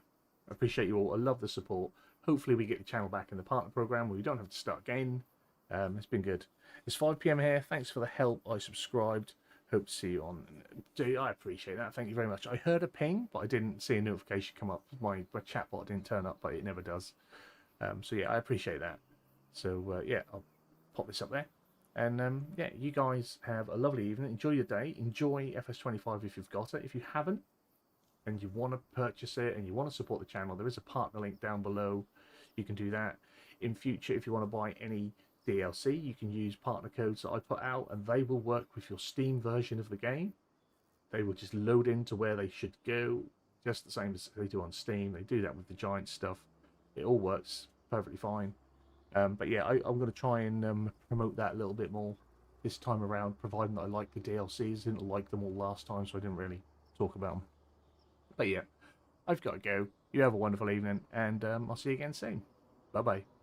I appreciate you all. I love the support. Hopefully we get the channel back in the partner program where we don't have to start again. It's been good. It's 5 PM here. Thanks for the help. I subscribed. Hope to see you on. I appreciate that. Thank you very much. I heard a ping, but I didn't see a notification come up. My chatbot didn't turn up, but it never does. So yeah, I appreciate that. So yeah, I'll pop this up there. And yeah, you guys have a lovely evening. Enjoy your day. Enjoy FS25 if you've got it. If you haven't, and you want to purchase it and you want to support the channel, there is a partner link down below. You can do that. In future, if you want to buy any DLC, you can use partner codes that I put out, and they will work with your Steam version of the game. They will just load into where they should go, just the same as they do on Steam. They do that with the Giant stuff. It all works perfectly fine. But yeah, I'm going to try and promote that a little bit more this time around, providing that I like the DLCs. I didn't like them all last time, so I didn't really talk about them. But yeah, I've got to go. You have a wonderful evening, and I'll see you again soon. Bye-bye.